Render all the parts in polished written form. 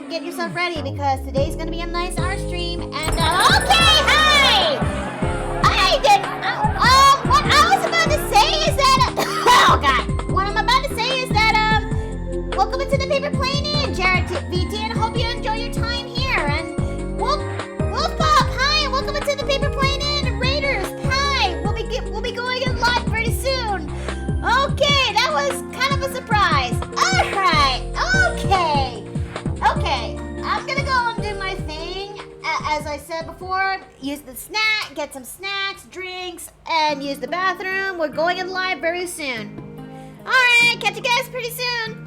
Get yourself ready because today's gonna be a nice art stream. And okay, hi. I did. What I was about to say is that. Oh God. What I'm about to say is that welcome into the Paper Plane Inn, Jared VT, and I hope you enjoy your time here. And Wolf Pop, hi, and welcome into the Paper Plane Inn. Raiders, hi. We'll be going in live pretty soon. Okay, that was kind of a surprise. All right. Okay, I'm gonna go and do my thing. As I said before, use the snack, get some snacks, drinks, and use the bathroom. We're going in live very soon. All right, catch you guys pretty soon.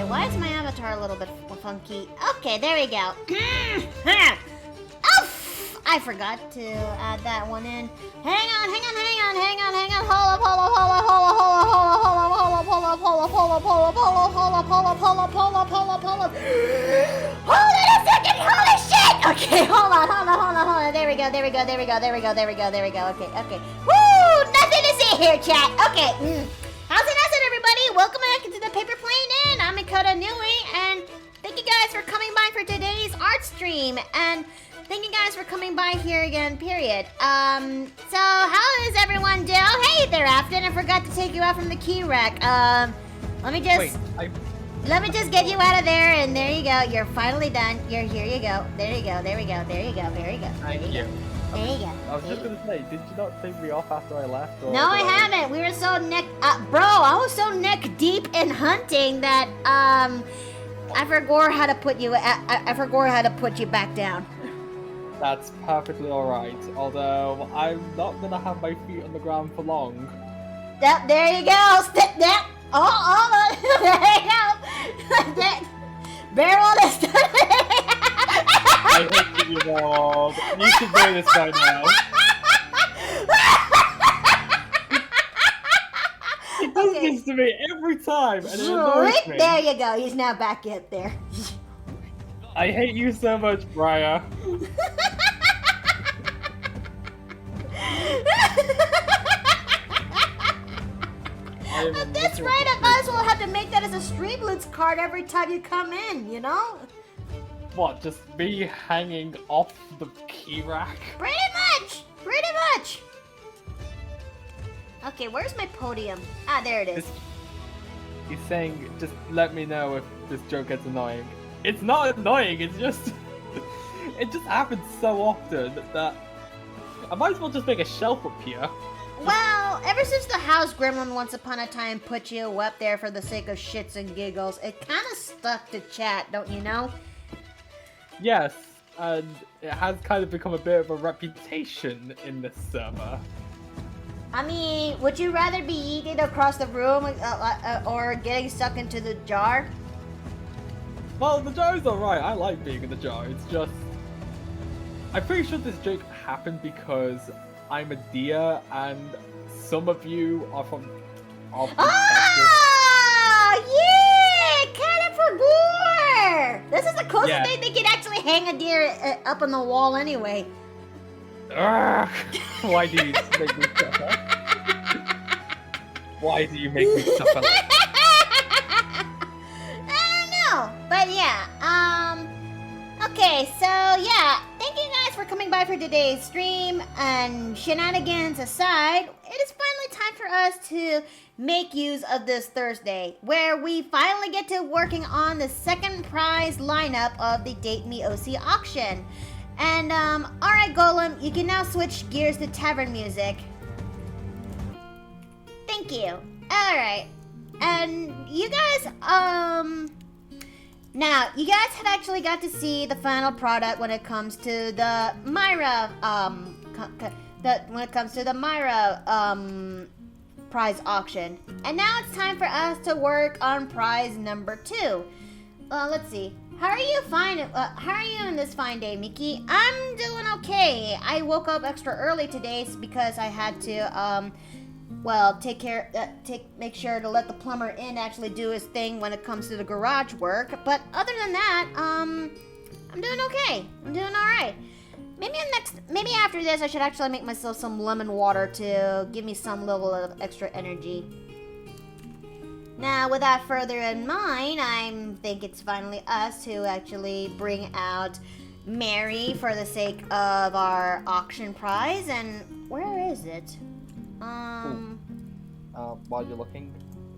why is my avatar a little bit funky? Okay, there we go. Oh, I forgot to add that one in. Hang on. Hold up. Hold it a second, holy shit! Okay, hold on. There we go. Okay. Woo! Nothing to see here, chat. Okay. How's it, everybody? Welcome back into the Paper Plane Inn. I'm Mikota Nui, and thank you guys for coming by for today's art stream. And thank you guys for coming by here again, period. So how is everyone doing? Oh, hey there, Afton. I forgot to take you out from the key rack. Let me just get you out of there, and there you go. You're finally done. Here you go. There you go. Thank you. There you go. I was just gonna say, did you not take me off after I left? Or no, I haven't. We were so I was so neck deep in hunting that, I forgot how to put you, I forgot how to put you back down. That's perfectly alright, although I'm not gonna have my feet on the ground for long. Yep, there you go. Step that. Oh, there you go. Barrel is done. I hate you, dog. You should know this by now. He does this to me every time, and it annoys me. There you go. He's now back up there. I hate you so much, Briar. That's right, I might as well have to make that as a Streamloots card every time you come in, you know? What, just me hanging off the key rack? Pretty much! Okay, where's my podium? Ah, there it is. He's saying, just let me know if this joke gets annoying. It's not annoying, it's just... it just happens so often that... I might as well just make a shelf up here. Well, ever since the house gremlin once upon a time put you up there for the sake of shits and giggles, it kind of stuck to chat, don't you know? Yes, and it has kind of become a bit of a reputation in this server. I mean, would you rather be eaten across the room or getting stuck into the jar? Well, the jar is alright, I like being in the jar, it's just... I'm pretty sure this joke happened because I'm a deer, and some of you are from Texas. Ah, yeah! California! This is the closest thing they could actually hang a deer up on the wall anyway. Urgh. Why do you make me suffer? Why do you make me suffer? I don't know, but yeah, okay, so yeah, thank you guys for coming by for today's stream, and shenanigans aside, it is finally time for us to make use of this Thursday, where we finally get to working on the second prize lineup of the Date Me OC auction. And, alright Golem, you can now switch gears to tavern music. Thank you. Alright. And you guys, now, you guys had actually got to see the final product when it comes to the Myra, prize auction. And now it's time for us to work on prize number 2. Let's see. How are you on this fine day, Mickey? I'm doing okay. I woke up extra early today because I had to, make sure to let the plumber in actually do his thing when it comes to the garage work. But other than that, I'm doing okay. I'm doing all right. Maybe after this, I should actually make myself some lemon water to give me some level of extra energy. Now, without further in mind, I think it's finally us to actually bring out Mary for the sake of our auction prize. And where is it? While you're looking,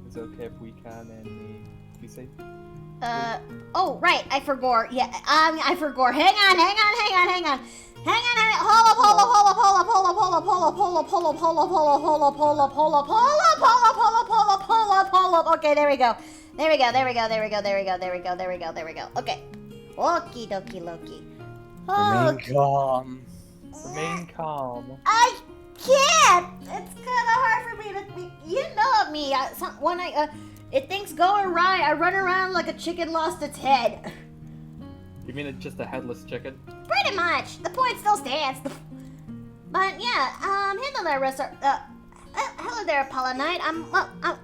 is it okay if we can be safe? Oh, right, I forgot. Yeah, I forgot. Hang on. Hold up. Okay, there we go. Okay. Okie dokie Loki. Remain calm. I can't. It's kind of hard for me to. You know me. if things go awry, I run around like a chicken lost its head. You mean it's just a headless chicken? Pretty much. The point still stands. But yeah, hello there, hello there, Apollo Knight.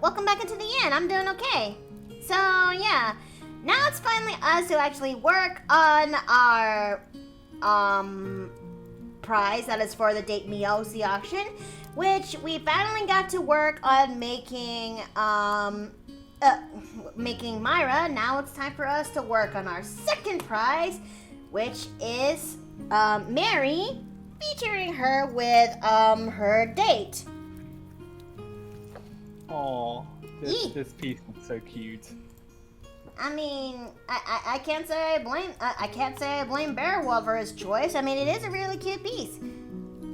Welcome back into the inn. I'm doing okay. So yeah, now it's finally us who actually work on our prize that is for the Date Me OC auction, which we finally got to work on making Myra. Now it's time for us to work on our second prize, which is Mary, featuring her with her date. Aww, this piece is so cute. I mean, I can't say I blame Beowulf for his choice. I mean, it is a really cute piece.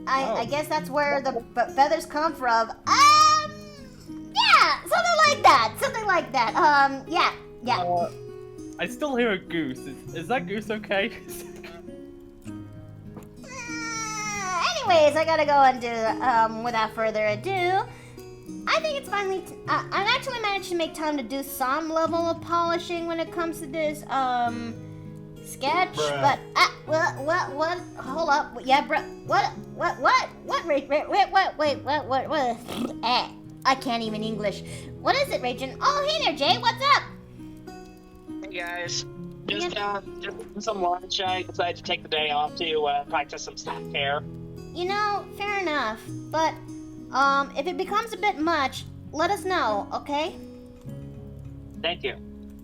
I guess that's where the feathers come from. Yeah, something like that. Yeah. I still hear a goose. Is that goose okay? Anyways, I gotta go and do, without further ado, I think it's finally, I've actually managed to make time to do some level of polishing when it comes to this, sketch, Bruh. but, what, hold up, yeah, what, I can't even English. What is it, Rachel? Oh, hey there, Jay, what's up? Hey guys, just some lunch. I decided to take the day off to practice some self-care. You know, fair enough, but, if it becomes a bit much, let us know, okay? Thank you.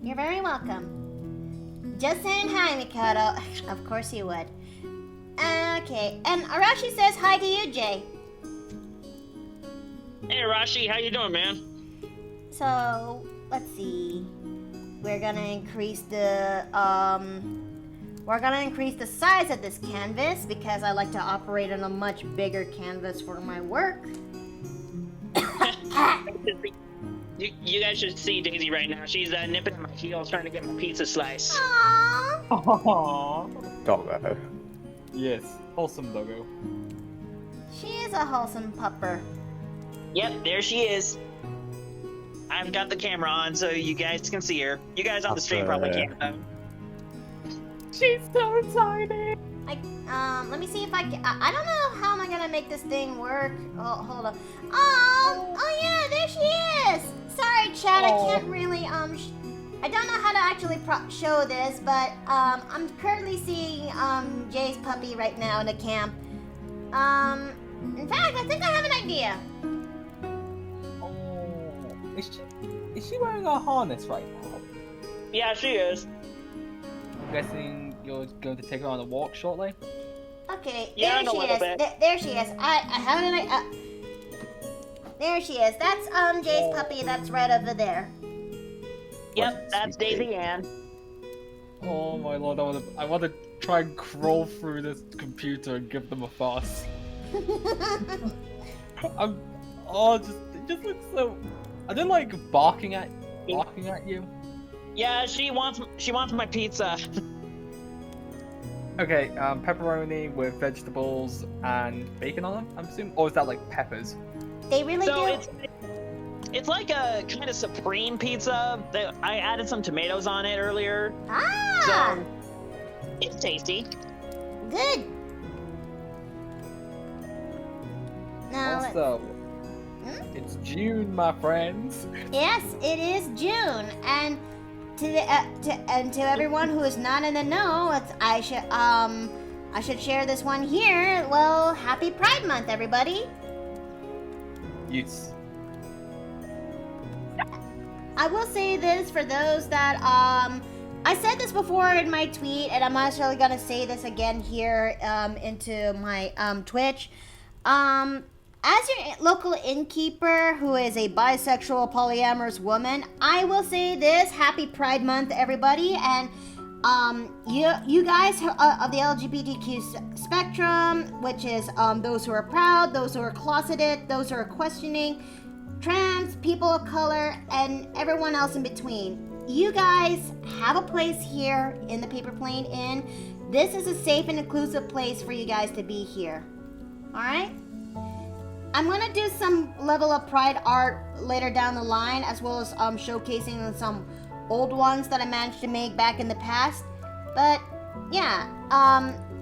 You're very welcome. Just saying hi, Mikado. Of course you would. Okay, and Arashi says hi to you, Jay. Hey Rashi, how you doing, man? So, let's see. We're gonna increase the, size of this canvas because I like to operate on a much bigger canvas for my work. You guys should see Daisy right now. She's nipping at my heels trying to get my pizza slice. Aww. Aww. Doggo. Yes, wholesome doggo. She is a wholesome pupper. Yep, there she is. I've got the camera on so you guys can see her. You guys on the stream probably can't though. She's so tiny. Let me see if I can. I don't know how am I gonna make this thing work. Oh, hold on. Oh yeah, there she is. Sorry, Chad, I can't really I don't know how to actually show this, but I'm currently seeing Jay's puppy right now in the camp. In fact, I think I have an idea. Oh, is she wearing a harness right now? Yeah, she is. I'm guessing you're going to take her on a walk shortly? Okay, Yeah, there in a she little is. bit. There she is. I have an there she is. That's Jay's puppy. That's right over there. Yep, that's Daisy Ann. Oh my lord, I want to try and crawl through this computer and give them a fuss. It just looks so. I don't like barking at you. Yeah, she wants my pizza. Okay, pepperoni with vegetables and bacon on them, I'm assuming? Or is that like peppers? They really So do. it's like a kind of supreme pizza. I added some tomatoes on it earlier. Ah, So it's tasty. good. Now, Also, it's June, my friends. yes, it is June, and to everyone who is not in the know, I should share this one here. Well, happy Pride Month, everybody. Yes. I will say this for those that I said this before in my tweet, and I'm actually gonna say this again here into my Twitch. As your local innkeeper who is a bisexual polyamorous woman, I will say this: Happy Pride Month, everybody, and you guys of the LGBTQ spectrum, which is those who are proud, those who are closeted, those who are questioning, trans, people of color, and everyone else in between. You guys have a place here in the Paper Plane Inn. This is a safe and inclusive place for you guys to be here. All right? I'm gonna do some level of Pride art later down the line, as well as showcasing some old ones that I managed to make back in the past. But yeah,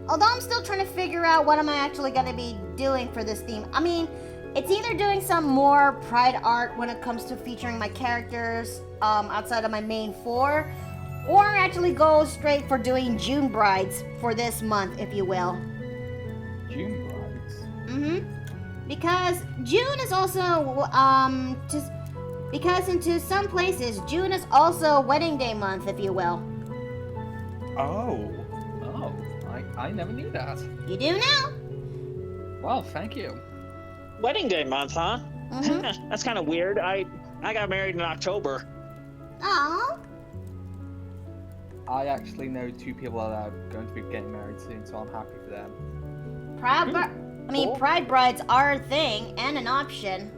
although I'm still trying to figure out what am I actually gonna be doing for this theme. I mean, it's either doing some more Pride art when it comes to featuring my characters outside of my main 4, or actually go straight for doing June brides for this month, if you will. June brides. Because June is also because into some places June is also wedding day month, if you will. Oh, I never knew that. You do now? Well, thank you. Wedding day month, huh? Mm-hmm. That's kind of weird. I got married in October. Oh. I actually know 2 people that are going to be getting married soon, so I'm happy for them. Pride brides are a thing and an option.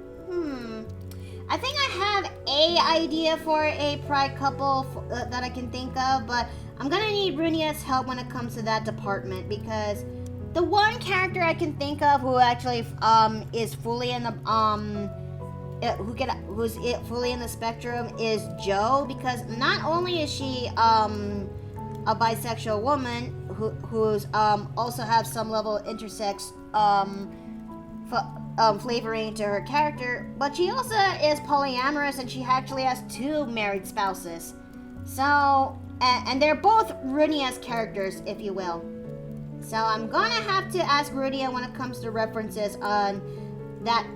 I think I have a idea for a pride couple that I can think of, but I'm gonna need Runia's help when it comes to that department, because the one character I can think of who actually is fully in the who's fully in the spectrum is Joe, because not only is she a bisexual woman who's also have some level of intersex flavoring to her character, but she also is polyamorous, and she actually has 2 married spouses. So, and they're both Runia's characters, if you will. So I'm gonna have to ask Runia when it comes to references on that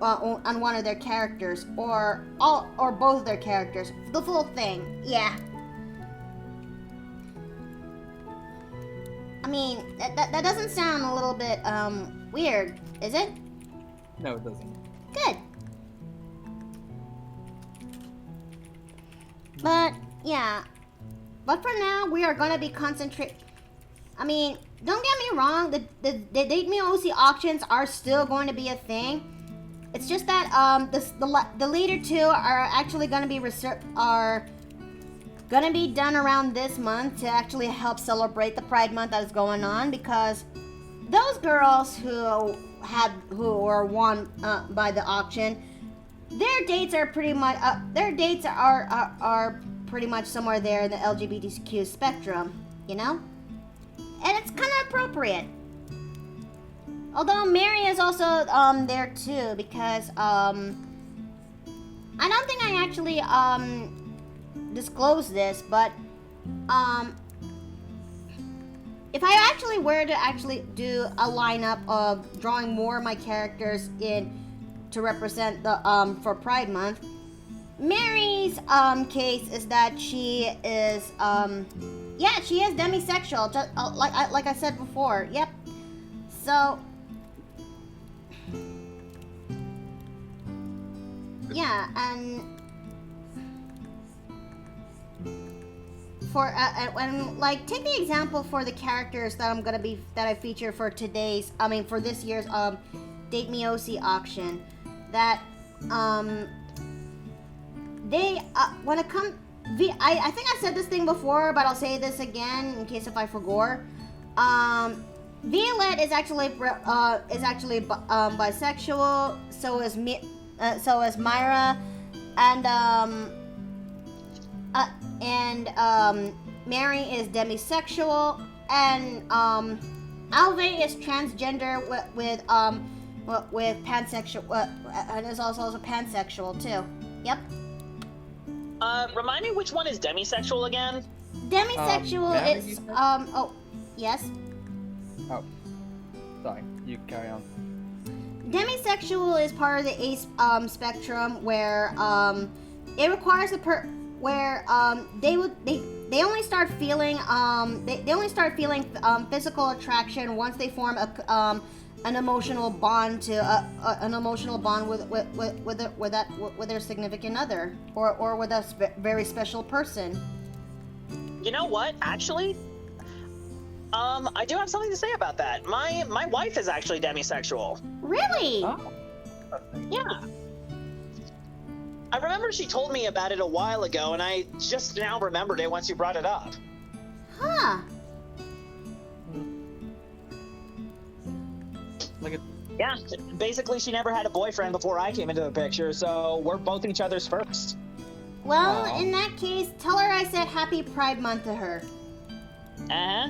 on one of their characters, or both of their characters, the full thing. Yeah. I mean, that doesn't sound a little bit weird, is it? No, it doesn't. Good. But yeah. But for now, we are gonna be concentrate. I mean, don't get me wrong. The Date Me OC auctions are still going to be a thing. It's just that the later 2 are actually gonna be done around this month to actually help celebrate the Pride Month that is going on, because those girls who are won by the auction, their dates are pretty much are pretty much somewhere there in the LGBTQ spectrum, you know, and it's kind of appropriate. Although Mary is also there too, because I don't think I actually disclose this, but if I actually were to actually do a lineup of drawing more of my characters in to represent the for Pride Month, Mary's case is that she is she is demisexual, just like I said before. Yep. So yeah, and for and like take the example for the characters that I feature for for this year's Date Me OC auction, that they when it comes I think I said this thing before, but I'll say this again in case if I forgot. Violet is actually bisexual. So is Myra, and Mary is demisexual, and Alve is transgender with pansexual, and is also pansexual too. Yep. Remind me, which one is demisexual again? Demisexual is oh yes. Oh, sorry. You carry on. Demisexual is part of the ace spectrum, where it requires they only start feeling physical attraction once they form an emotional bond with their significant other, or with a very special person. You know what? Actually, I do have something to say about that. My wife is actually demisexual. Really? Oh. Yeah. I remember she told me about it a while ago, and I just now remembered it once you brought it up. Huh. Yeah, basically she never had a boyfriend before I came into the picture, so we're both each other's first. Well, Aw. in that case, tell her I said Happy Pride Month to her. Uh-huh.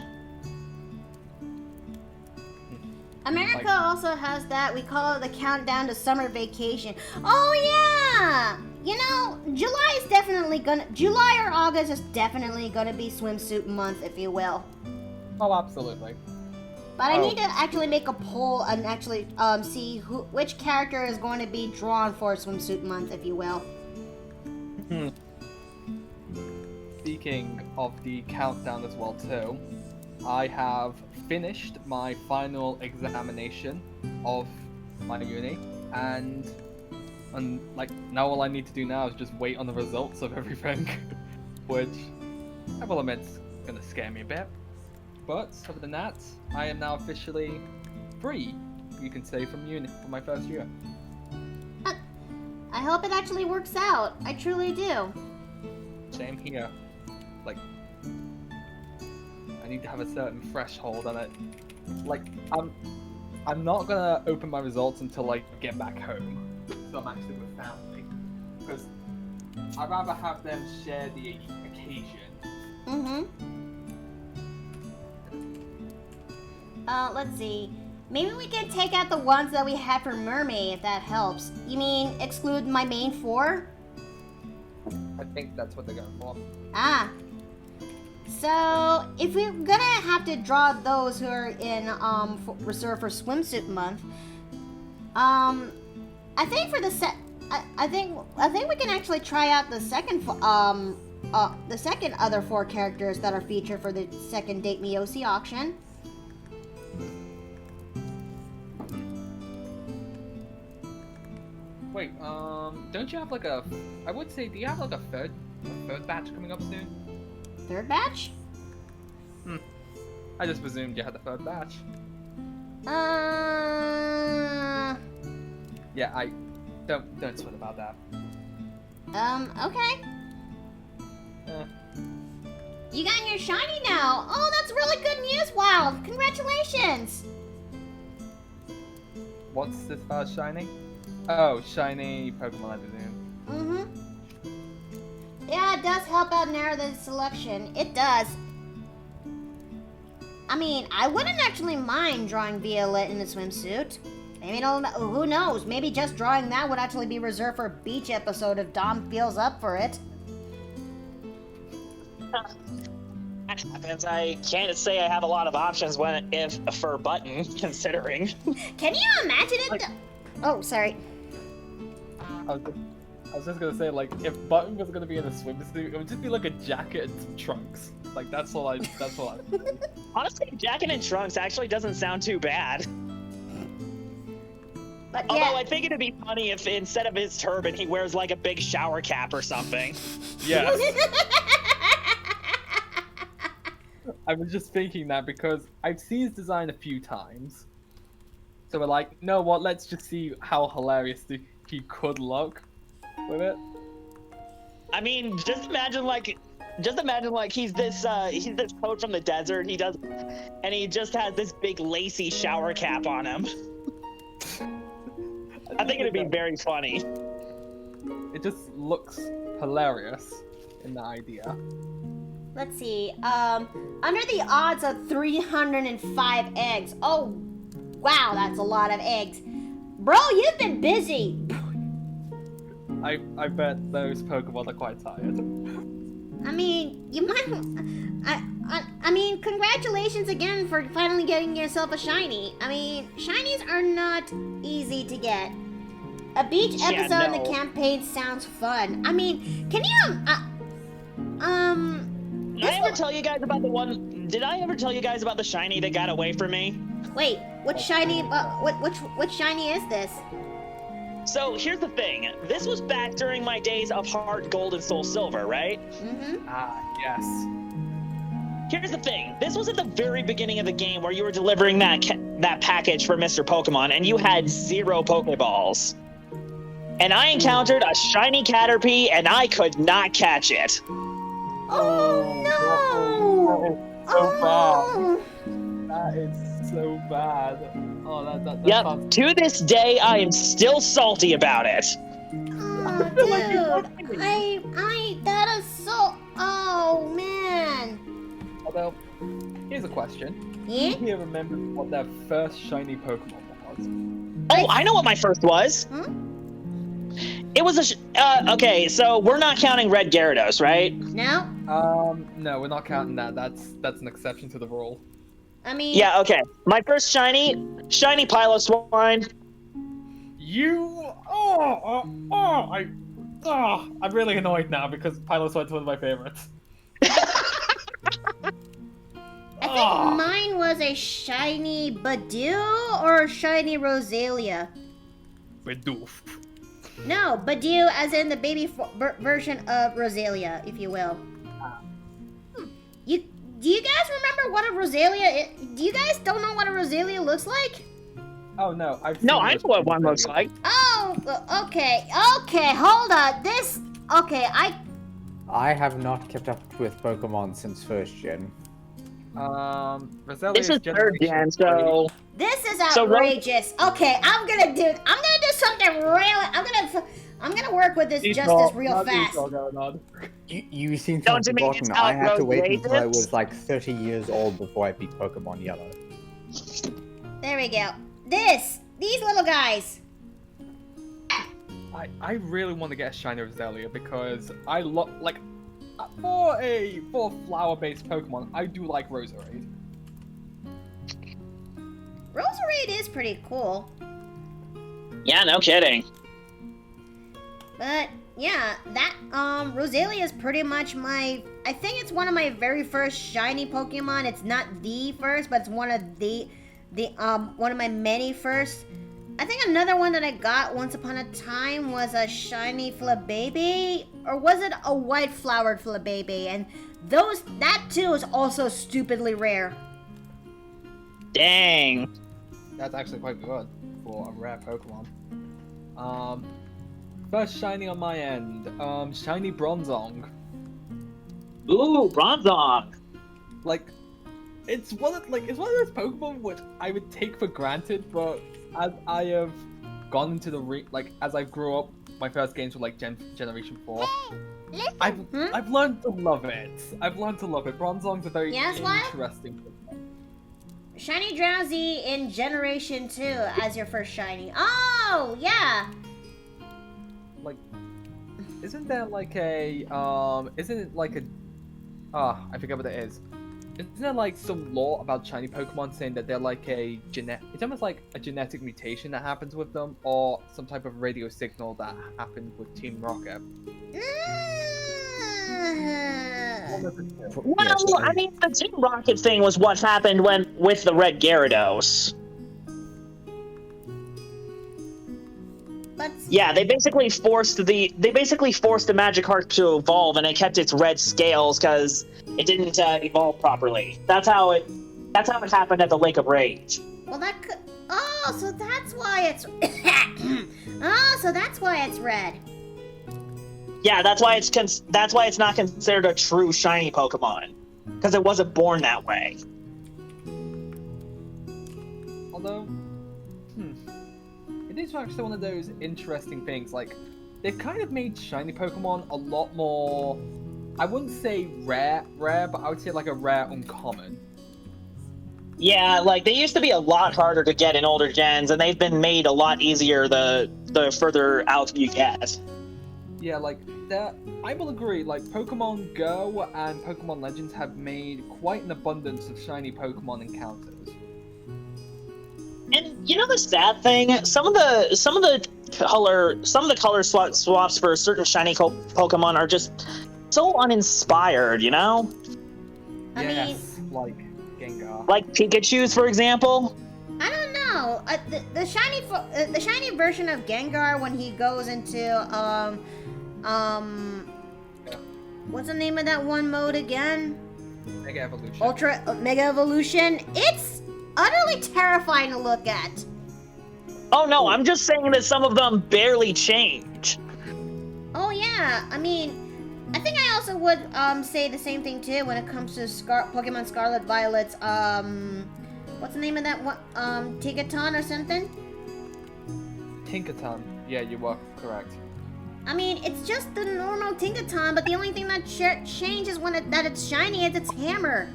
America Like- also has that. We call it the countdown to summer vacation. Oh yeah! You know, July or August is definitely gonna be swimsuit month, if you will. Oh, absolutely. But I Oh. need to actually make a poll and actually see which character is going to be drawn for swimsuit month, if you will. Speaking of the countdown as well too, I have finished my final examination of my uni, and like now all I need to do now is just wait on the results of everything, which I will admit is gonna scare me a bit. But other than that, I am now officially free, you can say, from uni for my first year. I hope it actually works out. I truly do. Same here. Like, I need to have a certain threshold on it. Like, I'm not gonna open my results until I get back home, so I'm actually with family, because I'd rather have them share the occasion. Mm-hmm. Let's see. Maybe we can take out the ones that we had for Mermaid, if that helps. You mean exclude my main 4? I think that's what they're going for. Ah. So, if we're gonna have to draw those who are in reserved for swimsuit month, I think for the I think we can actually try out the second other 4 characters that are featured for the second Date Me OC auction. Wait, don't you have like a? I would say, do you have like a third batch coming up soon? Third batch? I just presumed you had the third batch. Yeah, I don't sweat about that. Okay. Eh. You got your shiny now. Oh, that's really good news, Wild. Congratulations. What's this fast shiny? Oh, shiny Pokemon, I presume. Mm-hmm. Yeah, it does help out narrow the selection. It does. I mean, I wouldn't actually mind drawing Violet in a swimsuit. Maybe who knows? Maybe just drawing that would actually be reserved for a beach episode if Dom feels up for it. That happens. I can't say I have a lot of options for Button, considering. Can you imagine it? Oh, sorry. I was just gonna say, like, if Button was gonna be in a swimsuit, it would just be like a jacket and some trunks. Like, that's all I. Honestly, jacket and trunks actually doesn't sound too bad. But Although yeah. I think it'd be funny if instead of his turban, he wears like a big shower cap or something. Yes. I was just thinking that because I've seen his design a few times. So we're like, you know what, let's just see how hilarious he could look with it. I mean, just imagine like he's this toad from the desert. He just has this big lacy shower cap on him. I think it'd be very funny. It just looks hilarious in the idea. Let's see. Under the odds of 305 eggs. Oh, wow, that's a lot of eggs. Bro, you've been busy. I bet those Pokemon are quite tired. I mean, you might. I mean, congratulations again for finally getting yourself a shiny. I mean, shinies are not easy to get. A beach episode in the campaign sounds fun. I mean, can you Did I ever tell you guys about the shiny that got away from me? Wait, which shiny? Which shiny is this? So here's the thing. This was back during my days of Heart Gold and Soul Silver, right? Mm-hmm. Ah, yes. Here's the thing. This was at the very beginning of the game where you were delivering that package for Mr. Pokemon, and you had 0 Pokeballs. And I encountered a shiny Caterpie, and I could not catch it. Oh no! So bad. Oh. That is so bad. Oh, that Yep. sounds... To this day, I am still salty about it. Oh, feel like you're dude, that is so. Oh man. Although, here's a question. Yeah. Do you remember what their first shiny Pokemon was? Oh, I know what my first was. It was okay, so we're not counting Red Gyarados, right? No. No, we're not counting that. That's an exception to the rule. I mean. Yeah, okay. My first shiny Piloswine. I'm really annoyed now because Piloswine's one of my favorites. I think mine was a shiny Badoo or a shiny Roselia. Bidoof. No, Badoo as in the baby version of Roselia, if you will. Do you guys remember what a Roselia is? Do you guys don't know what a Roselia looks like? Oh no, I know what one looks like. Oh, okay, hold on. I have not kept up with Pokemon since first gen. Roselia This is third gen, so this is outrageous. Okay, I'm gonna do something real. I'm gonna work with this justice real fast. You seem to have forgotten. I had to wait until I was like 30 years old before I beat Pokemon Yellow. There we go. These little guys. I really want to get a shiny Roselia because I like for a flower-based Pokemon, I do like Roserade. Roserade is pretty cool. Yeah, no kidding. But yeah, that Roselia is pretty much I think it's one of my very first shiny Pokemon. It's not the first, but it's one of one of my many first. I think another one that I got once upon a time was a shiny Flabébé, or was it a white flowered Flabébé? And that too is also stupidly rare. Dang. That's actually quite good for a rare Pokemon. First shiny on my end, shiny Bronzong. Ooh, Bronzong. Like, it's one of those Pokemon which I would take for granted, but as I have gone into as I grew up, my first games were like Generation 4. I've learned to love it. Bronzong's a very interesting Pokemon. Shiny Drowsy in Generation 2 as your first shiny. Oh, yeah. Like, isn't there like a, isn't it like a, I forget what it is. Isn't there like some lore about shiny Pokemon saying that they're like it's almost like a genetic mutation that happens with them, or some type of radio signal that happened with Team Rocket? Well, I mean, the Team Rocket thing was what happened with the Red Gyarados. Yeah, they basically forced the Magikarp to evolve, and it kept its red scales because it didn't evolve properly. That's how it happened at the Lake of Rage. Well, that could. Oh, so that's why it's. So that's why it's red. Yeah, that's why it's not considered a true shiny Pokemon, because it wasn't born that way. Although, it is actually one of those interesting things. Like, they've kind of made shiny Pokemon a lot more. I wouldn't say rare, but I would say like a rare uncommon. Yeah, like they used to be a lot harder to get in older gens, and they've been made a lot easier the further out you get. Yeah, like that. I will agree. Like Pokemon Go and Pokemon Legends have made quite an abundance of shiny Pokemon encounters. And you know the sad thing, some of the color swaps for certain shiny Pokemon are just so uninspired, you know? I mean, like Gengar. Like Pikachu's, for example. I don't know. The shiny version of Gengar when he goes into what's the name of that one mode again? Mega Evolution. Mega Evolution. It's utterly terrifying to look at. Oh no, I'm just saying that some of them barely change. Oh yeah, I mean, I think I also would say the same thing too when it comes to Pokemon Scarlet Violet's what's the name of that one? Tinkaton or something? Tinkaton. Yeah, you are correct. I mean, it's just the normal Tinkaton, but the only thing that changes that it's shiny is its hammer.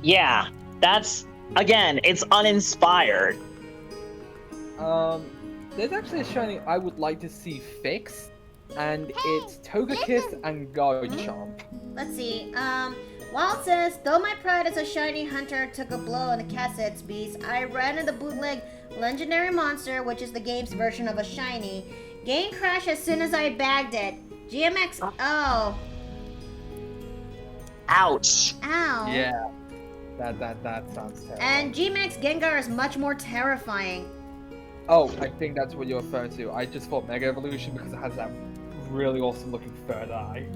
Yeah, that's, again, it's uninspired. There's actually a shiny I would like to see fixed, and it's Togekiss and Garchomp. Let's see. Wild says, though my pride as a shiny hunter took a blow in the Cassette's beast, I ran into bootleg Legendary Monster, which is the game's version of a shiny. Game crashed as soon as I bagged it. GMX, oh. Ouch. Ow. Yeah. That sounds terrible. And GMX Gengar is much more terrifying. Oh, I think that's what you're referring to. I just thought Mega Evolution because it has that really awesome looking third eye.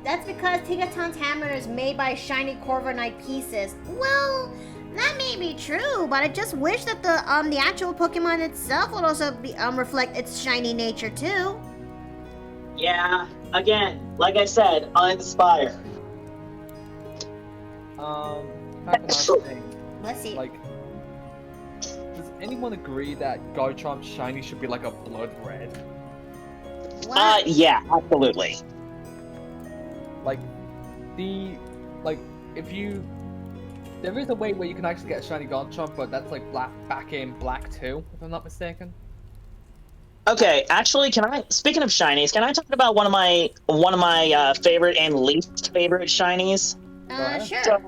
That's because Tinkaton's hammer is made by shiny Corviknight pieces. Well, that may be true, but I just wish that the actual Pokemon itself would also be reflect its shiny nature too. Yeah, again, like I said, uninspired. Back to my thing. Let's see. Like, does anyone agree that Garchomp's shiny should be like a blood red? What? Yeah, absolutely. Like, if you... There is a way where you can actually get a shiny Garchomp, but that's like back in black too, if I'm not mistaken. Okay, actually, speaking of shinies, can I talk about one of my favorite and least favorite shinies? Sure.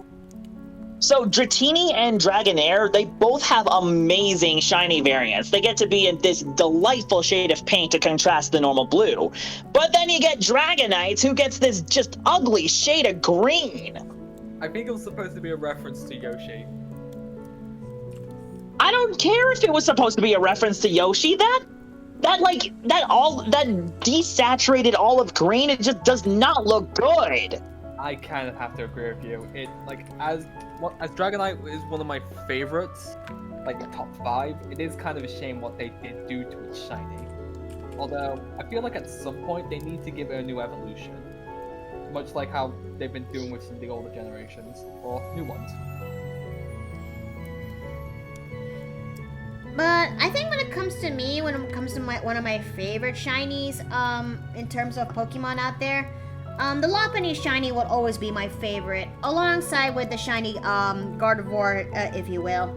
So Dratini and Dragonair, they both have amazing shiny variants. They get to be in this delightful shade of pink to contrast the normal blue. But then you get Dragonites, who gets this just ugly shade of green. I think it was supposed to be a reference to Yoshi. I don't care if it was supposed to be a reference to Yoshi. That desaturated olive green, it just does not look good. I kind of have to agree with you. It as Dragonite is one of my favorites, like the top 5. It is kind of a shame what they did do to its shiny. Although I feel like at some point they need to give it a new evolution, much like how they've been doing with some of the older generations or new ones. But I think when it comes to me, when it comes to one of my favorite shinies, in terms of Pokemon out there, the Lopunny shiny will always be my favorite, alongside with the shiny Gardevoir, if you will.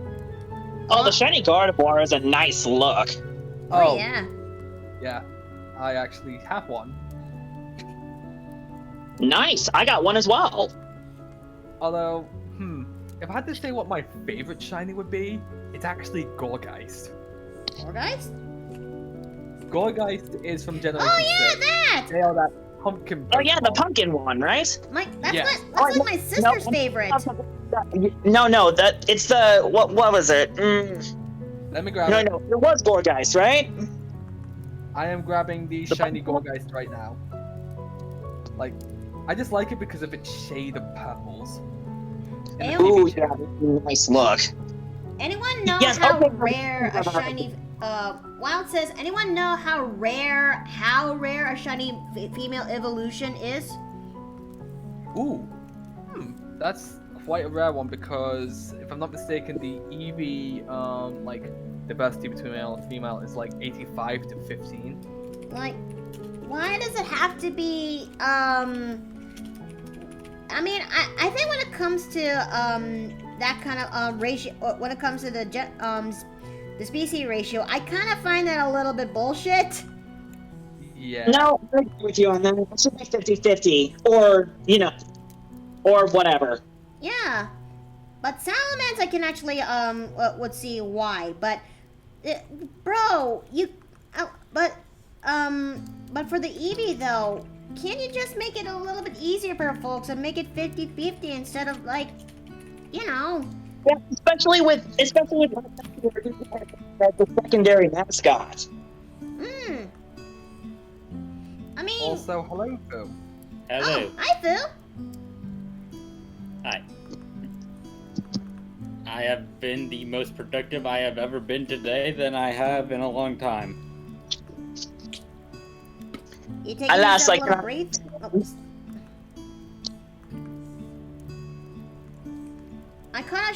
Oh, the shiny Gardevoir is a nice look. Oh yeah. Yeah, I actually have one. Nice, I got one as well. Although, if I had to say what my favorite shiny would be, it's actually Gourgeist. Gourgeist? Gourgeist is from Generation 6. Oh yeah, that! They are that pumpkin. Oh yeah, the pumpkin one, right? That's like my sister's favorite. No, it's the what was it? Let me grab it. No, it was Gourgeist, right? I am grabbing the shiny Gourgeist right now. Like, I just like it because of its shade of purples. Ooh, yeah, nice look. Anyone know how rare a shiny... Wild says, anyone know how rare a shiny female evolution is? Ooh. That's quite a rare one because, if I'm not mistaken, the Eevee, diversity between male and female is like 85 to 15. Like, why does it have to be, I mean, I think when it comes to, that kind of, ratio, when it comes to the species ratio, I kind of find that a little bit bullshit. Yeah. No, I agree with you on that. It should be 50-50, or, or whatever. Yeah. But Salamence, I can actually, would see why, but, bro, but for the Eevee, though, can't you just make it a little bit easier for folks and make it 50-50 instead of, like, Yeah, especially with the secondary mascot. I mean... Also, hello, Phil. Hello. Oh, hi, Phil. Hi. I have been the most productive I have ever been today than I have in a long time. You taking a break?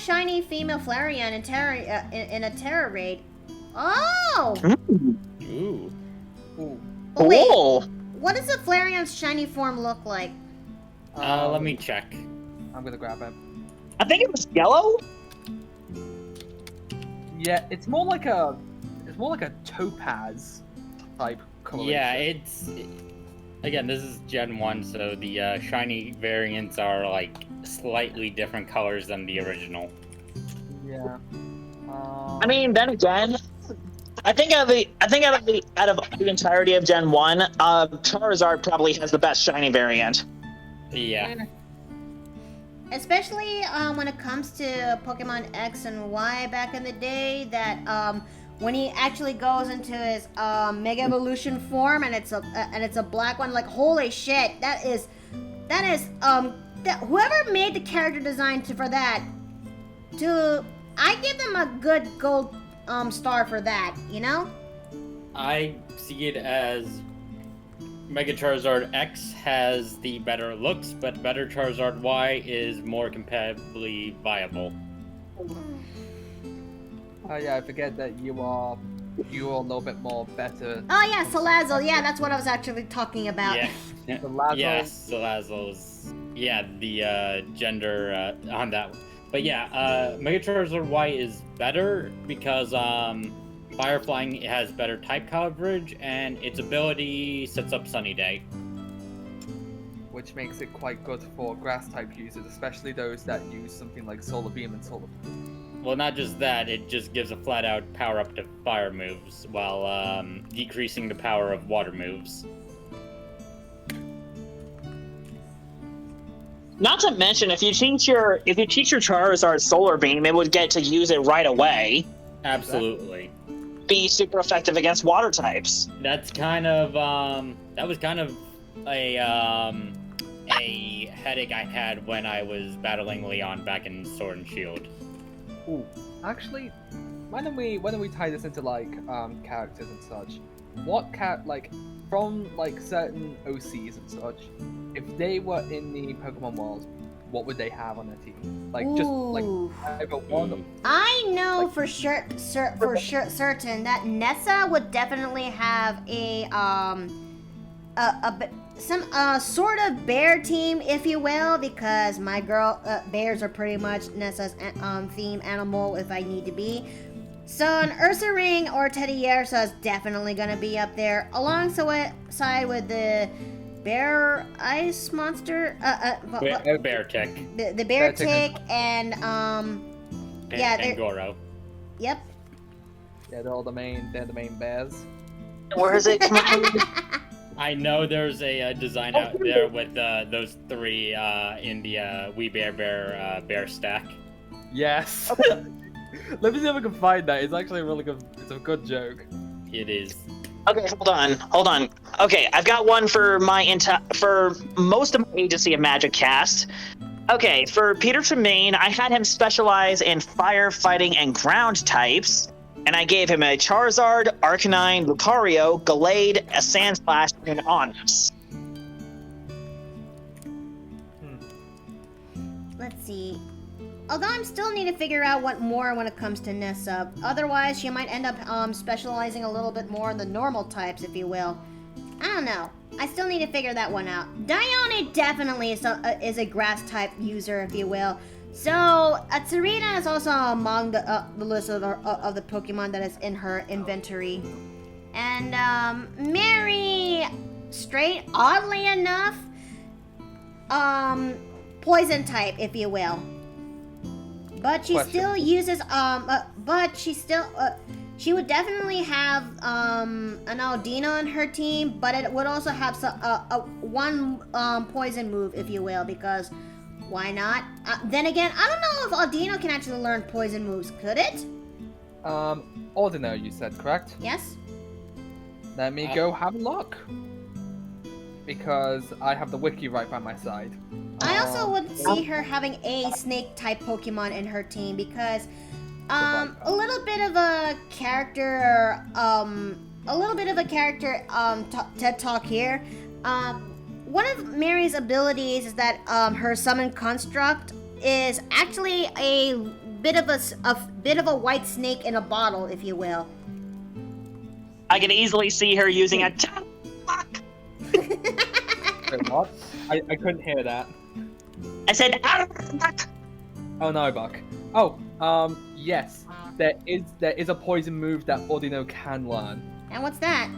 shiny female Flareon in in a Terra raid. Oh! Ooh. Oh, wait. Cool. What does a Flareon's shiny form look like? Let me check. I'm gonna grab it. I think it was yellow. Yeah, it's more like a topaz type coloration. Yeah, again, this is Gen 1, so the shiny variants are like slightly different colors than the original. Yeah. I mean, then again, I think out of the entirety of Gen 1, Charizard probably has the best shiny variant. Yeah. Especially when it comes to Pokemon X and Y back in the day, that when he actually goes into his Mega Evolution form and it's a black one, like holy shit, that is whoever made the character design for that, I give them a good gold star for that, you know? I see it as Mega Charizard X has the better looks, but Better Charizard Y is more competitively viable. Oh yeah, I forget that you're a little bit more better. Oh yeah, Salazzle, yeah, that's what I was actually talking about. Yeah. Salazzle. Yes, Salazzle's. Yeah, the gender on that one. But yeah, Mega Charizard Y is better because Fire Flying has better type coverage and its ability sets up Sunny Day. Which makes it quite good for grass type users, especially those that use something like Solar Beam and Solar. Well, not just that, it just gives a flat out power up to fire moves while decreasing the power of water moves. Not to mention, if you teach your Charizard Solar Beam, it would get to use it right away. Absolutely. Be super effective against water types. That's kind of that was kind of a headache I had when I was battling Leon back in Sword and Shield. Ooh, actually, why don't we tie this into like characters and such? What from like certain OCs and such, if they were in the Pokemon world, what would they have on their team? Like just like Ooh. either one. I know for sure, certain that Nessa would definitely have some sort of bear team, if you will, because my girl bears are pretty much Nessa's theme animal if I need to be. So an Ursaring or Teddiursa is definitely gonna be up there, alongside with the bear ice monster, Beartic. the bear tick, and And Goro. Yep. Yeah, they're the main bears. Where is it? I know there's a design out there with those three in the We Bear Bear stack. Yes. Let me see if I can find that. It's actually a really good. It's a good joke. It is. Okay, hold on. Okay, I've got one for for most of my Agency of Magic cast. Okay, for Peter Tremaine, I had him specialize in fire, fighting, and ground types, and I gave him a Charizard, Arcanine, Lucario, Gallade, a Sandslash, and Onix. Let's see. Although I still need to figure out what more when it comes to Nessa. Otherwise, she might end up specializing a little bit more in the normal types, if you will. I don't know. I still need to figure that one out. Dione definitely is a grass type user, if you will. So Serena is also among the list of the Pokemon that is in her inventory. And Mary, straight, oddly enough, poison type, if you will. But she still uses she would definitely have an Aldina on her team, but it would also have one poison move, if you will, because why not? Then again, I don't know if Aldino can actually learn poison moves. Could it? Ordinary, you said, correct? Yes. Let me go have a look. Because I have the wiki right by my side. I also would see her having a snake-type Pokemon in her team because, a little bit of a character, TED Talk here. One of Mary's abilities is that her Summon Construct is actually a bit of a white snake in a bottle, if you will. I can easily see her using a Wait, what? I couldn't hear that. I said Oh no, Buck. Oh, yes. There is a poison move that Audino can learn. And what's that?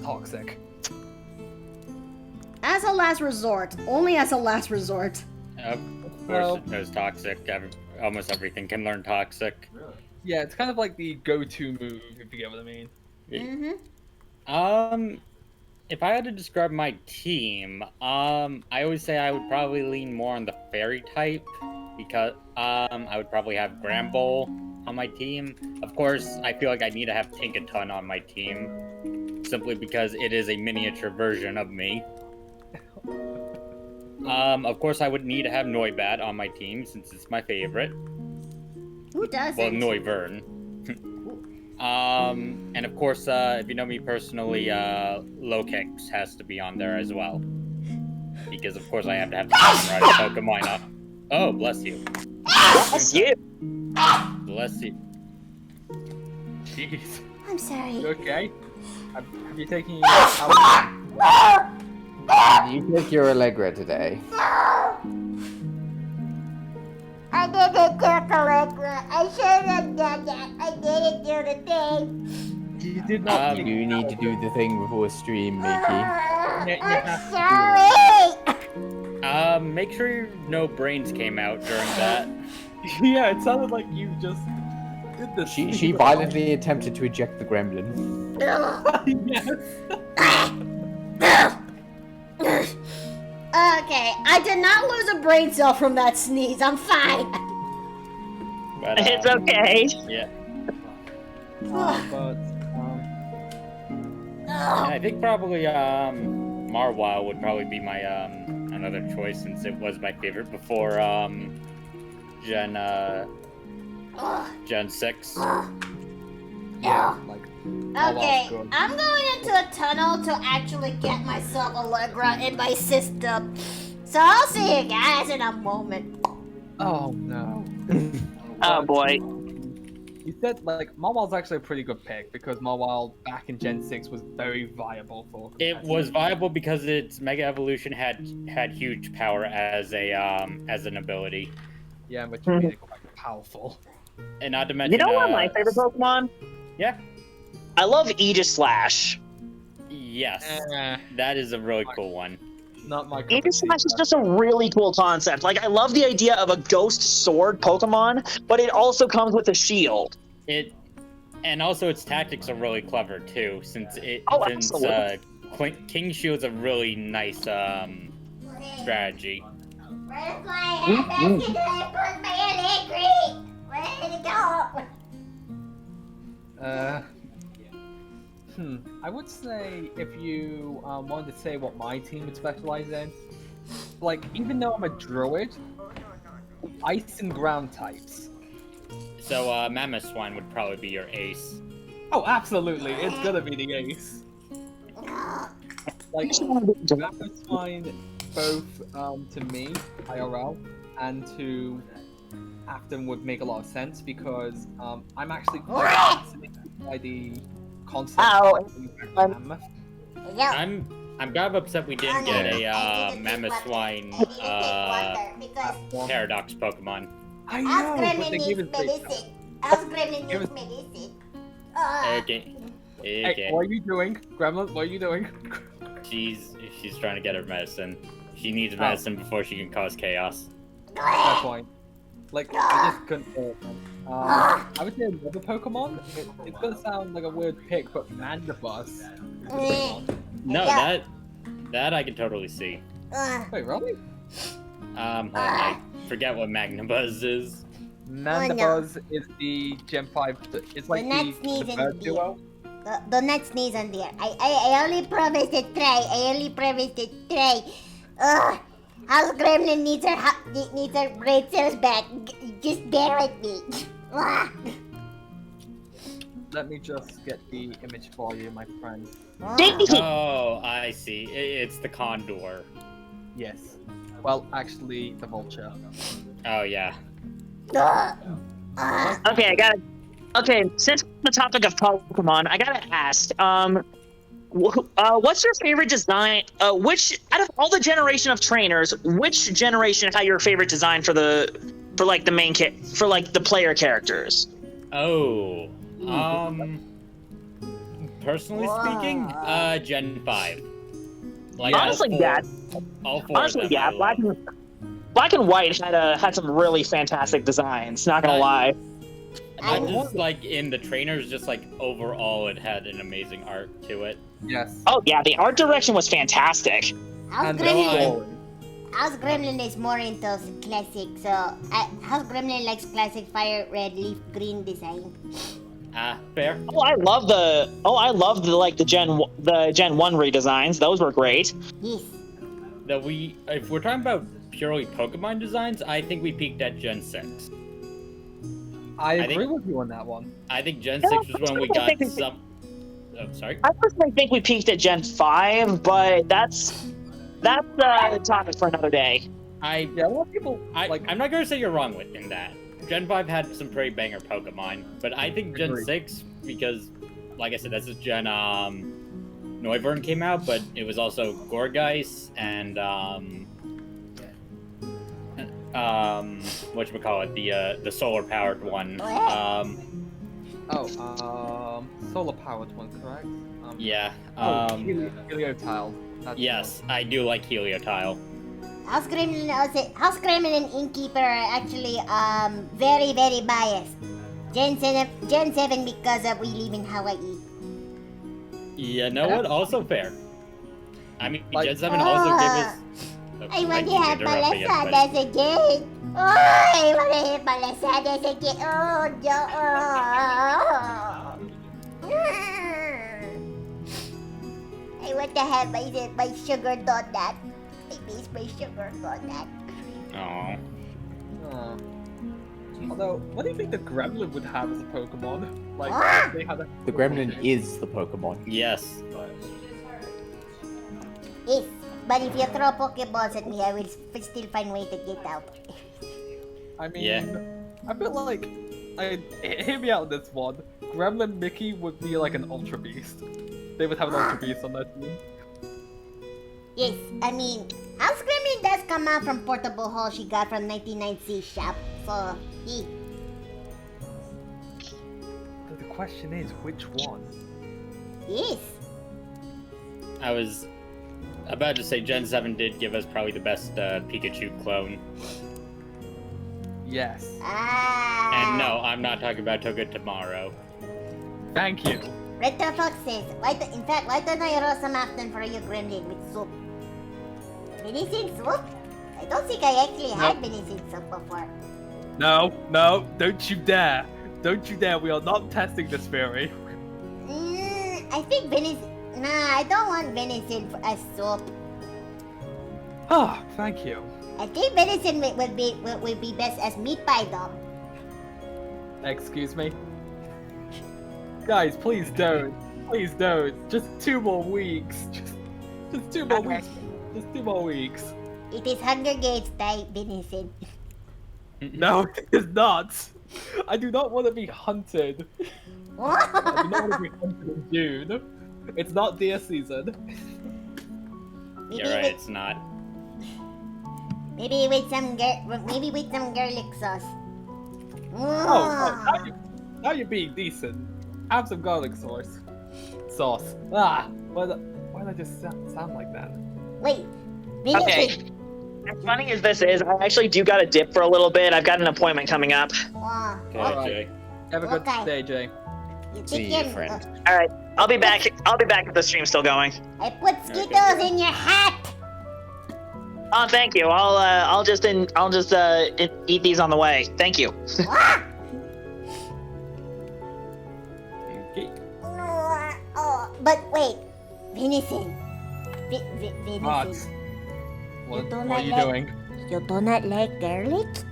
Toxic. As a last resort. Only as a last resort. Of course, Well- it knows toxic. Almost everything can learn toxic. Yeah, it's kind of like the go-to move, if you get what I mean. Mm-hmm. If I had to describe my team, I always say I would probably lean more on the fairy type because I would probably have Gramble on my team. Of course, I feel like I need to have Tinkaton on my team simply because it is a miniature version of me. Of course, I would need to have Noibat on my team since it's my favorite. Who doesn't? Well, Noivern. And of course, if you know me personally, Lokex has to be on there as well. Because of course I have to have the right Pokemon up. Oh, bless you. Bless you. Bless you. Jeez. I'm sorry. You okay? Have you taken your out? You take your Allegra today. I didn't get Allegra. I should have done that. I didn't do the thing. You did not. You need to do the thing before stream, Mickey. I'm sorry. Make sure no brains came out during that. Yeah, it sounded like you just did this. She violently attempted to eject the gremlin. Yes. Okay, I did not lose a brain cell from that sneeze. I'm fine. But, It's okay. Yeah. But Yeah, I think probably Marwile would probably be my another choice since it was my favorite before Gen 6. yeah, like. Okay, good. I'm going into a tunnel to actually get myself Allegra in my system. So I'll see you guys in a moment. Oh no. Oh boy. You said like Marwile's actually a pretty good pick because Marwile back in Gen 6 was very viable for. It was viable because its Mega Evolution had huge power as an ability, Yeah, which made it quite powerful. and not to mention. You know one of my favorite Pokemon? Yeah. I love Aegislash. Yes, Eh, that is a really cool one. not my. cup of tea, Aegislash is but- just a really cool concept. Like, I love the idea of a ghost sword Pokemon, but it also comes with a shield. And also its tactics are really clever too, since Absolutely. King Shield's a really nice strategy. Where's my head? Where's my Allegra? Where did it go? I would say if you wanted to say what my team would specialize in, like even though I'm a druid, ice and ground types. So Mamoswine would probably be your ace. Oh, absolutely, it's gonna be the ace. Like Mamoswine, both to me, IRL, and to Afton would make a lot of sense because I'm actually quite fascinated by the concept Ow. of Mammoth. Yeah. I'm kind of upset we didn't get a Mamoswine Paradox Pokemon. I know, but they gave us great stuff. medicine. Okay. Hey, what are you doing? Gremlin, what are you doing? She's trying to get her medicine. She needs medicine before she can cause chaos. Fair point. Like, I just couldn't hear it. I would say another Pokemon. It's gonna sound like a weird pick, but Mandibuzz. No, Yeah. that I can totally see. Wait, really? Hold on, I forget what Magnabuzz is. Mandibuzz is the Gen 5. It's like Well, the sneeze in bird the duo. Do not sneeze on there. I only promised to try. House Gremlin needs her brain cells back. Just bear with me. Let me just get the image for you, my friend. Oh, I see. It's the Condor. Yes. Well, actually, the Vulture. Oh yeah. Okay, Okay, since the topic of Pokemon, I gotta ask. What's your favorite design? Which out of all the generation of trainers, which generation had your favorite design for like the main kit for like the player characters? Oh, personally speaking, Gen 5. Like honestly, all four honestly, of them, yeah. Black and White had some really fantastic designs. Not gonna lie. Not just like in the trainers, just like overall, it had an amazing art to it. Yes. Oh yeah, the art direction was fantastic. House Gremlin is more into classic, so House Gremlin likes classic fire red leaf green design. Fair. Oh, I love the Gen 1 redesigns. Those were great. Yes. If we're talking about purely Pokemon designs, I think we peaked at Gen 6. I agree with you on that one. I think Gen 6 was when we got some. Oh, sorry. I personally think we peaked at Gen 5, but that's a topic for another day. A lot of people I'm not gonna say you're wrong in that. Gen 5 had some pretty banger Pokemon, but I think Gen 6, because, like I said, that's a Gen Noivern came out, but it was also Gourgeist and whatchamacallit, the solar powered one. Solar powered one, correct? Yeah. Heliotile. Yes, I do like Heliotile. House Gremlin and Innkeeper are actually very, very biased. Gen 7 because we live in Hawaii. Yeah, know what? Also fair. I mean, Gen 7 also gave us... I want to have palasadas again. Oh, I want to have palasadas again. Oh, I want to have my sugar donut. I miss my sugar donut. Aww. Although, what do you think the Gremlin would have as a Pokemon? Like, they had The Gremlin is the Pokemon. Yes. Yes, but if you throw Pokeballs at me, I will still find way to get out. I mean, I feel like, hear me out on this one. Gremlin Mickey would be like an Ultra Beast. They would have an Ultra Beast on their team. Yes, I mean, House Gremlin does come out from Portable Hall she got from 99C shop, so, The question is, which one? Yes. I was about to say Gen 7 did give us probably the best Pikachu clone. Yes. And no, I'm not talking about Tomorrow. Thank you. Retro Fox says, why don't I roast some afton for you, Gremlin, with soup? Venison soup? I don't think I actually had venison soup before. No, don't you dare. Don't you dare, we are not testing this theory. I think venison... Nah, I don't want venison as soup. Ah, thank you. I think venison will be best as meat pie though. Excuse me? Guys, please don't. Please don't. Just 2 more weeks. Just 2 more weeks. Just 2 more weeks. It is Hunger Games type venison. No, it is not. I do not want to be hunted. I do not want to be hunted in June. It's not deer season. You're right, it's not. Maybe with some garlic sauce. Oh, now you're being decent. Have some garlic sauce. Why did I just sound like that? Wait. Okay. As funny as this is, I actually do got to dip for a little bit. I've got an appointment coming up. Okay, Jay. Have a good day, Jay. See you, friend. All right, I'll be back if the stream's still going. I put Skittles in your hat. Oh, thank you. I'll just eat these on the way. Thank you. Okay. But wait, venison. Venison. What are you doing? You do not like garlic?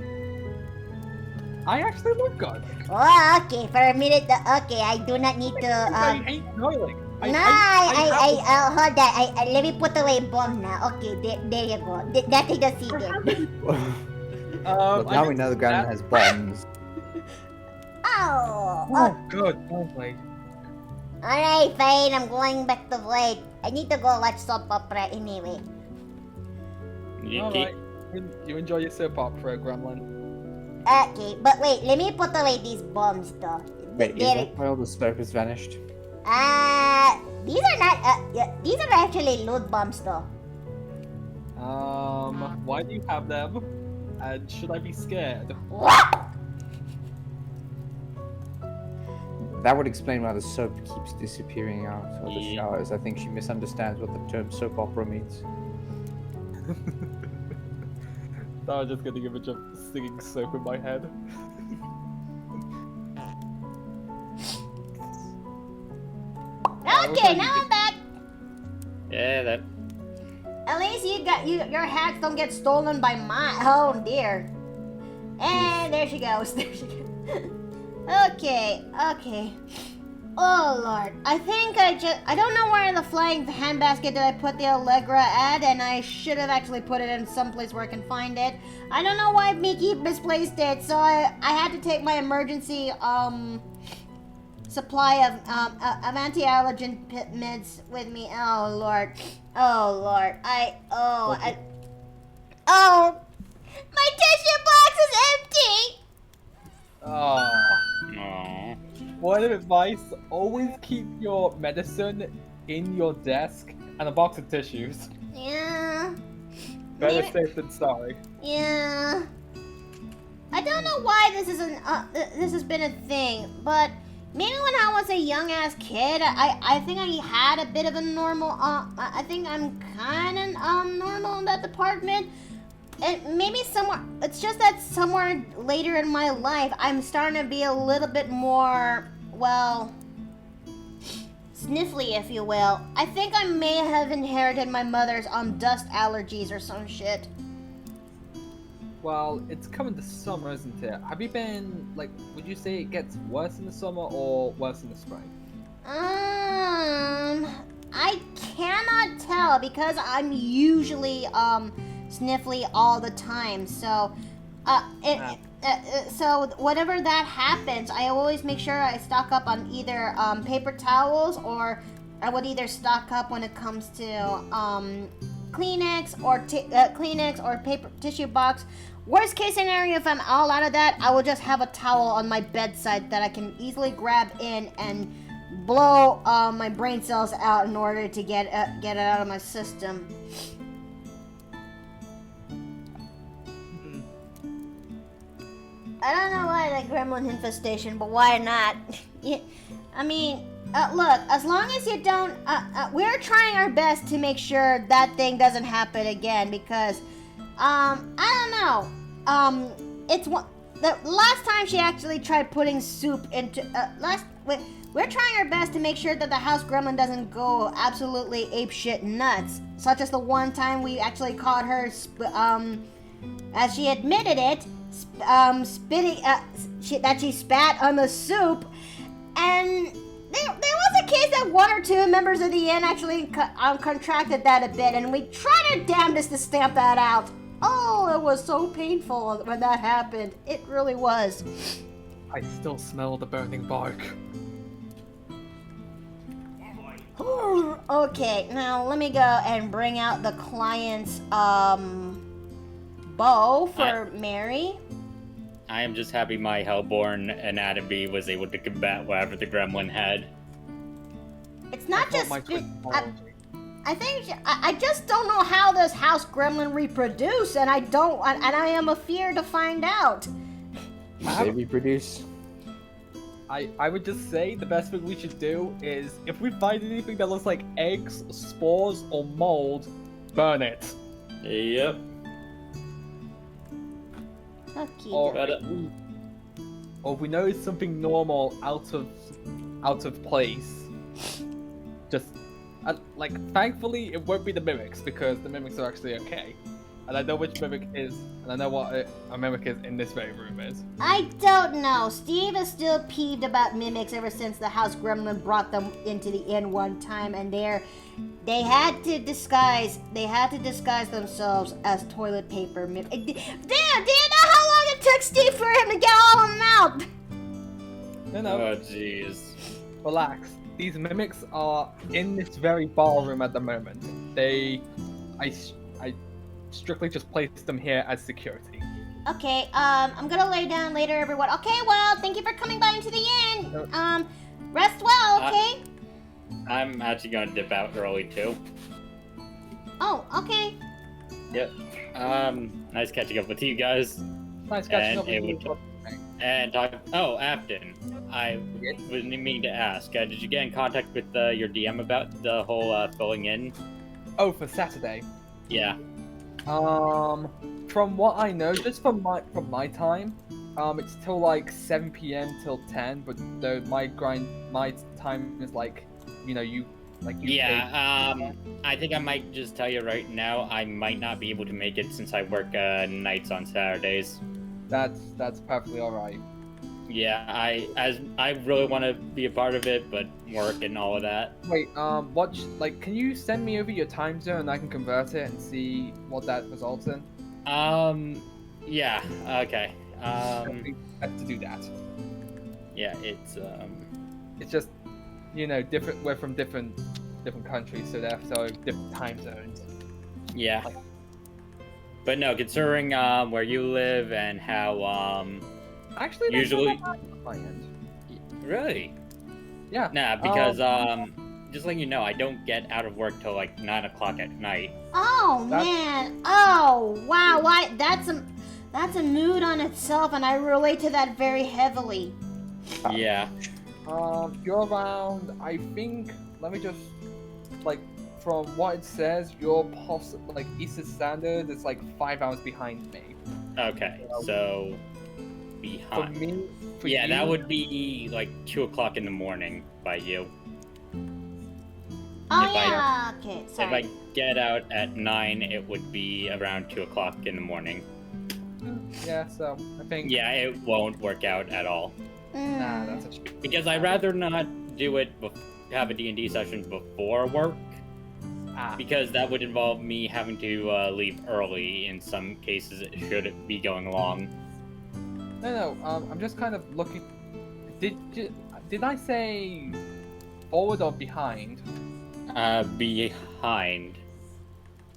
I actually love garlic. Oh, okay. For a minute, okay. I do not need to. I hate garlic. Hold that. Let me put away bomb now. Okay, there you go. That is the secret. Well, now we know the Gremlin has bombs. Oh, good. Lovely. Alright, fine. I'm going back to bed. I need to go watch soap opera anyway. All right. You enjoy your soap opera, Gremlin. Okay, but wait, let me put away these bombs though. Wait, is that why all the smoke has vanished? These are not, these are actually loot bombs though. Why do you have them? And should I be scared? What? That would explain why the soap keeps disappearing out of the showers. I think she misunderstands what the term soap opera means. I was just getting a image of singing soap in my head. Okay, now I'm back. Yeah, that. At least your hats don't get stolen by mine. Oh dear. And there she goes. There she goes. Okay. Oh lord. I think I don't know where in the flying handbasket did I put the Allegra at, and I should have actually put it in someplace where I can find it. I don't know why Mickey misplaced it, so I had to take my emergency supply of anti-allergen meds with me. Oh lord. My tissue box is empty. Oh. Aww. Word of advice, always keep your medicine in your desk and a box of tissues. Yeah. Better Maybe- safe than sorry. Yeah. I don't know why this has been a thing, but maybe when I was a young ass kid, I think I had a bit of a normal. I think I'm kind of normal in that department. And maybe somewhere, it's just that somewhere later in my life, I'm starting to be a little bit more, well, sniffly, if you will. I think I may have inherited my mother's dust allergies or some shit. Well, it's coming to summer, isn't it? Have you been, like, would you say it gets worse in the summer or worse in the spring? I cannot tell because I'm usually, sniffly all the time, so so whatever that happens, I always make sure I stock up on either paper towels, or I would either stock up when it comes to Kleenex or paper tissue box. Worst case scenario, if I'm all out of that, I will just have a towel on my bedside that I can easily grab in and blow my brain cells out in order to get it out of my system. I don't know why the gremlin infestation, but why not? I mean, look, as long as you don't, we're trying our best to make sure that thing doesn't happen again, because, I don't know, the last time she actually tried putting soup into, we're trying our best to make sure that the house gremlin doesn't go absolutely apeshit nuts, such as the one time we actually caught her, as she admitted it, spitting, that she spat on the soup, and there was a case that one or two members of the inn actually contracted that a bit, and we tried our damnedest to stamp that out. Oh, it was so painful when that happened. It really was. I still smell the burning bark. Okay, now let me go and bring out the client's bow for Mary. I am just happy my Hellborn anatomy was able to combat whatever the gremlin had. It's not just. My I think I just don't know how this house gremlin reproduce, and I am afeared to find out. They reproduce. I would just say the best thing we should do is, if we find anything that looks like eggs, spores, or mold, burn it. Yep. Okay. Or if we notice something normal out of place, just like, thankfully it won't be the mimics, because the mimics are actually okay, and I know which mimic is, and I know what a mimic is in this very room is. I don't know. Steve is still peeved about mimics ever since the house gremlin brought them into the inn one time, and they had to disguise themselves as toilet paper mimics. Damn, do you know how long it took Steve for him to get all of them out? No. Oh, jeez. Relax. These mimics are in this very ballroom at the moment. I strictly just placed them here as security. Okay, I'm gonna lay down later, everyone. Okay, well, thank you for coming by into the inn. Rest well, okay? I'm actually gonna dip out early too. Oh, okay. Yep. Nice catching up with you guys. Nice catching And up with it you. would- And talk. Oh, Afton, I was meaning to ask. Did you get in contact with your DM about the whole filling in? Oh, for Saturday. Yeah. From what I know, just from my time, it's till like 7 p.m. till 10. But my time is like, you Yeah. I think I might just tell you right now. I might not be able to make it since I work nights on Saturdays. That's perfectly all right. Yeah. I really want to be a part of it, but work and all of that. Wait, can you send me over your time zone and I can convert it and see what that results in? Yeah. Okay. I think best to do that. Yeah. It's It's just, different. We're from different countries, so therefore different time zones. Yeah. But no, considering where you live and how Actually, that's usually not bad on my end. really. Yeah. Nah, because just letting you know, I don't get out of work till like 9 o'clock at night. Oh, That's- man. Oh, wow. Why? That's a mood on itself, and I relate to that very heavily. Yeah. You're around. I think. Let me just from what it says, you're Eastern Standard is like 5 hours behind me. Okay. So For behind. me, for Yeah, you, that would be like 2 o'clock in the morning by you. Oh, If I- yeah. Okay, If sorry. I get out at 9, it would be around 2 o'clock in the morning. Yeah. So I think. Yeah, it won't work out at all Nah, that's a shame. because I'd rather not do it. Have a D&D session before work. Because that would involve me having to leave early. In some cases, it should be going along. No. I'm just kind of looking. Did I say forward or behind? Behind.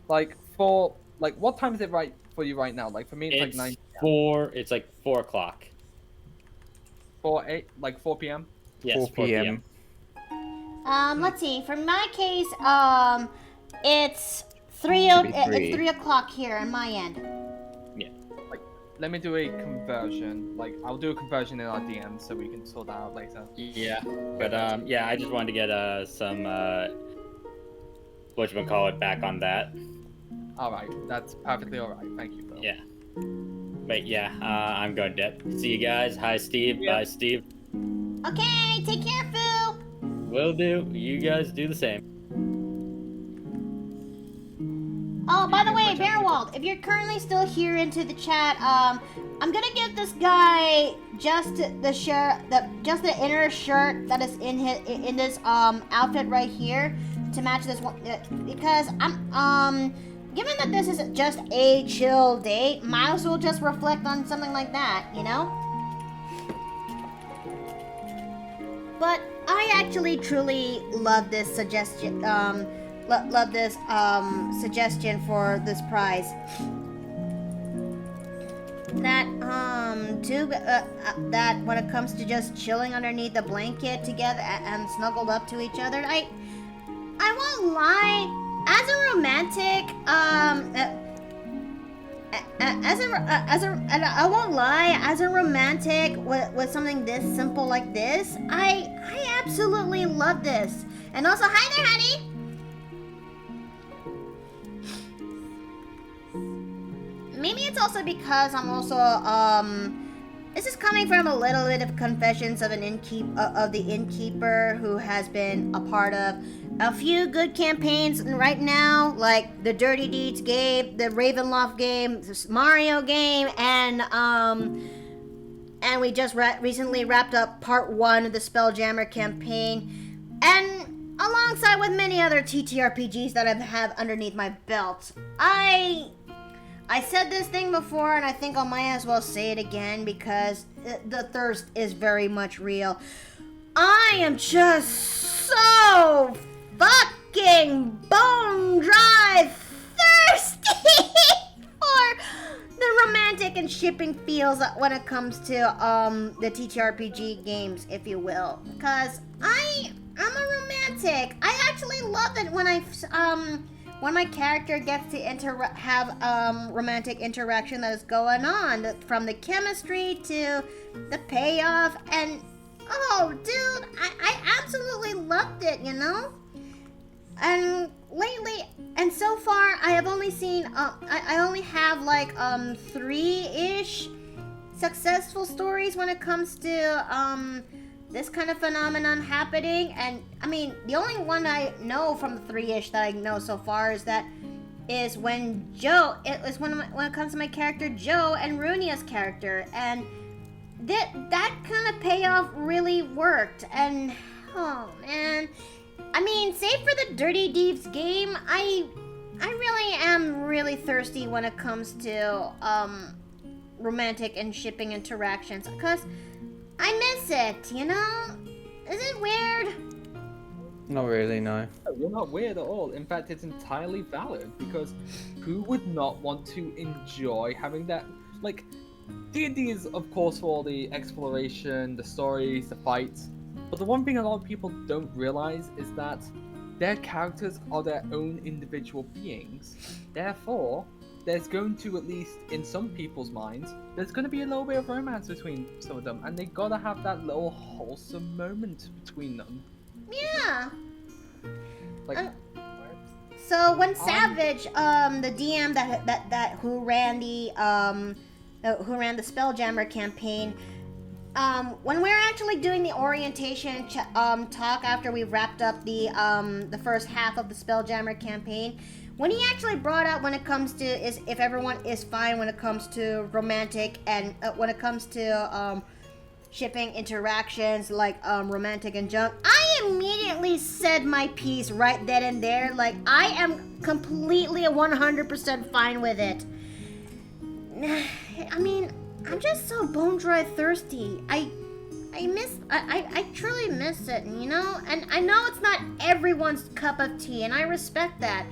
What time is it right for you right now? Like for me, it's like It's 9. 4. It's like 4 o'clock. 4 p.m. Yes, 4 4 p.m. Let's see. For my case, it's Should be it's 3. 3 o'clock here on my end. Let me do a conversion. I'll do a conversion in our DM so we can sort that out later. Yeah, but yeah, I just wanted to get some whatchamacallit back on that. All right, that's perfectly all right. Thank you, Phil. Yeah. But yeah, I'm going to see you guys. Hi, Steve. Yeah. Bye, Steve. Okay, take care, Phil. Will do. You guys do the same. Oh, by the way, Bearwald, if you're currently still here into the chat, I'm gonna give this guy just the shirt, just the inner shirt that is in this outfit right here to match this one, because I'm given that this is just a chill date, might as well just reflect on something like that, you know? But I actually truly love this suggestion. Love this suggestion for this prize. That that when it comes to just chilling underneath the blanket together and snuggled up to each other, I won't lie. As a romantic, I won't lie. As a romantic with something this simple like this, I absolutely love this. And also, hi there, honey. Maybe it's also because I'm also this is coming from a little bit of confessions of the innkeeper who has been a part of a few good campaigns right now, like the Dirty Deeds game, the Ravenloft game, the Mario game, and we just recently wrapped up part 1 of the Spelljammer campaign, and alongside with many other TTRPGs that I have underneath my belt. I I said this thing before, and I think I might as well say it again because the thirst is very much real. I am just so fucking bone dry thirsty for the romantic and shipping feels when it comes to the TTRPG games, if you will. Because I'm a romantic. I actually love it when my character gets to have romantic interaction that is going on, from the chemistry to the payoff, and oh, dude, I absolutely loved it, you know? And lately, and so far, I have only seen, I only have like 3-ish successful stories when it comes to this kind of phenomenon happening. And I mean, the only one I know from the 3-ish that I know so far is when Joe, when it comes to my character Joe and Runia's character, and that kind of payoff really worked. And oh man, I mean, save for the Dirty Deeds game, I really am really thirsty when it comes to romantic and shipping interactions, because I miss it, you know? Is it weird? Not really, no. No, you're not weird at all. In fact, it's entirely valid, because who would not want to enjoy having that? Like, D&D is, of course, for all the exploration, the stories, the fights. But the one thing a lot of people don't realize is that their characters are their own individual beings. Therefore, there's going to, at least in some people's minds, there's going to be a little bit of romance between some of them, and they gotta have that little wholesome moment between them. Yeah. Like, So when Savage, the DM who ran the Spelljammer campaign, when we're actually doing the orientation talk after we wrapped up the first half of the Spelljammer campaign, when he actually brought up when it comes to if everyone is fine when it comes to romantic and when it comes to shipping interactions like romantic and junk, I immediately said my piece right then and there. Like, I am completely 100% fine with it. I mean, I'm just so bone dry thirsty. I truly miss it, you know? And I know it's not everyone's cup of tea, and I respect that.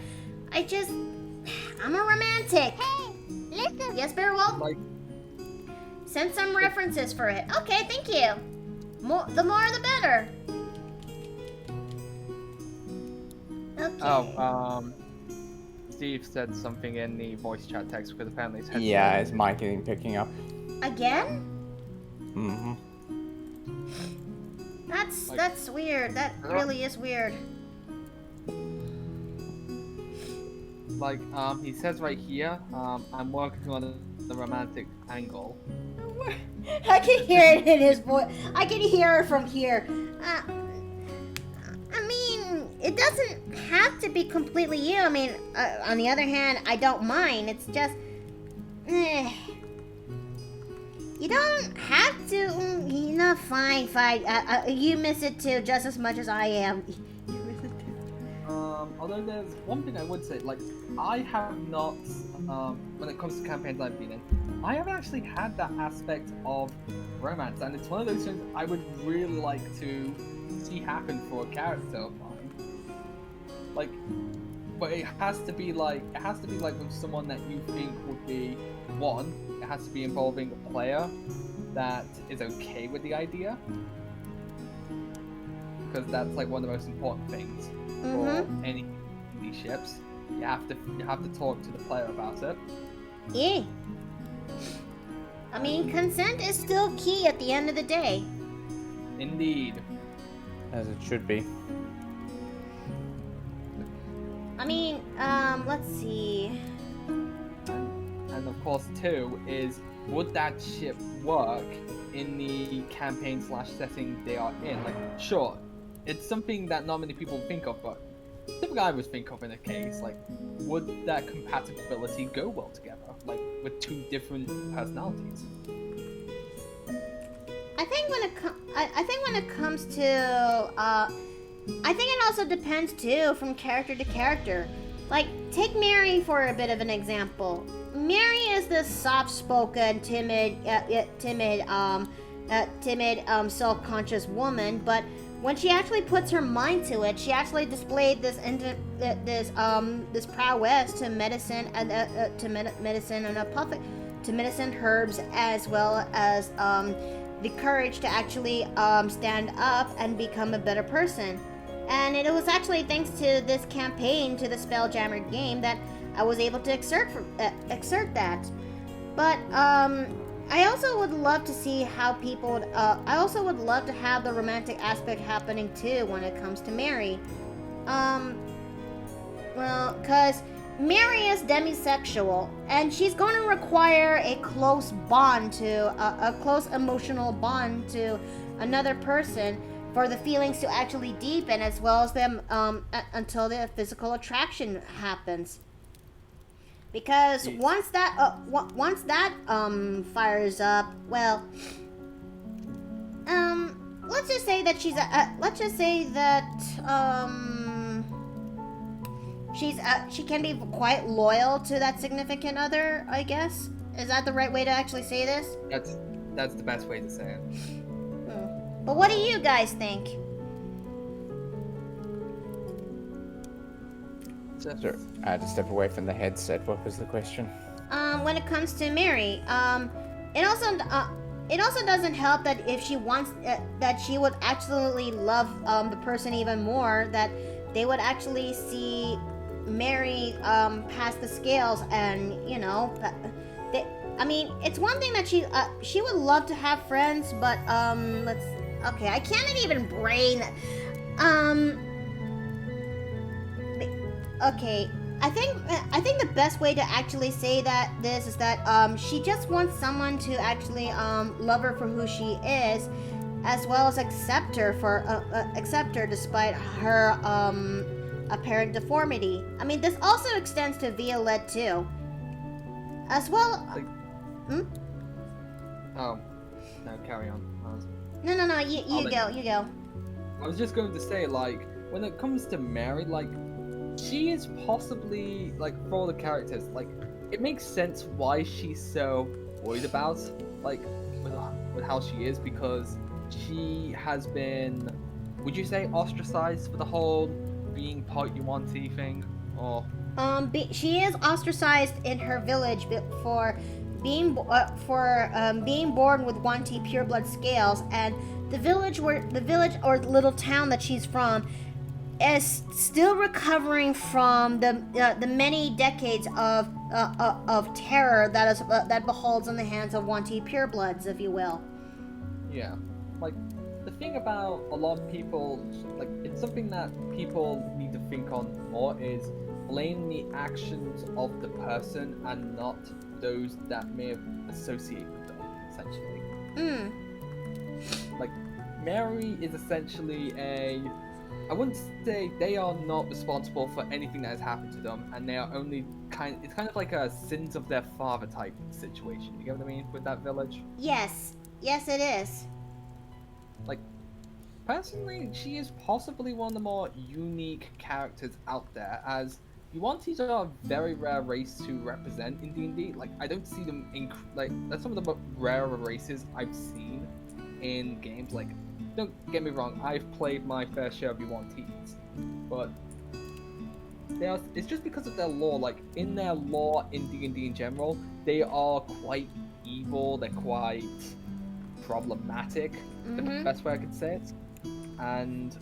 I'm a romantic. Hey, listen. Yes, Bearwolf? like, Send some references for it. Okay, thank you. The more the better. Okay. Steve said something in the voice chat text because apparently his headset. Yeah, his mic isn't picking up. Again? Mm-hmm. That's weird. That really is weird. Like, he says right here, I'm working on the romantic angle. I can hear it in his voice. I can hear it from here. I mean, it doesn't have to be completely you. I mean, on the other hand, I don't mind. It's just, you don't have to. You know, fine. You miss it too, just as much as I am. Although there's one thing I would say, like, I have not, when it comes to campaigns I've been in, I haven't actually had that aspect of romance, and it's one of those things I would really like to see happen for a character of mine. Like, but it has to be like with someone that you think would be, one, it has to be involving a player that is okay with the idea, because that's like one of the most important things. For any ships, you have to talk to the player about it. Yeah. I mean, consent is still key at the end of the day. Indeed. As it should be. I mean, let's see. And of course, too, is would that ship work in the campaign / setting they are in? Like, sure, it's something that not many people think of, but something I would think of in a case, like, would that compatibility go well together, like, with two different personalities? I think when it comes to, I think it also depends too from character to character. Like, take Mary for a bit of an example. Mary is this soft-spoken, timid, self-conscious woman, but when she actually puts her mind to it, she actually displayed this this prowess to medicine and to medicine herbs, as well as the courage to actually stand up and become a better person. And it was actually thanks to this campaign, to the Spelljammer game, that I was able to exert that. But I also would love to see how people would, I also would love to have the romantic aspect happening too when it comes to Mary. Well, cause Mary is demisexual, and she's going to require a close bond to, a close emotional bond to another person for the feelings to actually deepen, as well as them, until the physical attraction happens. Because once that fires up, well, let's just say that she can be quite loyal to that significant other, I guess. Is that the right way to actually say this? That's the best way to say it. But what do you guys think? Sure. I had to step away from the headset. What was the question? When it comes to Mary, it also doesn't help that if she wants that she would absolutely love the person even more, that they would actually see Mary pass the scales, and I mean, it's one thing that she would love to have friends, but okay, I can't even brain. Okay, I think the best way to actually say this is that she just wants someone to actually love her for who she is, as well as accept her despite her apparent deformity. I mean, this also extends to Violette too, as well. Oh, no, carry on. No, you go. I was just going to say, like, when it comes to Mary, like, she is possibly, like, for all the characters, like, it makes sense why she's so worried about, like, with how she is, because she has been, would you say, ostracized for the whole being part Yuan-Ti thing, or? She is ostracized in her village for being born with Yuan-Ti pureblood scales, and the village or the little town that she's from is still recovering from the many decades of terror that beholds in the hands of Yuan-Ti purebloods, if you will. Yeah, like, the thing about a lot of people, like, it's something that people need to think on more, is blame the actions of the person and not those that may have associated with them, essentially. Like, Mary is essentially I wouldn't say they are not responsible for anything that has happened to them, and they are only it's kind of like a sins of their father type situation. You get what I mean with that village? Yes, it is. Like, personally, she is possibly one of the more unique characters out there, as Yuan-Tis are a very rare race to represent in D&D. Like, I don't see them that's some of the rarer races I've seen in games. Like, don't get me wrong, I've played my fair share of Yuan-Tis, but it's just because of their lore. Like, in their lore in D&D in general, they are quite evil, they're quite problematic, the best way I could say it, and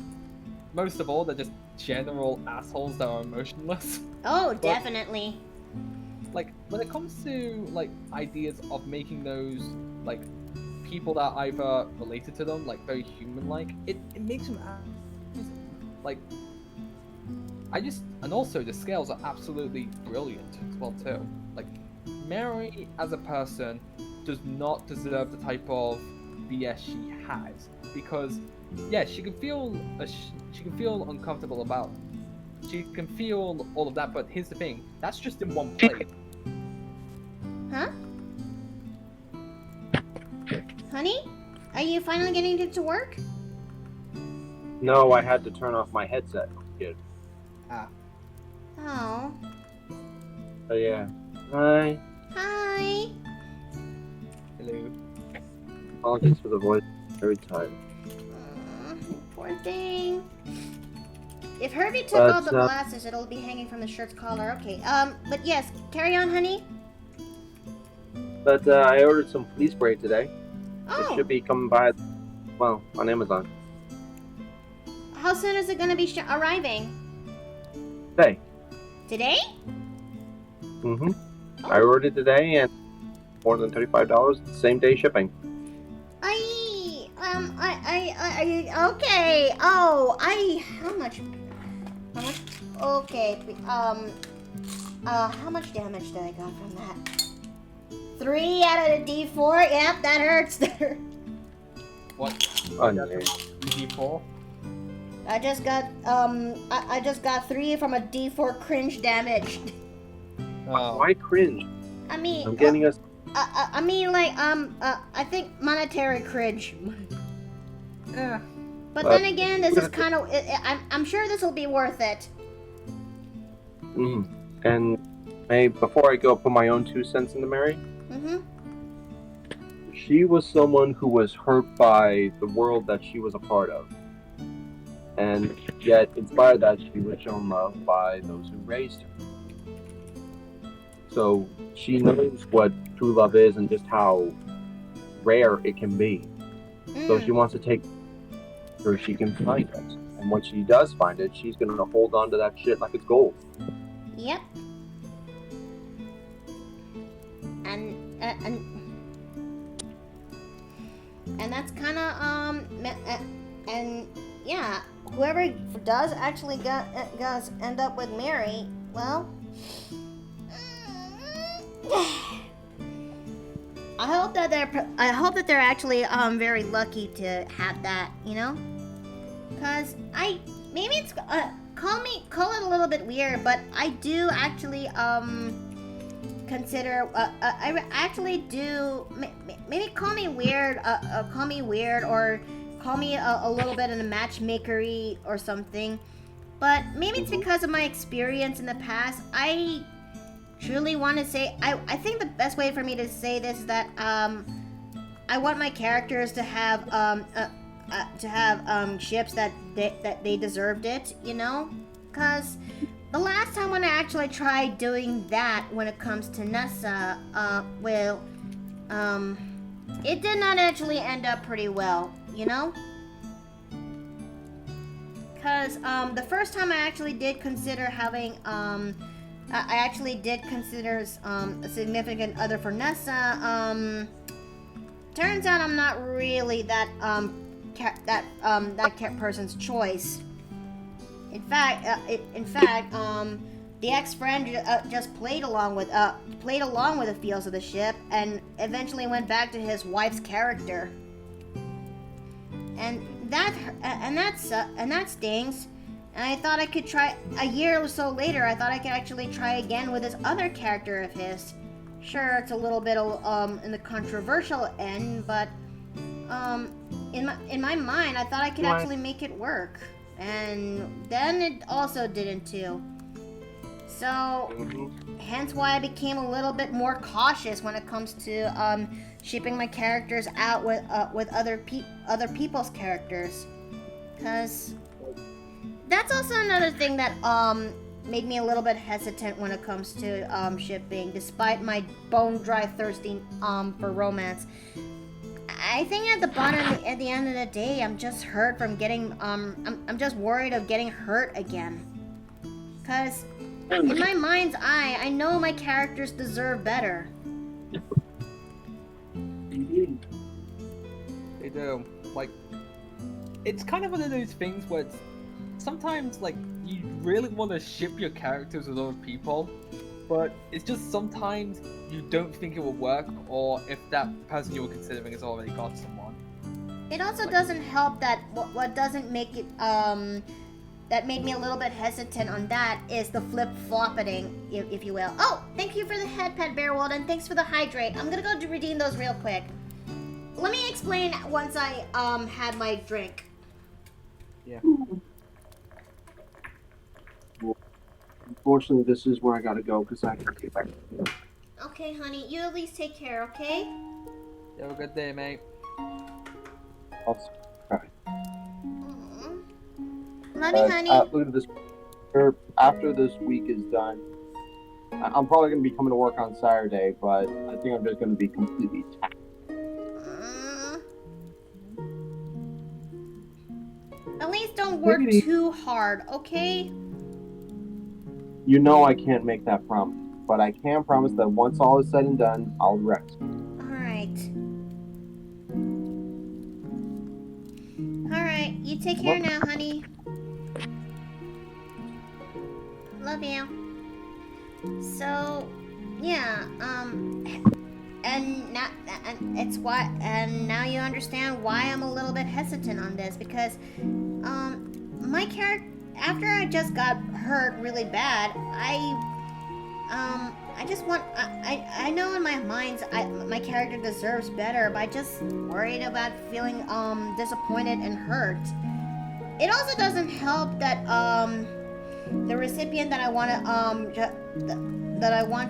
most of all, they're just general assholes that are emotionless. Oh, definitely. Like, when it comes to, like, ideas of making those, like, people that are either related to them, like, very human-like, it makes them like, and also the scales are absolutely brilliant as well too. Like, Mary as a person does not deserve the type of BS she has, because yeah, she can feel uncomfortable about it. She can feel all of that, but here's the thing, that's just in one place. Huh? Honey? Are you finally getting it to work? No, I had to turn off my headset. Good. Ah. Oh. So yeah, I Hi. Hello. Apologies for the voice every time. Poor thing. If Herbie took But, all the glasses, it'll be hanging from the shirt's collar. Okay. But yes, carry on, honey. But I ordered some flea spray today. Oh. It should be coming by, well, on Amazon. How soon is it gonna be arriving? Today. Today? Mm-hmm. Oh. I ordered it today and more than $35, same day shipping. Okay. Oh, how much? Okay. How much damage did I got from that? 3 out of the D4. Yep, that hurts. What? Oh, no. D4? I just got 3 from a D4 cringe damage. Oh. Why cringe? I mean, I'm getting us. I think monetary cringe. Yeah. But then again, this is kind of. I'm sure this will be worth it. And before I go, put my own 2 cents into Mary. Mm-hmm. She was someone who was hurt by the world that she was a part of. And yet, in spite of that, she was shown love by those who raised her. So she knows what true love is and just how rare it can be. So she wants to take where she can find it. And when she does find it, she's going to hold on to that shit like it's gold. Yep. And that's kind of and yeah, whoever does actually does end up with Mary, well, I hope that they're actually very lucky to have that, you know? Cause maybe it's call it a little bit weird, but I do actually consider I actually do maybe call me weird or call me a little bit in a matchmakery or something, but maybe it's because of my experience in the past. I truly want to say I think the best way for me to say this is that I want my characters to have ships that they deserved it, you know, because the last time when I actually tried doing that when it comes to Nessa, it did not actually end up pretty well, you know? Because, the first time I actually did consider having, I actually did consider, a significant other for Nessa, turns out I'm not really that person's choice. In fact, the ex-friend just played along with the feels of the ship, and eventually went back to his wife's character. And that stings. And I thought I could try a year or so later. I thought I could actually try again with this other character of his. Sure, it's a little bit in the controversial end, but in my mind, I thought I could actually make it work. And then it also didn't too. So, hence why I became a little bit more cautious when it comes to shipping my characters out with other people's characters. Cause that's also another thing that made me a little bit hesitant when it comes to shipping, despite my bone dry thirsty for romance. I think at the end of the day, I'm just hurt from getting, I'm just worried of getting hurt again. Cause in my mind's eye, I know my characters deserve better. They do. Like, it's kind of one of those things where sometimes, like, you really want to ship your characters with other people, but it's just sometimes you don't think it will work, or if that person you were considering has already got someone. It also doesn't help that what doesn't make it, that made me a little bit hesitant on that is the flip-flopping, if you will. Oh, thank you for the head pet, Bearwold, and thanks for the hydrate. I'm gonna go redeem those real quick. Let me explain once I had my drink. Yeah. Unfortunately, this is where I gotta go because I have to get back. Okay, honey, you at least take care, okay? You have a good day, mate. Aw. Love you, honey. Look at this. After this week is done, I'm probably going to be coming to work on Saturday, but I think I'm just going to be completely tapped. At least don't work Maybe. too hard, okay? You know I can't make that promise, but I can promise that once all is said and done, I'll rest. Alright. Alright, you take care now, honey. Love you. So, yeah, and now you understand why I'm a little bit hesitant on this, because, my character, after I just got hurt really bad, I just want, I know in my mind, my character deserves better, but I just worried about feeling, disappointed and hurt. It also doesn't help that, the recipient that I want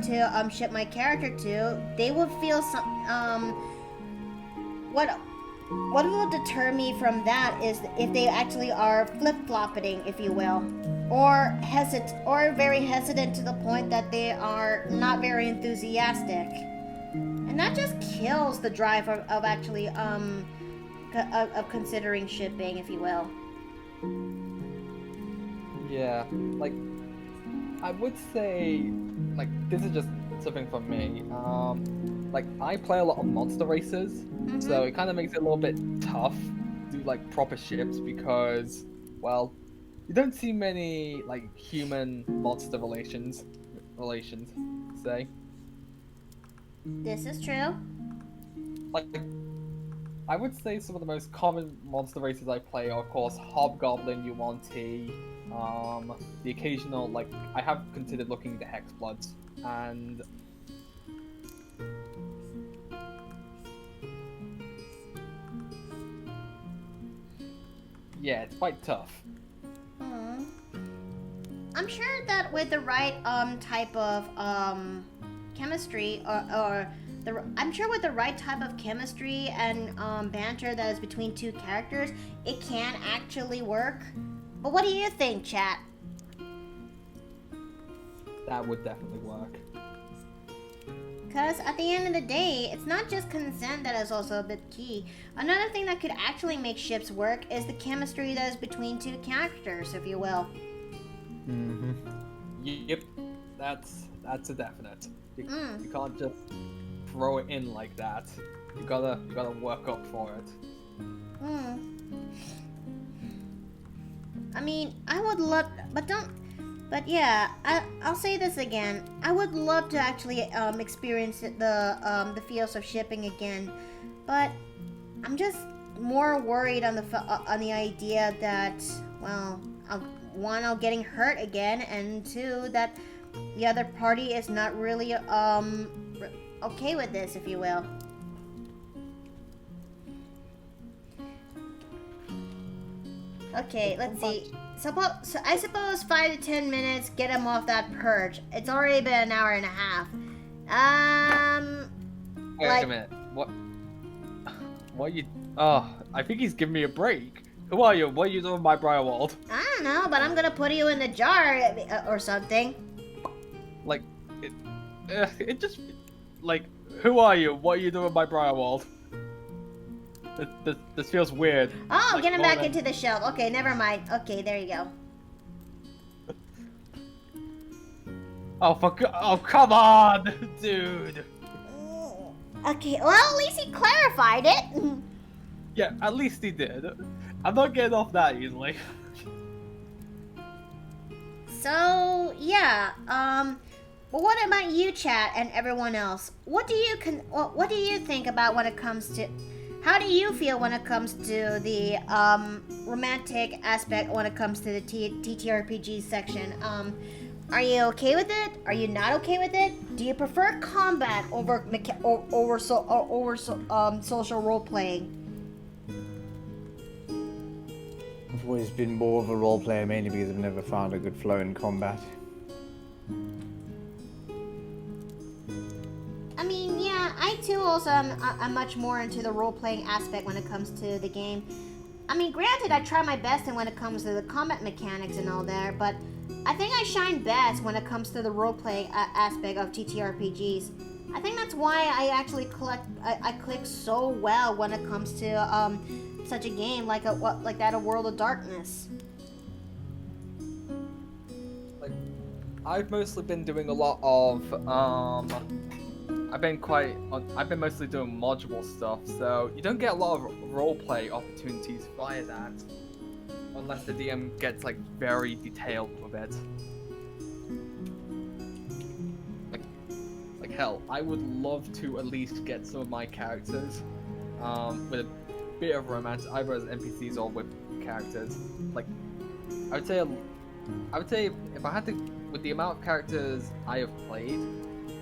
to ship my character to, they will feel some what will deter me from that is if they actually are flip-flopping, if you will, or very hesitant to the point that they are not very enthusiastic, and that just kills the drive of actually of considering shipping, if you will. Yeah, like, I would say, like, this is just something for me. Like, I play a lot of monster races, so it kind of makes it a little bit tough to do, like, proper ships because, well, you don't see many, like, human-monster relations, say. This is true. Like, I would say some of the most common monster races I play are, of course, Hobgoblin, Yuan-Ti, the occasional, like, I have considered looking into Hexbloods, and yeah, it's quite tough. I'm sure that with the right type of chemistry I'm sure with the right type of chemistry and banter that is between two characters, it can actually work. But what do you think, chat? That would definitely work. Because at the end of the day, it's not just consent that is also a bit key. Another thing that could actually make ships work is the chemistry that is between two characters, if you will. Mm-hmm. Yep, that's a definite. You can't just throw it in like that. You gotta work up for it. I mean, I would love, but yeah, I'll say this again. I would love to actually experience the feels of shipping again, but I'm just more worried on the idea that, well, I'll getting hurt again, and two, that the other party is not really okay with this, if you will. Okay, let's see. So I suppose 5 to 10 minutes, get him off that perch. It's already been an hour and a half. Wait a minute. What are you... Oh, I think he's giving me a break. Who are you? What are you doing with my Briarwald? I don't know, but I'm gonna put you in the jar or something. Like, it just... Like, who are you? What are you doing with my Briarwald? This feels weird. Oh, like, get him back into the shelf. Okay, never mind. Okay, there you go. Oh, come on, dude. Okay, well, at least he clarified it. Yeah, at least he did. I'm not getting off that easily. So, yeah, but what about you, chat, and everyone else? What do you think about when it comes to... How do you feel when it comes to the romantic aspect when it comes to the TTRPG section? Are you okay with it? Are you not okay with it? Do you prefer combat over social role playing? I've always been more of a role player, mainly because I've never found a good flow in combat. too also I'm much more into the role-playing aspect when it comes to the game. I mean, granted, I try my best when it comes to the combat mechanics and all that, but I think I shine best when it comes to the role-playing aspect of TTRPGs. I think that's why I actually I click so well when it comes to such a game like a World of Darkness. Like, I've mostly been doing a lot of I've been mostly doing module stuff, so you don't get a lot of roleplay opportunities via that, unless the DM gets like very detailed with it. Like hell, I would love to at least get some of my characters with a bit of romance, either as NPCs or with characters. Like, I would say if I had to, with the amount of characters I have played,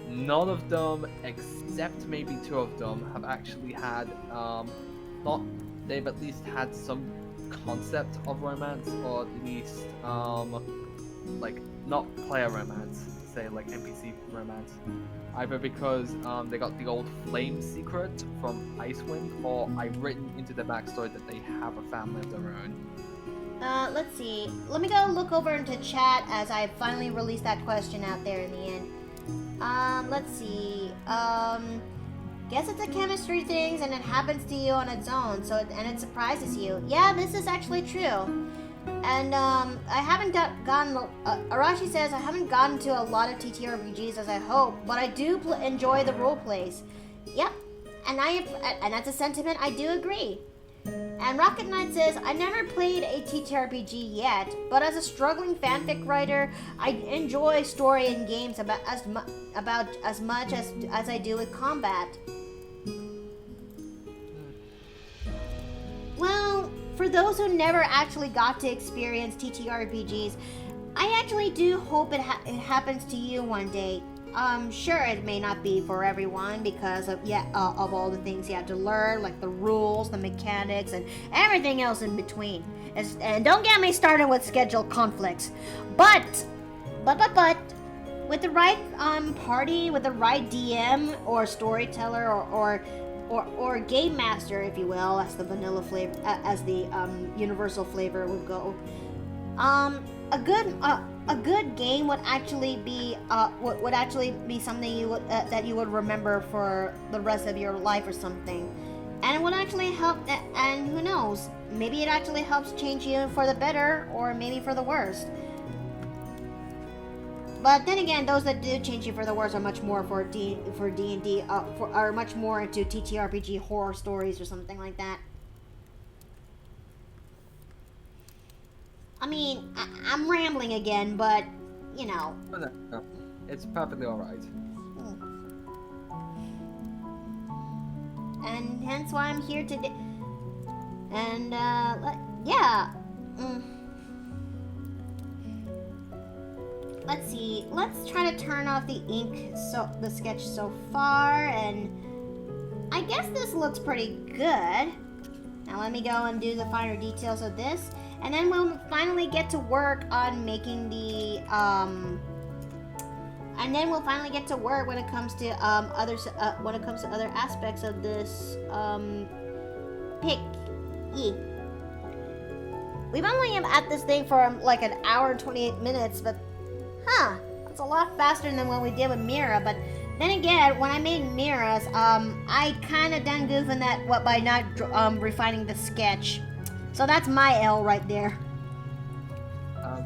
none of them, except maybe 2 of them, have actually had, they've at least had some concept of romance, or at least, like, not player romance, say, like, NPC romance. Either because, they got the old flame secret from Icewind, or I've written into the backstory that they have a family of their own. Let's see. Let me go look over into chat as I finally released that question out there in the end. Let's see. Guess it's a chemistry thing and it happens to you on its own, and it surprises you. Yeah, this is actually true. And, I haven't gotten, Arashi says, I haven't gotten to a lot of TTRPGs as I hope, but I do enjoy the role plays. Yep. And that's a sentiment I do agree. And Rocket Knight says, I never played a TTRPG yet, but as a struggling fanfic writer, I enjoy story in games about as much as I do with combat. Well, for those who never actually got to experience TTRPGs, I actually do hope it happens to you one day. Sure, it may not be for everyone because of all the things you have to learn, like the rules, the mechanics, and everything else in between. And don't get me started with schedule conflicts. But, with the right party, with the right DM or storyteller or game master, if you will, as the vanilla flavor, as the universal flavor would go, a good game would actually be something you would that you would remember for the rest of your life or something, and it would actually help. And who knows, maybe it actually helps change you for the better or maybe for the worst. But then again, those that do change you for the worse are much more for D&D, are much more into TTRPG horror stories or something like that. I mean, I'm rambling again, but, you know. Oh, no. It's perfectly alright. And hence why I'm here today. And, yeah. Let's see. Let's try to turn off the ink, the sketch so far, and I guess this looks pretty good. Now let me go and do the finer details of this, and then we'll finally get to work on making the and then we'll finally get to work when it comes to other aspects of this pick. We've only been at this thing for like an hour and 28 minutes, but that's a lot faster than what we did with Mira. But then again, when I made Mira's, I kind of done goofing that by not refining the sketch. So that's my L right there.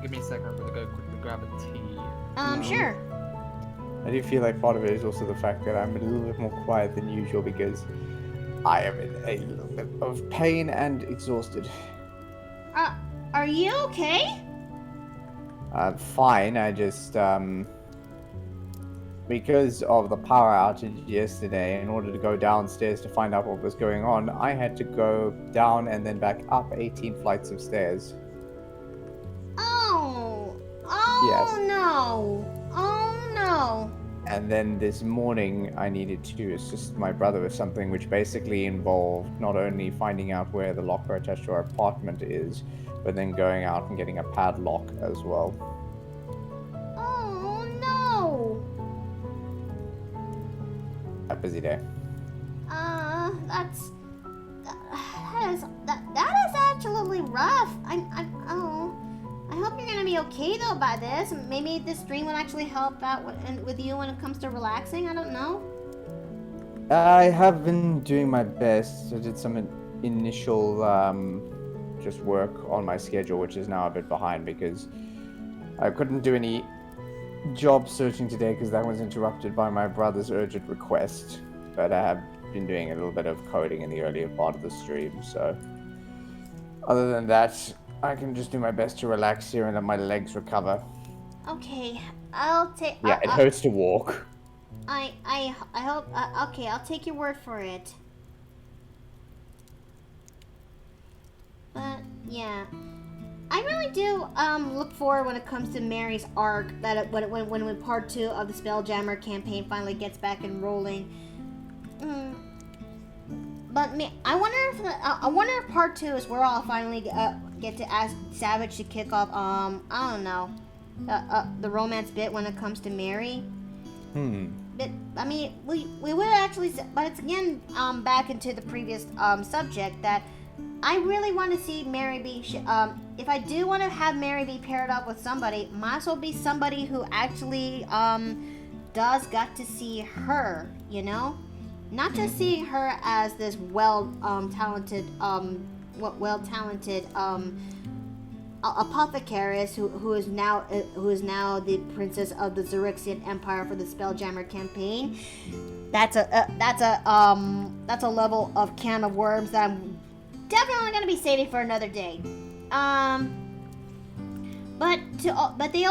Give me a second. I'm gonna go quickly grab a tea. Sure. I do feel like part of it is also the fact that I'm a little bit more quiet than usual because I am in a little bit of pain and exhausted. Are you okay? I'm fine. I just, because of the power outage yesterday, in order to go downstairs to find out what was going on, I had to go down and then back up 18 flights of stairs. Oh Yes. No. Oh no. And then this morning, I needed to assist my brother with something which basically involved not only finding out where the locker attached to our apartment is, but then going out and getting a padlock as well. Oh no. A busy day. that is absolutely rough. I hope you're gonna be okay though by this. Maybe this stream will actually help out with you when it comes to relaxing. I don't know. I have been doing my best. I did some initial just work on my schedule, which is now a bit behind because I couldn't do any job searching today because that was interrupted by my brother's urgent request. But I have been doing a little bit of coding in the earlier part of the stream, so other than that, I can just do my best to relax here and let my legs recover. Okay, I'll take. Yeah, it hurts to walk. I hope. Okay, I'll take your word for it. But yeah, I really do look forward when it comes to Mary's arc. That when part 2 of the Spelljammer campaign finally gets back and rolling. But I wonder if part 2 is where I'll finally get to ask Savage to kick off. I don't know, the romance bit when it comes to Mary. But I mean, we would actually, but it's again back into the previous subject that I really want to see Mary be. If I do want to have Mary be paired up with somebody, might as well be somebody who actually does get to see her. You know, not just seeing her as this talented apothecarist who is now the princess of the Xerixian Empire for the Spelljammer campaign. That's a level of can of worms that I'm definitely gonna be saving for another day. But I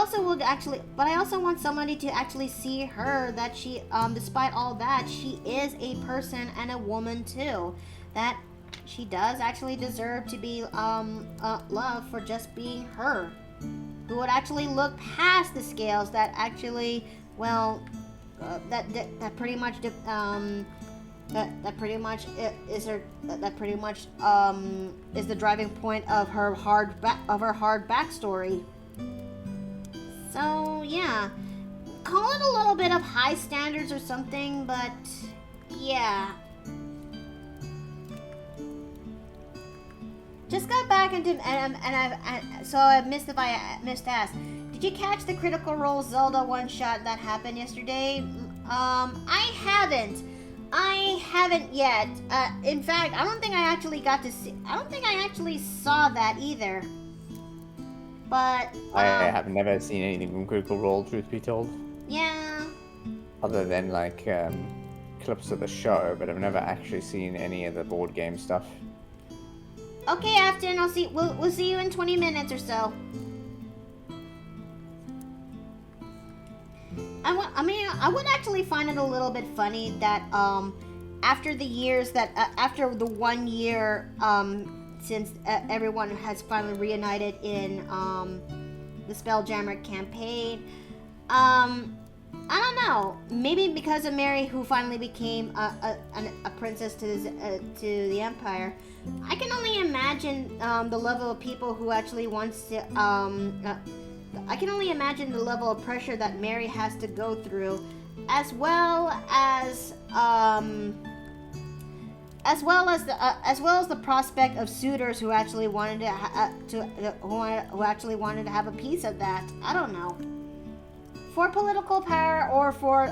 also want somebody to actually see her that she, despite all that, she is a person and a woman too. That she does actually deserve to be loved for just being her. Who would actually look past the scales that actually, that pretty much is the driving point of her hard backstory. So yeah, call it a little bit of high standards or something, but yeah. Just got back into so I missed to ask. Did you catch the Critical Role Zelda one-shot that happened yesterday? I haven't yet. In fact, I don't think I actually saw that either. But I have never seen anything from Critical Role, truth be told. Yeah. Other than like clips of the show, but I've never actually seen any of the board game stuff. Okay, Afton, we'll see you in 20 minutes or so. I would actually find it a little bit funny that after the 1 year since everyone has finally reunited in the Spelljammer campaign, I don't know, maybe because of Mary, who finally became a princess to the Empire, I can only imagine the level of people who actually wants to I can only imagine the level of pressure that Mary has to go through, as well as the prospect of suitors who actually wanted who actually wanted to have a piece of that. I don't know, for political power or for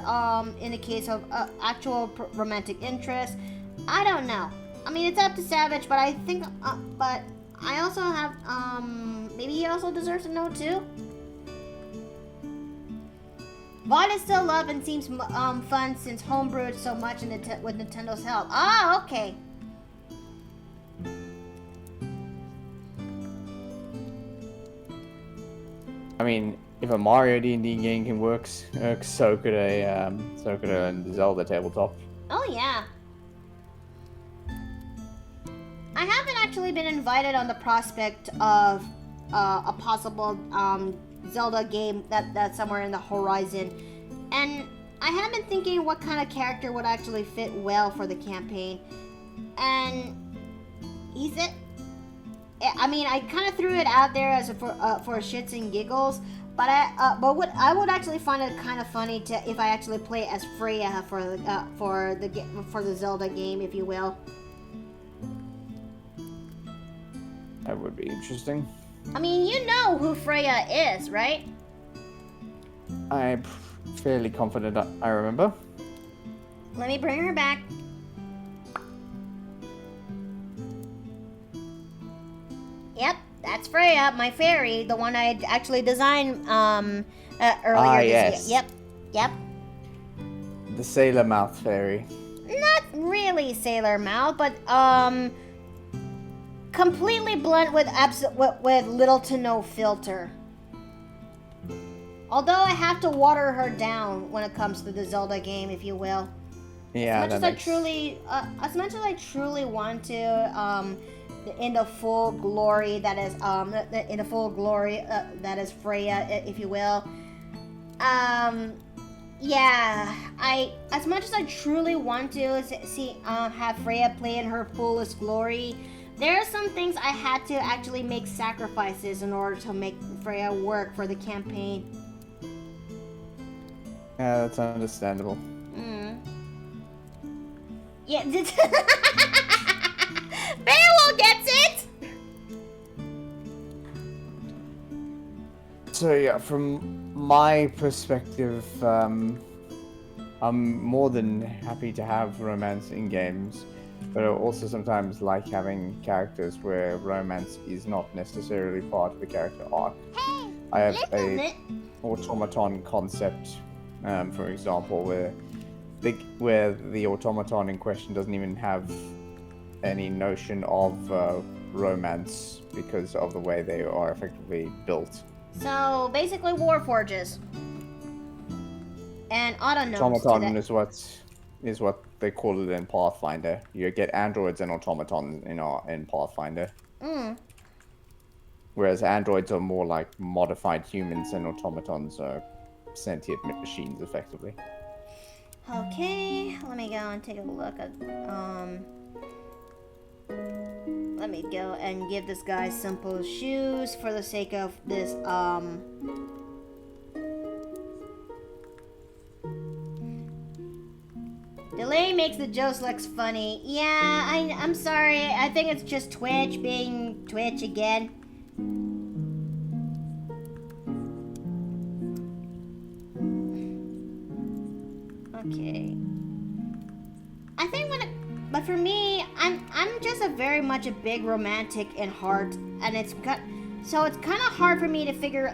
in the case of actual romantic interest. I don't know. I mean, it's up to Savage, but I think but I also have maybe he also deserves to know too. VOD is still love and seems fun since homebrewed so much with Nintendo's help. Ah, okay. I mean, if a Mario D&D game can work, so could a Zelda tabletop. Oh yeah. I haven't actually been invited on the prospect of a possible Zelda game that's somewhere in the horizon, and I have been thinking what kind of character would actually fit well for the campaign. And I mean, I kind of threw it out there as for shits and giggles, But I would actually find it kind of funny if I actually play as Freya for the Zelda game, if you will. That would be interesting. I mean, you know who Freya is, right? I'm fairly confident I remember. Let me bring her back. Yep, that's Freya, my fairy, the one I actually designed earlier this year. Yep. The Sailor Mouth Fairy. Not really Sailor Mouth, but completely blunt with little to no filter. Although I have to water her down when it comes to the Zelda game, if you will. Yeah, as much as I truly want to, in the full glory that is that is Freya, if you will. Yeah, as much as I truly want to have Freya play in her fullest glory, there are some things I had to actually make sacrifices in order to make Freya work for the campaign. Yeah, that's understandable. Yeah, Beowulf gets it! So yeah, from my perspective, I'm more than happy to have romance in games, but I also sometimes like having characters where romance is not necessarily part of the character arc. Hey, I have listen a automaton concept, for example, where the automaton in question doesn't even have any notion of romance because of the way they are effectively built. So basically, Warforges and autonomes. Automaton is what they call it in Pathfinder. You get androids and automatons in Pathfinder. Whereas androids are more like modified humans and automatons are sentient machines, effectively. Okay, let me go and take a look at let me go and give this guy simple shoes for the sake of this delay makes the jokes looks funny. Yeah, I'm sorry. I think it's just Twitch being Twitch again. Okay. I think but for me, I'm just very much a big romantic in heart, and it's kind of hard for me to figure.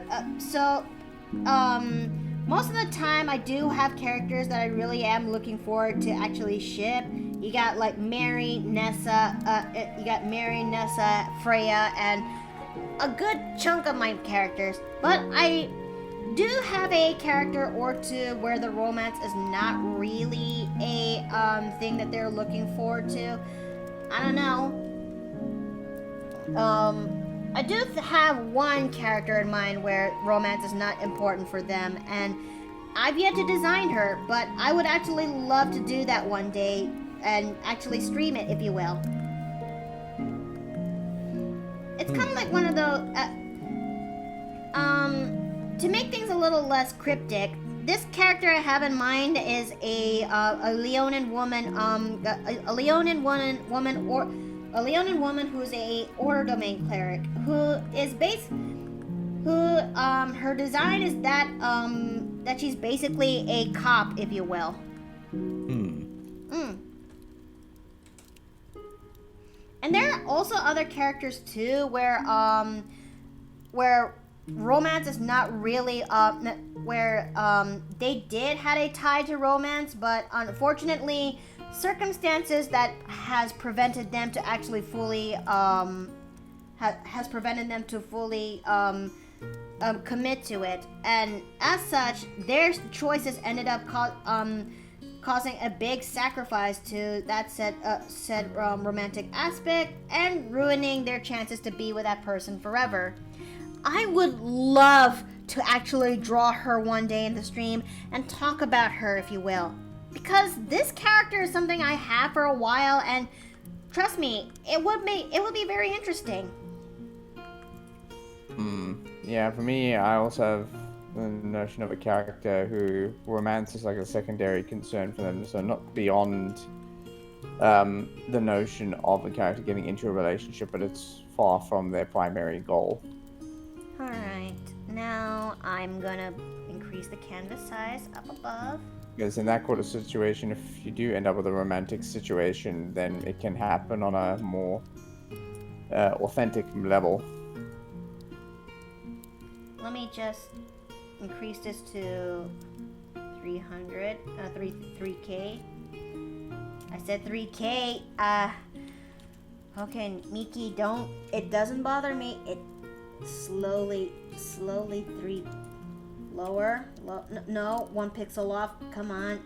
Most of the time I do have characters that I really am looking forward to actually ship. You got like Mary, Nessa, Freya, and a good chunk of my characters. But I do have a character or two where the romance is not really a thing that they're looking forward to. I don't know. I do have one character in mind where romance is not important for them, and I've yet to design her, but I would actually love to do that one day and actually stream it, if you will. It's kind of like one of those. To make things a little less cryptic, this character I have in mind is a Leonin woman, a Leonin woman who's a Order Domain cleric, her design is that she's basically a cop, if you will. And there are also other characters too, where romance is not really where they did had a tie to romance, but unfortunately circumstances that has prevented them to actually fully commit to it, and as such their choices ended up causing a big sacrifice to that said romantic aspect and ruining their chances to be with that person forever. I would love to actually draw her one day in the stream and talk about her, if you will. Because this character is something I have for a while, and trust me, it would be very interesting. Yeah, for me, I also have the notion of a character who romance is like a secondary concern for them, so not beyond the notion of a character getting into a relationship, but it's far from their primary goal. Alright, now I'm gonna increase the canvas size up above. Because in that sort of situation, if you do end up with a romantic situation, then it can happen on a more authentic level. Let me just increase this to 3K. I said 3K. Okay, Miki, it doesn't bother me. It slowly lower. No, 1 pixel off. Come on.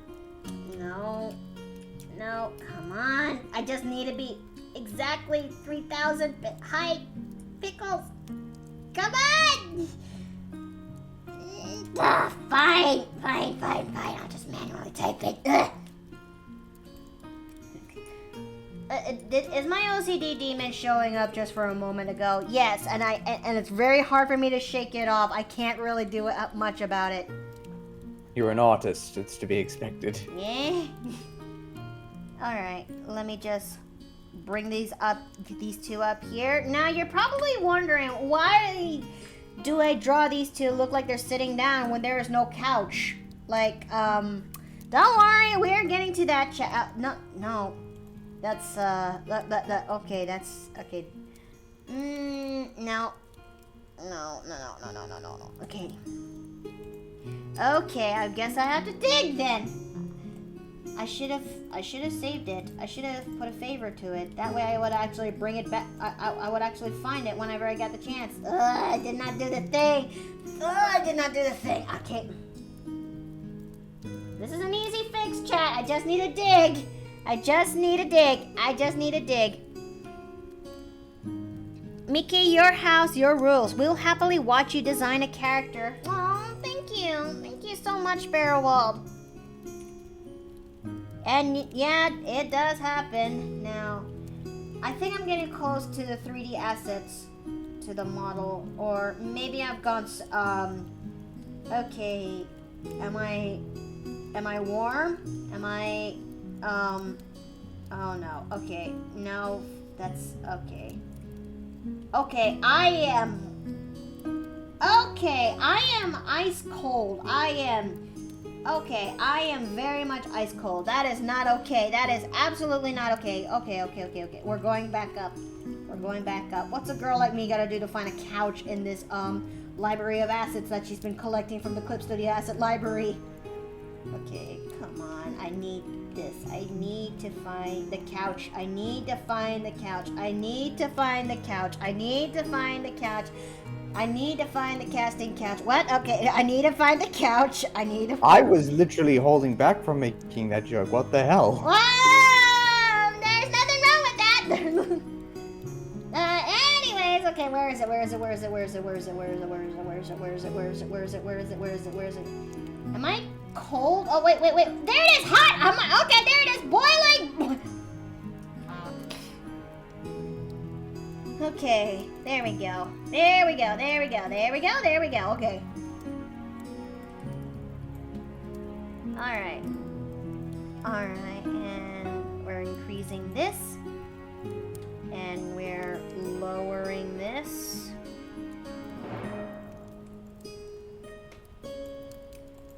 No, come on. I just need to be exactly 3,000 height. Pickles. Come on. Fine. I'll just manually type it. Is my OCD demon showing up just for a moment ago? Yes, and it's very hard for me to shake it off. I can't really do much about it. You're an artist, it's to be expected. Yeah. Alright, let me just bring these two up here. Now you're probably wondering, why do I draw these two look like they're sitting down when there is no couch? Like, don't worry, we're getting to that no. That's, okay, that's, okay. No. Okay. Okay, I guess I have to dig then. I should have saved it. I should have put a favor to it. That way I would actually bring it back. I would actually find it whenever I got the chance. I did not do the thing. Okay. This is an easy fix, chat. I just need to dig. Mickey, your house, your rules. We'll happily watch you design a character. Oh, thank you. Thank you so much, Barrowald. And yeah, it does happen. Now, I think I'm getting close to the 3D assets to the model. Or maybe I've gone, okay. Am I warm? Oh no. Okay. No, that's okay. Okay, I am ice cold. I am very much ice cold. That is not okay. That is absolutely not okay. Okay. We're going back up. What's a girl like me gotta do to find a couch in this library of assets that she's been collecting from the Clip Studio Asset Library? Okay, come on. I need this. I need to find the couch. I need to find the casting couch. What? Okay, I need to find the couch. I was literally holding back from making that joke. What the hell? Whoa! There's nothing wrong with that. Anyways, okay, where is it? Am I cold? Oh, wait. There it is! Hot! Okay, there it is! Boiling! Okay, there we go. Okay. Alright, and we're increasing this. And we're lowering this.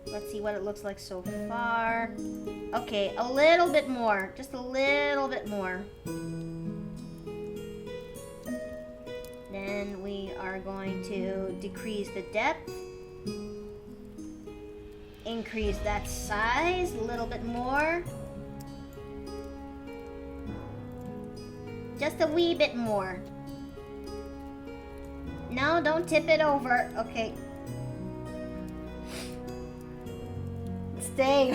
Let's see what it looks like so far. Okay, a little bit more. Just a little bit more. Then we are going to decrease the depth. Increase that size a little bit more. Just a wee bit more. No, don't tip it over. Okay. Stay.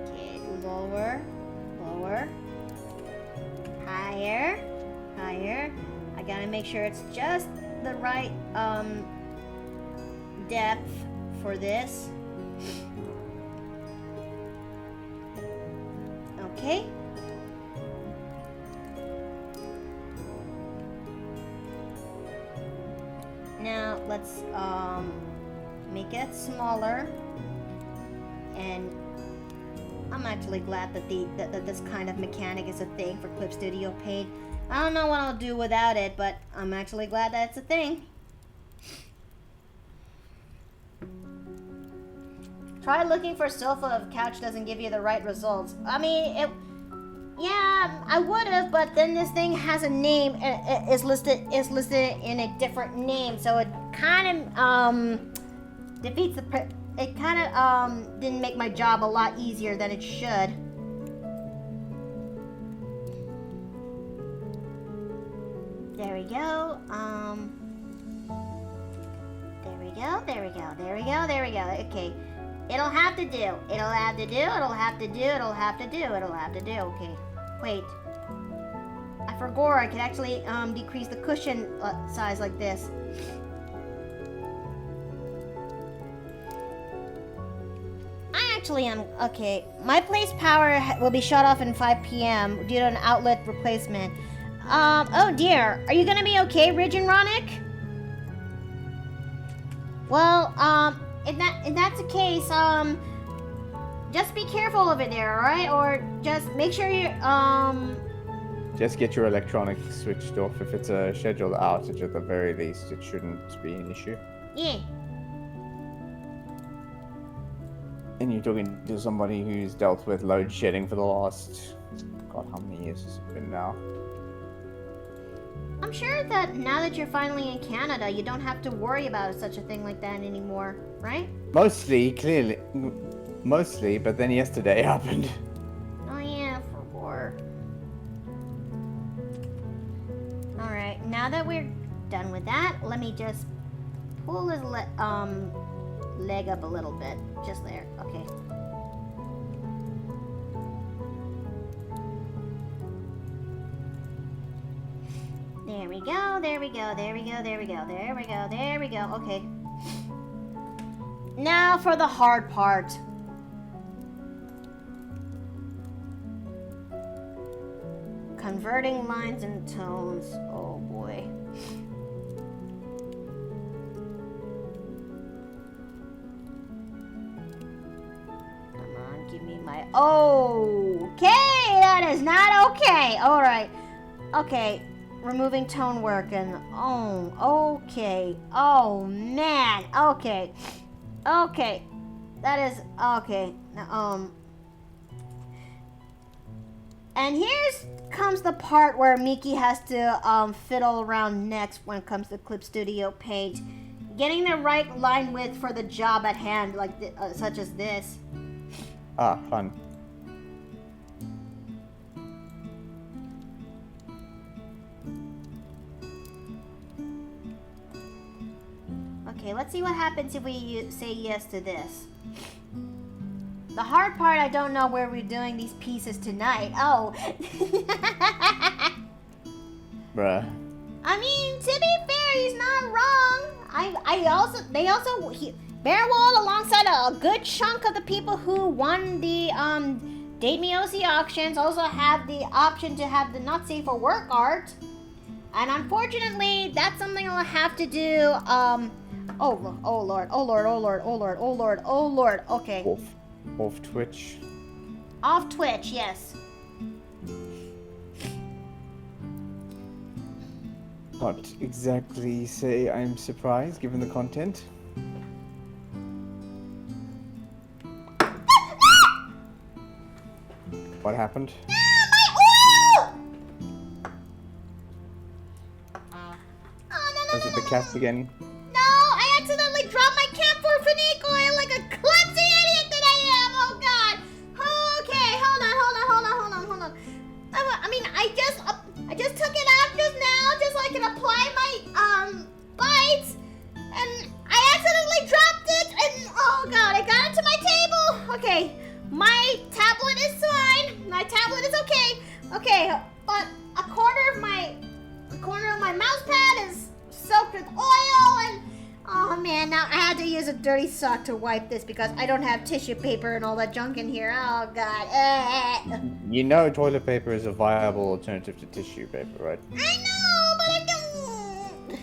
Okay, lower. Higher. I gotta make sure it's just the right depth for this. Okay. Now let's make it smaller. And I'm actually glad that that this kind of mechanic is a thing for Clip Studio Paint. I don't know what I'll do without it, but I'm actually glad that it's a thing. Try looking for sofa if couch doesn't give you the right results. I mean, yeah, I would have, but then this thing has a name. It's listed in a different name, so it kind of defeats the. It kind of didn't make my job a lot easier than it should. There we go. There we go. There we go. There we go. There we go. Okay. It'll have to do. It'll have to do. It'll have to do. It'll have to do. It'll have to do. Okay. Wait. I forgot I could actually decrease the cushion size like this. I actually am okay. My place power will be shut off in 5 p.m. due to an outlet replacement. Oh dear. Are you gonna be okay, Ridge and Ronick? Well, if that's the case, just be careful over there, alright? Or just make sure you, Just get your electronics switched off. If it's a scheduled outage, at the very least, it shouldn't be an issue. Yeah. And you're talking to somebody who's dealt with load shedding for the last, God, how many years has it been now? I'm sure that now that you're finally in Canada, you don't have to worry about such a thing like that anymore, right? Mostly, but then yesterday happened. Oh yeah, for war. Alright, now that we're done with that, let me just pull his leg up a little bit. Just there. Okay. There we go, there we go, there we go, there we go, there we go, there we go. Okay. Now for the hard part. Converting lines and tones. Oh boy. Come on, give me my. Okay, that is not okay. All right. Okay, removing tone work and okay. Oh man. Okay. Okay. That is okay. And here's comes the part where Miki has to fiddle around next when it comes to Clip Studio Paint. Getting the right line width for the job at hand, like such as this. Ah, fun. Okay, let's see what happens if we say yes to this. The hard part, I don't know where we're doing these pieces tonight. Oh. Bruh. I mean, to be fair, he's not wrong. Bearwall, alongside a good chunk of the people who won the Date Me OC auctions, also have the option to have the not safe for work art. And unfortunately, that's something I'll have to do. Oh lord. Okay. Off Twitch. Off Twitch, yes. Not exactly say I'm surprised given the content. What happened? My oil! Oh, no. Was it the cat again? No, I accidentally dropped my camphor finique oil like a clumsy idiot that I am. Oh, God. Okay, hold on. I mean, I just took it out just now, just so I can apply my, bites. And I accidentally dropped it, and, oh, God, I got it to my table. Okay, my tablet is fine. My tablet is okay. Okay, but a corner of my mouse pad is soaked with oil, and oh man, now I had to use a dirty sock to wipe this because I don't have tissue paper and all that junk in here. Oh God. You know toilet paper is a viable alternative to tissue paper, right? I know, but I don't.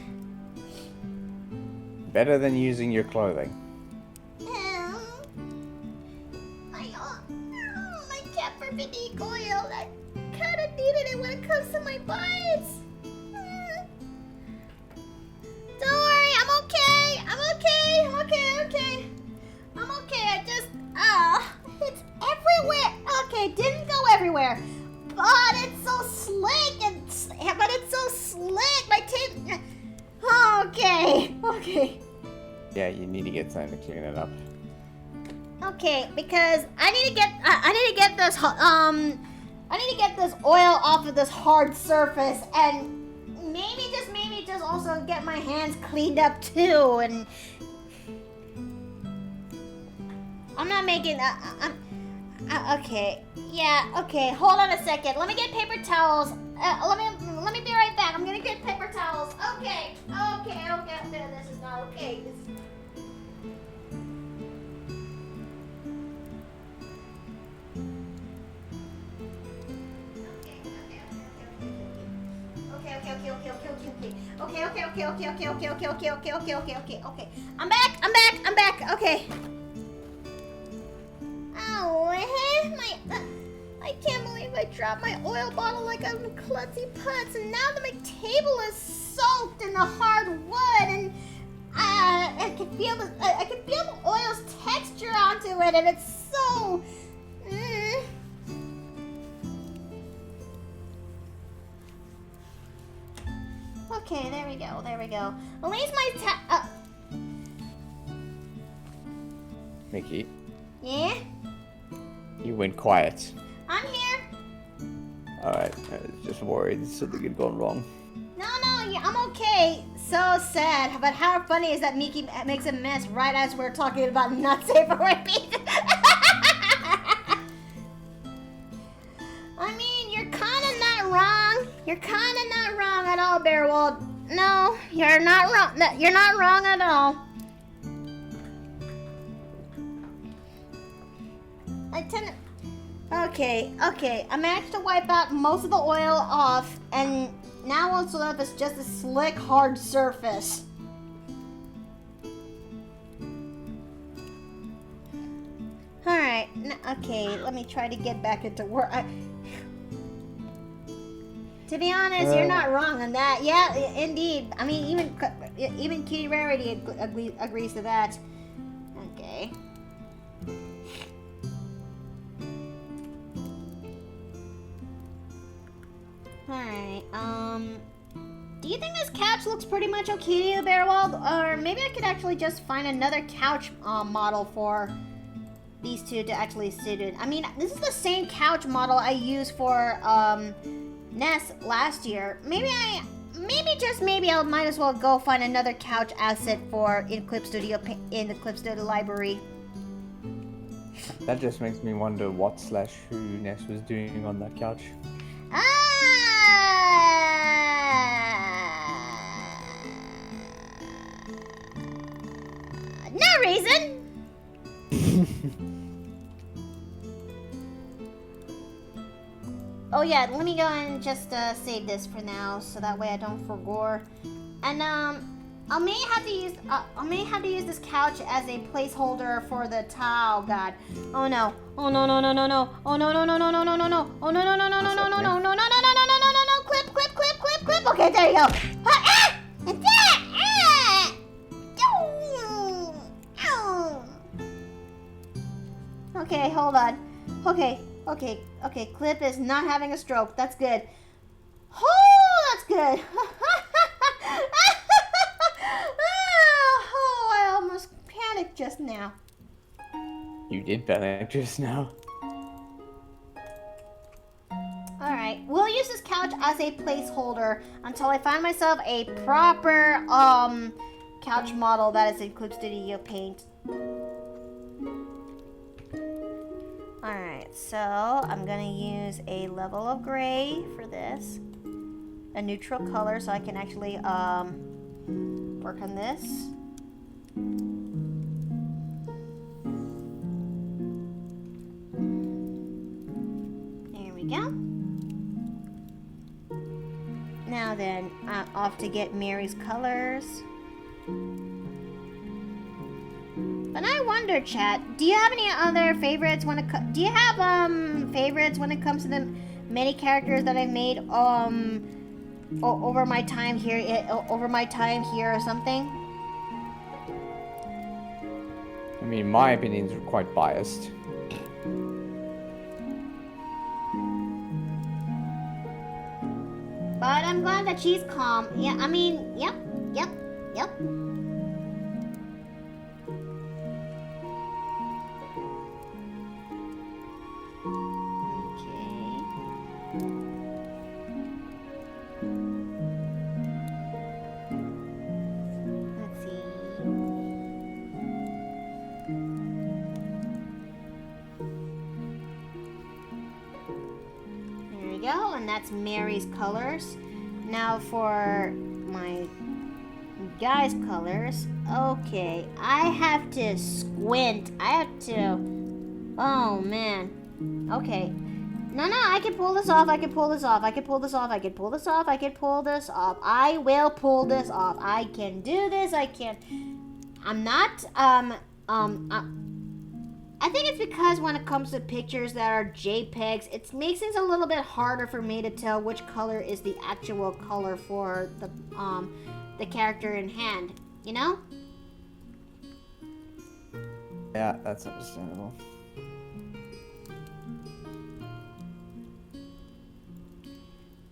better than using your clothing. My cat forbidden oil. I kind of needed it when it comes to my bites. Don't worry, I'm okay. I'm okay. I just, it's everywhere. Okay, didn't go everywhere, but it's so slick My tape. Okay. Yeah, you need to get something to clean it up. Okay, because I need to get this oil off of this hard surface, and maybe just also get my hands cleaned up too. And I'm not making. Okay. Yeah. Okay. Hold on a second. Let me get paper towels. Let me be right back. I'm gonna get paper towels. Okay. This is not okay. Okay. I'm back. Okay. Oh, I can't believe I dropped my oil bottle like I'm klutzy putz, and now that my table is soaked in the hard wood, and I can feel the oil's texture onto it, and it's so. Okay, there we go. At least my Mickey, Yeah? you went quiet. I'm here. Alright, I was just worried something had gone wrong. No, yeah, I'm okay. So sad, but how funny is that Mickey makes a mess right as we're talking about not safe for work pizza? I mean, you're kind of not wrong. You're kind of not wrong at all, Bearwald. No, you're not wrong. No, you're not wrong at all. Okay. I managed to wipe out most of the oil off, and now what's left is just a slick, hard surface. Alright, okay, let me try to get back into work. To be honest, you're not wrong on that. Yeah, indeed. I mean, even Cutie Rarity agrees to that. Okay. Alright, do you think this couch looks pretty much okay to you, Bearwald? Or maybe I could actually just find another couch model for these two to actually suit it. I mean, this is the same couch model I used for Ness last year. Maybe I might as well go find another couch asset in the Clip Studio library. That just makes me wonder what/who Ness was doing on that couch. No reason. Oh yeah, let me go and just save this for now, so that way I don't forget. And I may have to use this couch as a placeholder for the towel. God, oh no, oh no, oh no, no, oh no, clip. Okay, there you go. Okay, hold on. Okay, Clip is not having a stroke. That's good. Oh, that's good. Oh, I almost panicked just now. You did panic just now. Alright, we'll use this couch as a placeholder until I find myself a proper couch model that is in Clip Studio Paint. Alright, so I'm gonna use a level of gray for this. A neutral color so I can actually work on this. There we go. Now then, I'm off to get Mary's colors. But I wonder, chat, do you have any other favorites when it do you have favorites when it comes to the many characters that I've made over my time here or something? I mean, my opinions are quite biased. But I'm glad that she's calm. Yeah, I mean, yep. Let's see. There we go, and that's Mary's colors. Now for my guy's colors. Okay, I have to squint. Oh man. Okay. No, I can pull this off. I will pull this off. I can do this. I'm not, I think it's because when it comes to pictures that are JPEGs, it makes things a little bit harder for me to tell which color is the actual color for the character in hand, you know? Yeah, that's understandable.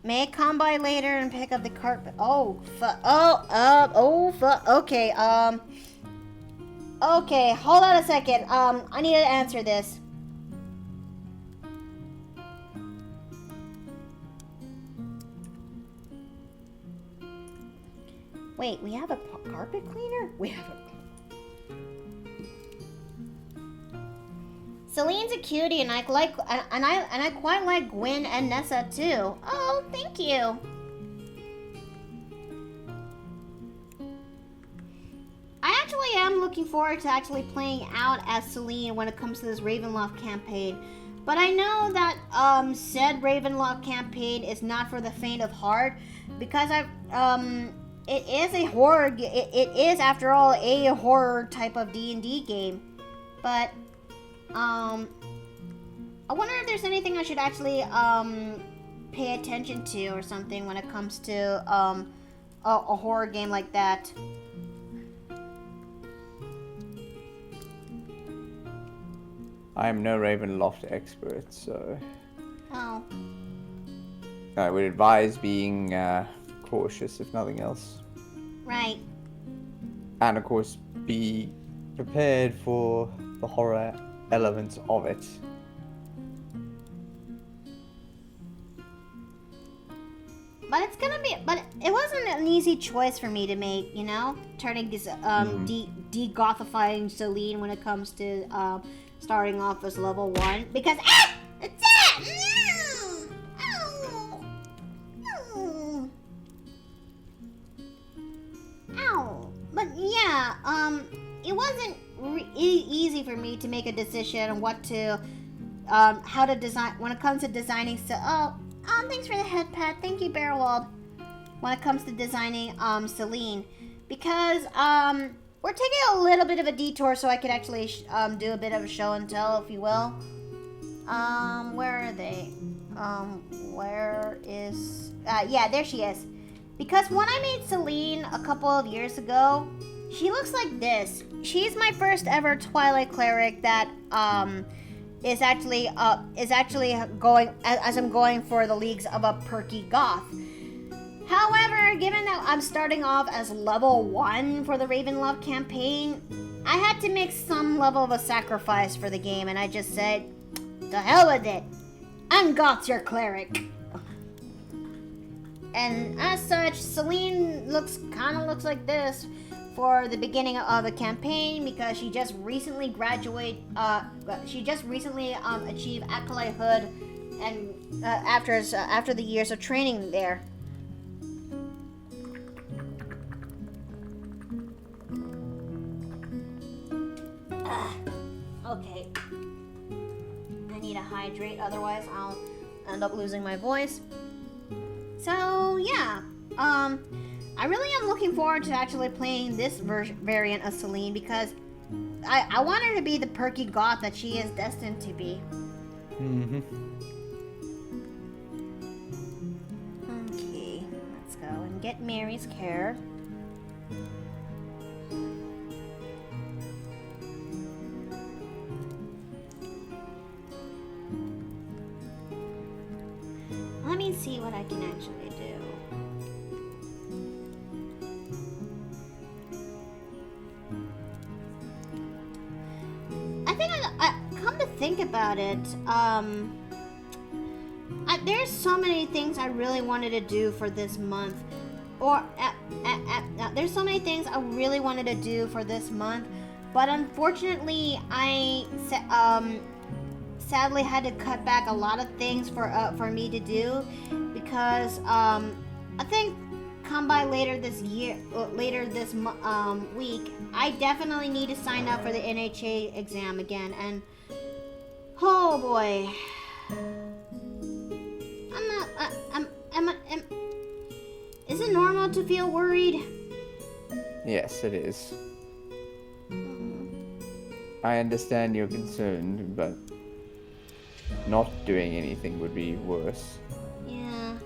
May I come by later and pick up the carpet? Okay, okay, hold on a second. I need to answer this. Wait, we have a carpet cleaner? We have a... Celine's a cutie, and I quite like Gwen and Nessa too. Oh, thank you. I actually am looking forward to actually playing out as Celine when it comes to this Ravenloft campaign. But I know that said Ravenloft campaign is not for the faint of heart, because it is a horror. It is, after all, a horror type of D&D game. But I wonder if there's anything I should actually pay attention to or something when it comes to a horror game like that. I am no Ravenloft expert, so Oh. I would advise being cautious, if nothing else. Right. And of course, be prepared for the horror elements of it. But it wasn't an easy choice for me to make, you know? Turning this, de-gothifying Celine when it comes to, starting off as level 1. Because, it's it! Ow! But yeah, it wasn't easy for me to make a decision on what to, how to design, when it comes to designing, thanks for the head pat. Thank you, Barrelwald. When it comes to designing Celine, because we're taking a little bit of a detour so I could actually do a bit of a show and tell, if you will. Where are they? Where is? Yeah, there she is. Because when I made Celine a couple of years ago, she looks like this. She's my first ever Twilight cleric that is actually going as I'm going for the leagues of a perky goth. However, given that I'm starting off as level 1 for the Ravenloft campaign, I had to make some level of a sacrifice for the game, and I just said, to hell with it. I'm Goth your cleric. And as such, Celine kind of looks like this for the beginning of the campaign, because she just recently achieved acolytehood, and after the years of training there. Okay. I need to hydrate, otherwise I'll end up losing my voice. So yeah, I really am looking forward to actually playing this variant of Celine, because I want her to be the perky goth that she is destined to be. Mm-hmm. Okay, let's go and get Mary's care. Let me see what I can actually do. I think I come to think about it, there's so many things I really wanted to do for this month. There's so many things I really wanted to do for this month, but unfortunately, I sadly had to cut back a lot of things for me to do because I think come by later this week, I definitely need to sign up for the NHA exam again, and oh boy, is it normal to feel worried? Yes, it is. I understand you're concerned, but not doing anything would be worse. Yeah.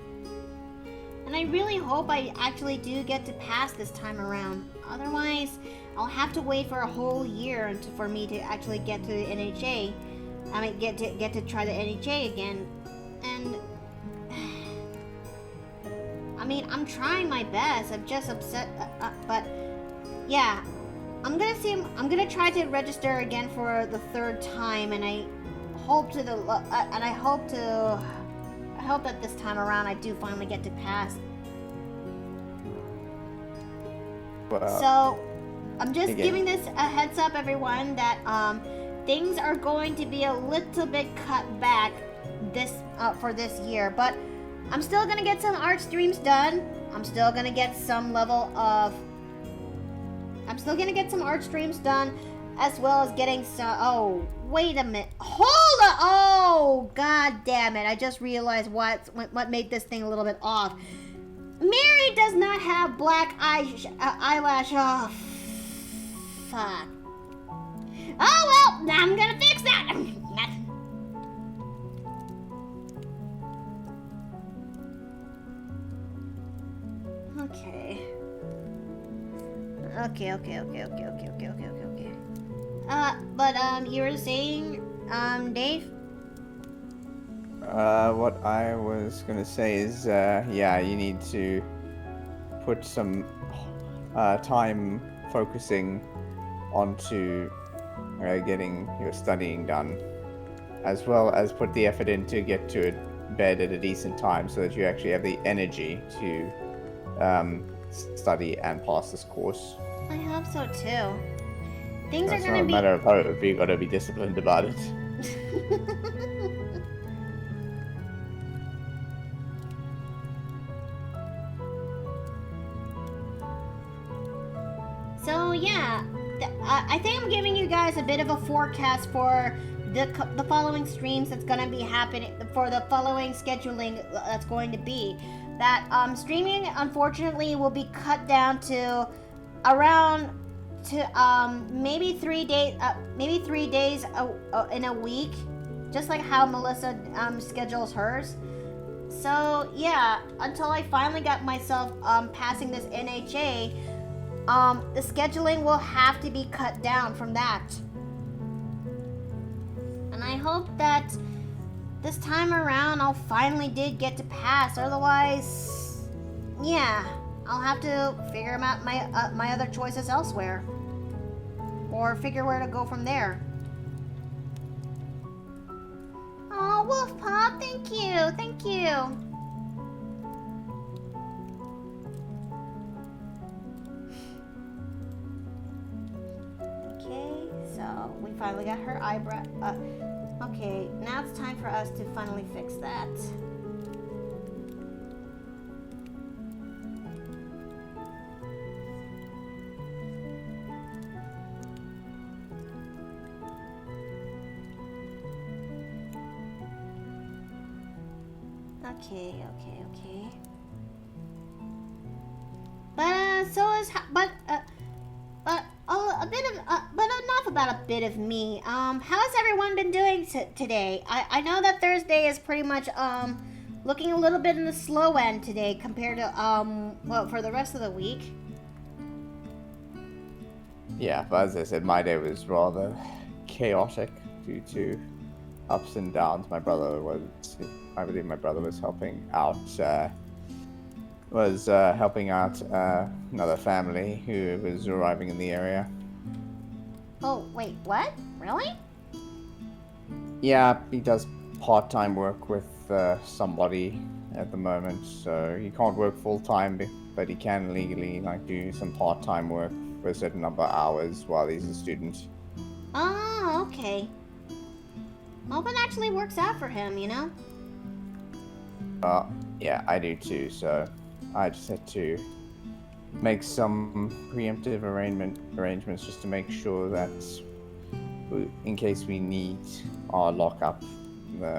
And I really hope I actually do get to pass this time around. Otherwise, I'll have to wait for a whole year for me to actually get to the NHA. I mean, get to try the NHA again. And I mean, I'm trying my best. I'm just upset, but yeah, I'm gonna try to register again for the third time, and I hope that this time around I do finally get to pass. Well, So, I'm just again. giving this a heads up, everyone, that things are going to be a little bit cut back for this year, but I'm still gonna get some art streams done. I'm still gonna get some art streams done, as well as getting some. Oh, wait a minute! Hold on! Oh, god damn it! I just realized what made this thing a little bit off. Mary does not have black eyelash. Oh, fuck. Oh well, I'm gonna fix that. Okay. But you were saying, Dave? What I was gonna say is, yeah, you need to put some time focusing onto getting your studying done, as well as put the effort in to get to bed at a decent time so that you actually have the energy to study and pass this course. I hope so too. Things It's are not gonna a be. matter of hope, you gotta be disciplined about it. So yeah, I think I'm giving you guys a bit of a forecast for the following streams that's gonna be happening, for the following scheduling that's going to be. That streaming unfortunately will be cut down to around maybe 3 days, in a week, just like how Melissa schedules hers. So yeah, until I finally got myself passing this NHA, the scheduling will have to be cut down from that. And I hope that this time around I'll finally did get to pass. Otherwise, yeah, I'll have to figure out my other choices elsewhere, or figure where to go from there. Oh, Wolf Pop, thank you. Okay, so we finally got her eyebrow. Okay, now it's time for us to finally fix that. Okay. But not about a bit of me. How has everyone been doing today? I know that Thursday is pretty much looking a little bit in the slow end today compared to well, for the rest of the week. Yeah, but as I said, my day was rather chaotic due to ups and downs. I believe my brother was helping out. Helping out another family who was arriving in the area. Oh, wait, what? Really? Yeah, he does part-time work with somebody at the moment, so he can't work full-time, but he can legally do some part-time work for a certain number of hours while he's a student. Oh, okay. Well, that actually works out for him, you know? Yeah, I do too, so I just had to make some preemptive arrangements just to make sure that in case we need our lockup,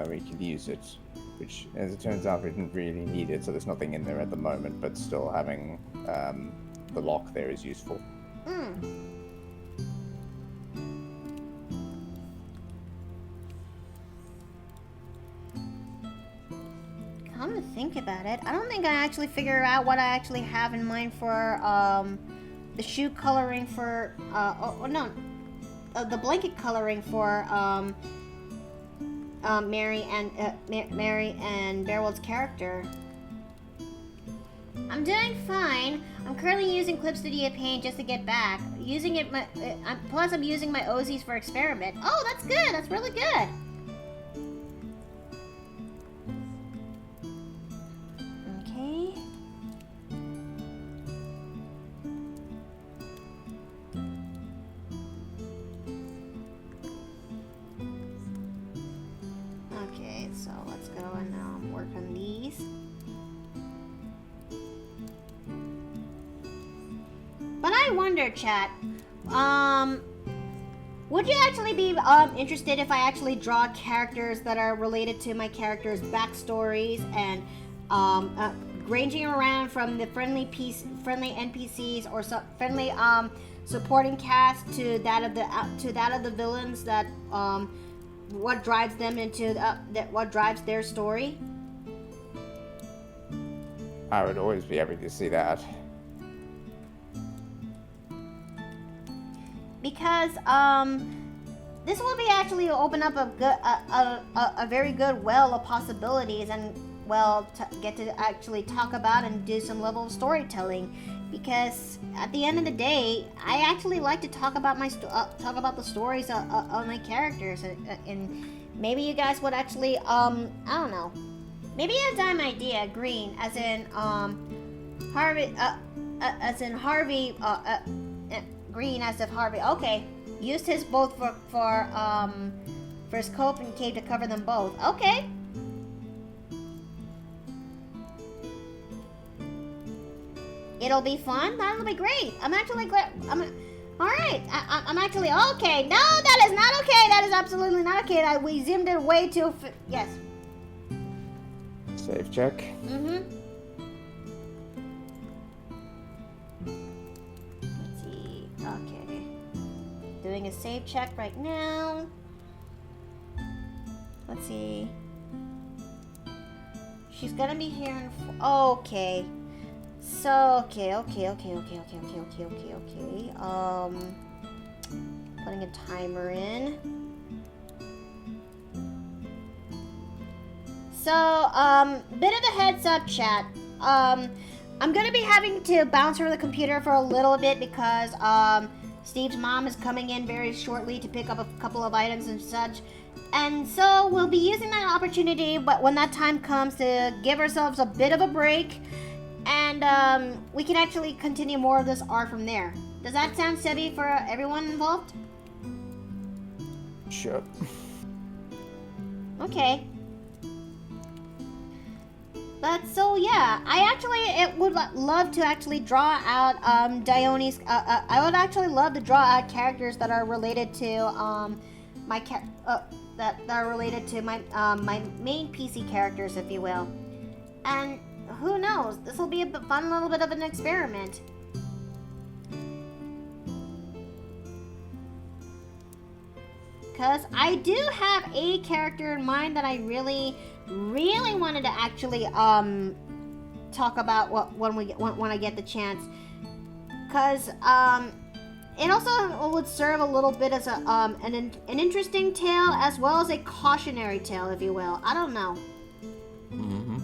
we could use it. Which, as it turns out, we didn't really need it, so there's nothing in there at the moment, but still having the lock there is useful. Come to think about it, I don't think I actually figure out what I actually have in mind for the shoe coloring for the blanket coloring for Mary and Bearwold's character. I'm doing fine. I'm currently using Clip Studio Paint just to get back. Using it, plus I'm using my Ozies for experiment. Oh, that's good. That's really good. Okay. Okay, so let's go and work on these. But I wonder, chat, would you actually be interested if I actually draw characters that are related to my characters' backstories and ranging around from the friendly NPCs or friendly supporting cast to that of the villains that what drives them into what drives their story? I would always be happy to see that. Because this will be actually open up a very good well of possibilities and get to actually talk about and do some level of storytelling. Because at the end of the day, I actually like to talk about the stories of my characters, and maybe you guys would actually I don't know, maybe a dime idea. Green, as in Harvey, Green as if Harvey. Okay, used his both for his cope and cape to cover them both. Okay. It'll be fun. That'll be great. I'm actually glad. All right. I'm actually okay. No, that is not okay. That is absolutely not okay. We zoomed it way too. Yes. Save check. Mm-hmm. Let's see. Okay. Doing a save check right now. Let's see. She's gonna be here in. Okay. So, okay. Putting a timer in. So, bit of a heads up, chat. I'm gonna be having to bounce from the computer for a little bit because, Steve's mom is coming in very shortly to pick up a couple of items and such. And so, we'll be using that opportunity, but when that time comes, to give ourselves a bit of a break. And we can actually continue more of this art from there. Does that sound steady for everyone involved? Sure. Okay. But so yeah, I would love to actually draw out Dione's. I would actually love to draw out characters that are related to that are related to my main PC characters, if you will. And who knows? This will be a fun little bit of an experiment. because I do have a character in mind that I really wanted to actually talk about when I get the chance, because it also would serve a little bit as an interesting tale as well as a cautionary tale, if you will. I don't know. Mm-hmm.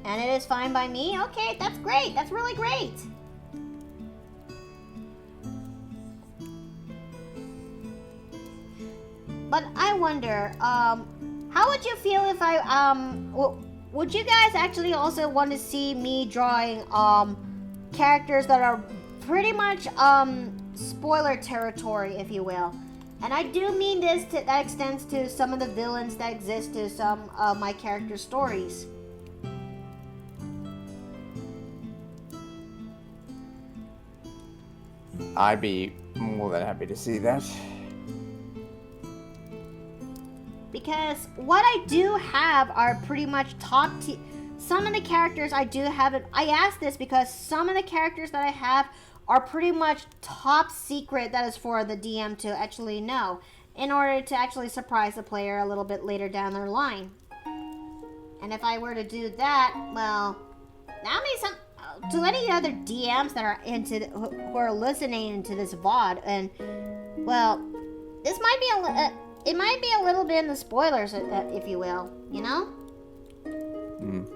And it is fine by me? Okay, that's great. That's really great. But I wonder, how would you feel if would you guys actually also want to see me drawing, characters that are pretty much, spoiler territory, if you will? And I do mean this, that extends to some of the villains that exist to some of my character stories. I'd be more than happy to see that. Because what I do have are pretty much top tier. Some of the characters I do have, I ask this because some of the characters that I have are pretty much top secret, that is for the DM to actually know, in order to actually surprise the player a little bit later down their line. And if I were to do that, well, that means to any other DMs that are who are listening to this VOD, and well, this might be it might be a little bit in the spoilers, if you will, you know? Mm.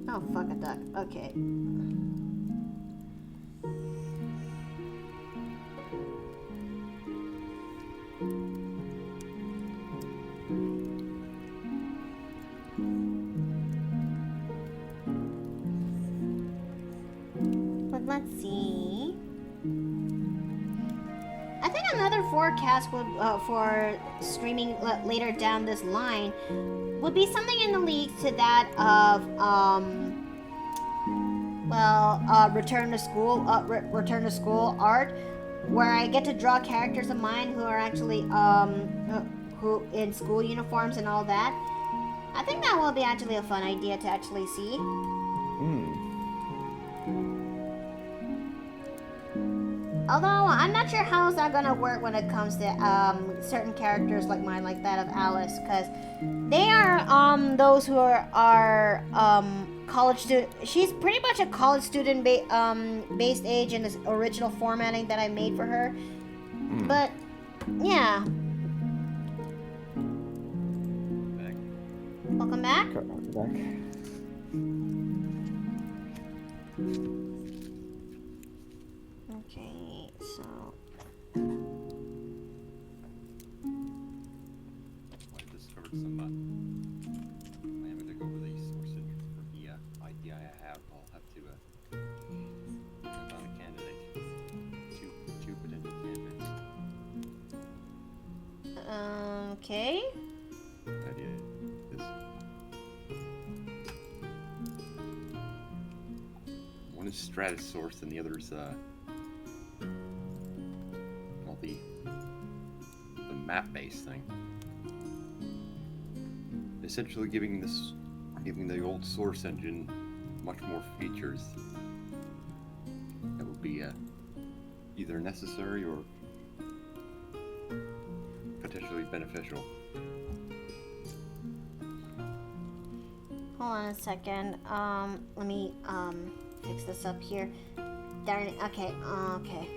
Oh, fuck a duck. Okay. But let's see. I think another forecast would for streaming later down this line would be something in the league to that of return to school art, where I get to draw characters of mine who are actually who in school uniforms and all that. I think that will be actually a fun idea to actually see. Although I'm not sure how is that gonna work when it comes to certain characters like mine, like that of Alice, because they are those who are college student. She's pretty much a college student based age in this original formatting that I made for her. But yeah. Welcome back. Okay, so I discovered some I am going to go over the source engines for the idea I have. I'll have to click on a candidate. Two potential candidates. okay. Idea is one is Stratus source and the other is well, the map based thing. Essentially giving the old source engine much more features that would be either necessary or potentially beneficial. Hold on a second. Let me fix this up here. Darn it. Okay. Okay.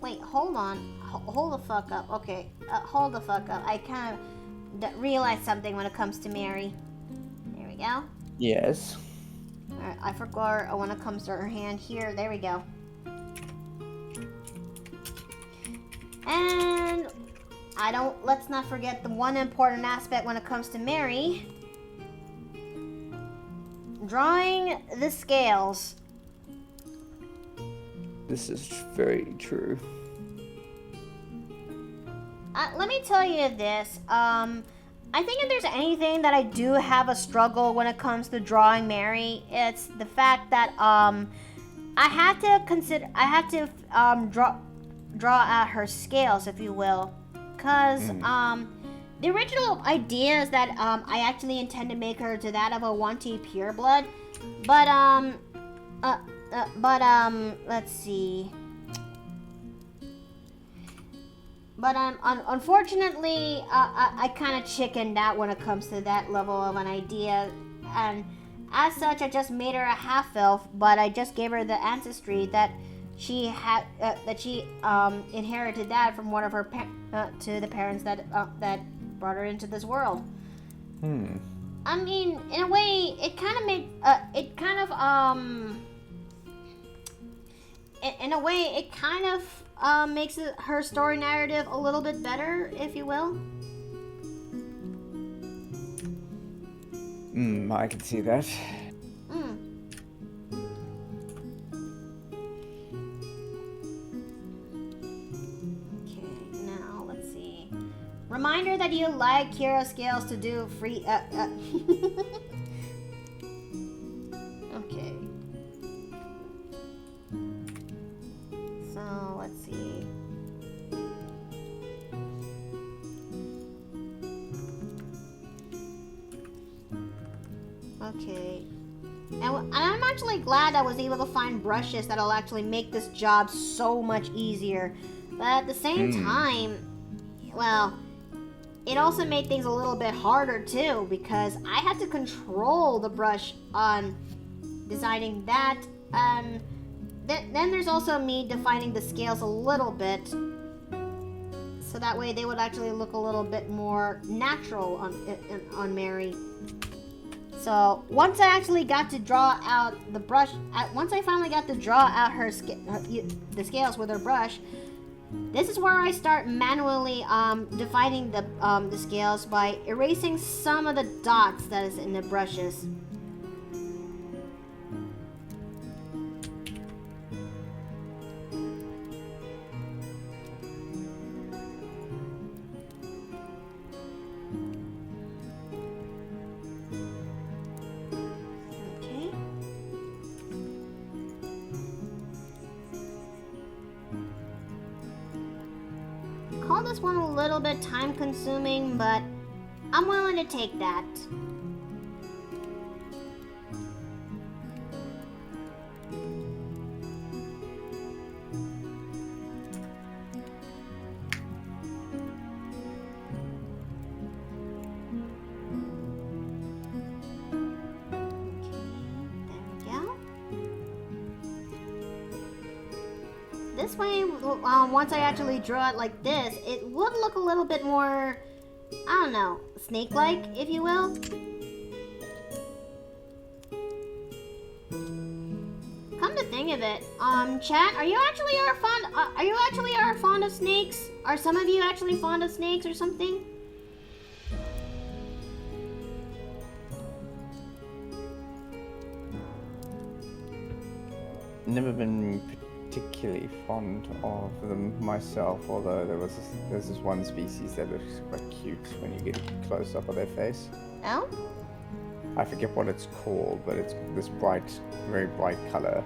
Wait, hold on. Hold the fuck up. Okay. Hold the fuck up. I kind of realized something when it comes to Mary. There we go. Yes. Alright, I forgot when it comes to her hand here. There we go. And let's not forget the one important aspect when it comes to Mary. Drawing the scales. This is very true. Let me tell you this. I think if there's anything that I do have a struggle when it comes to drawing Mary, it's the fact that I had to draw out her scales, if you will, because the original idea is that I actually intend to make her to that of a 1T pureblood, but let's see. But unfortunately, I kind of chickened out when it comes to that level of an idea, and as such, I just made her a half-elf. But I just gave her the ancestry that she had, inherited that from one of her to the parents that brought her into this world. I mean, in a way, it kind of made in a way, it kind of makes her story narrative a little bit better, if you will. I can see that. Okay, now let's see. Reminder that you like Kira Scales to do free. Okay. So let's see. Okay. And I'm actually glad I was able to find brushes that'll actually make this job so much easier. But at the same time, well, it also made things a little bit harder too, because I had to control the brush on designing that, and then there's also me defining the scales a little bit, so that way they would actually look a little bit more natural on Mary. So once I actually got to draw out the brush, once I finally got to draw out the scales with her brush, this is where I start manually defining the scales by erasing some of the dots that is in the brushes. Call this one a little bit time consuming, but I'm willing to take that. This way, once I actually draw it like this, it would look a little bit more, I don't know, snake-like, if you will. Come to think of it, chat, are you actually fond of snakes? Are some of you actually fond of snakes or something? Never been particularly fond of them myself, although there's this one species that looks quite cute when you get close up of their face. Oh? I forget what it's called, but it's this bright, very bright color.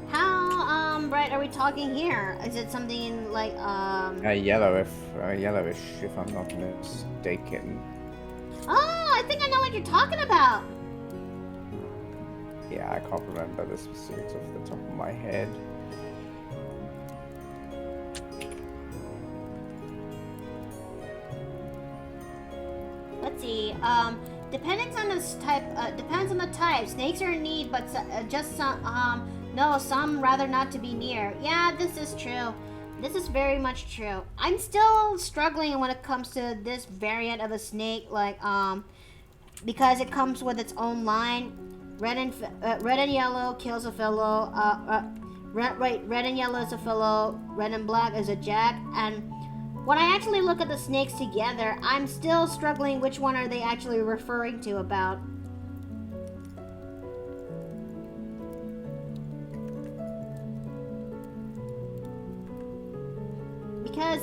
How bright are we talking here? Is it something like Yellowish, if I'm not mistaken. Oh, I think I know what you're talking about. Yeah, I can't remember the specifics off the top of my head. Let's see. Depends on the type. Snakes are in need, but just some. No, some rather not to be near. Yeah, this is true. This is very much true. I'm still struggling when it comes to this variant of a snake, like because it comes with its own line. Red and yellow kills a fellow. Red and yellow is a fellow. Red and black is a jack. And when I actually look at the snakes together, I'm still struggling which one are they actually referring to about. Because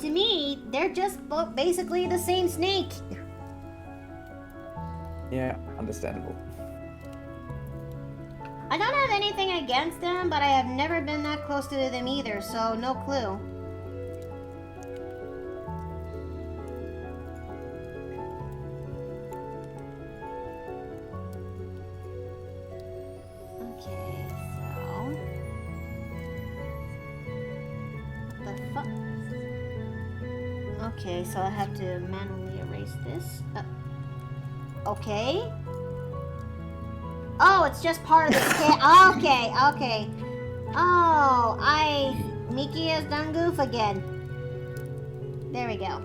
to me, they're just basically the same snake. Yeah, understandable. I don't have anything against them, but I have never been that close to them either, so no clue. Okay, so... What the fuck? Okay, so I have to manually erase this. Okay. Oh, it's just part of the scale. Okay, okay. Oh, Mickey has done goof again. There we go.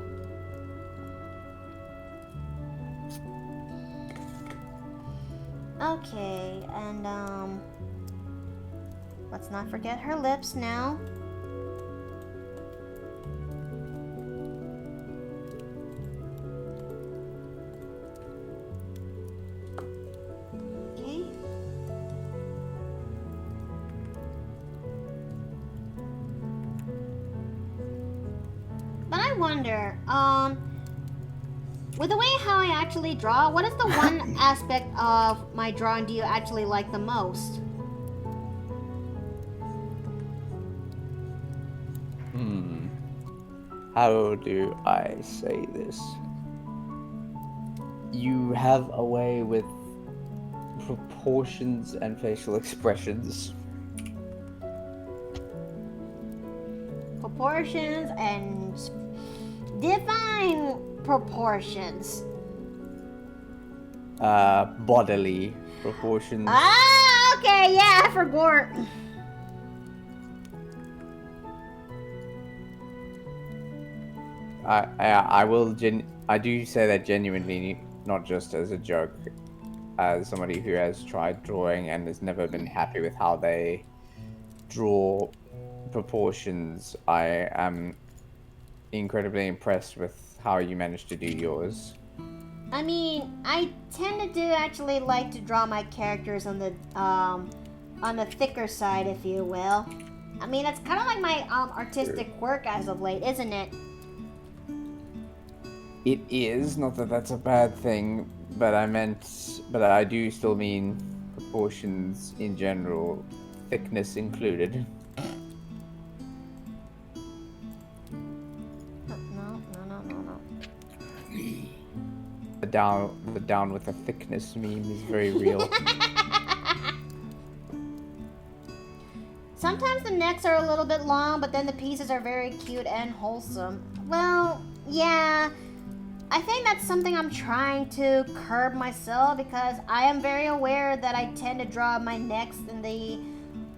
Okay, and let's not forget her lips now. Okay. But I wonder, with the way how I actually draw, what is the one aspect of my drawing do you actually like the most? How do I say this? You have a way with proportions and facial expressions. Proportions and define proportions. Bodily proportions. Ah, okay, yeah, I forgot. I do say that genuinely, not just as a joke, as somebody who has tried drawing and has never been happy with how they draw proportions. I am incredibly impressed with how you managed to do yours. I mean, I tended to actually like to draw my characters on the thicker side, if you will. I mean, it's kind of like my artistic quirk as of late, isn't it? It is, not that that's a bad thing, but I do still mean proportions in general, thickness included. No. The down with the thickness meme is very real. Sometimes the necks are a little bit long, but then the pieces are very cute and wholesome. Well, yeah. I think that's something I'm trying to curb myself because I am very aware that I tend to draw my necks in the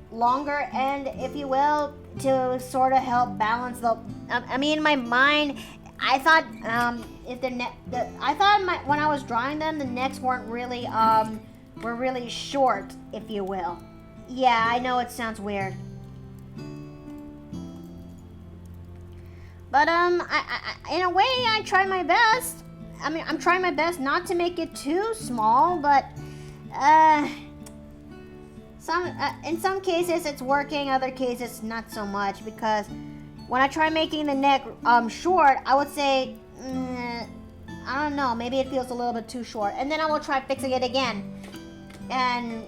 longer end, if you will, to sort of help balance the. I mean, in my mind, I thought when I was drawing them, the necks weren't really were really short, if you will. Yeah, I know it sounds weird. But I in a way, I try my best. I mean, I'm trying my best not to make it too small, but in some cases it's working, other cases not so much. Because when I try making the neck short, I would say, I don't know, maybe it feels a little bit too short, and then I will try fixing it again. And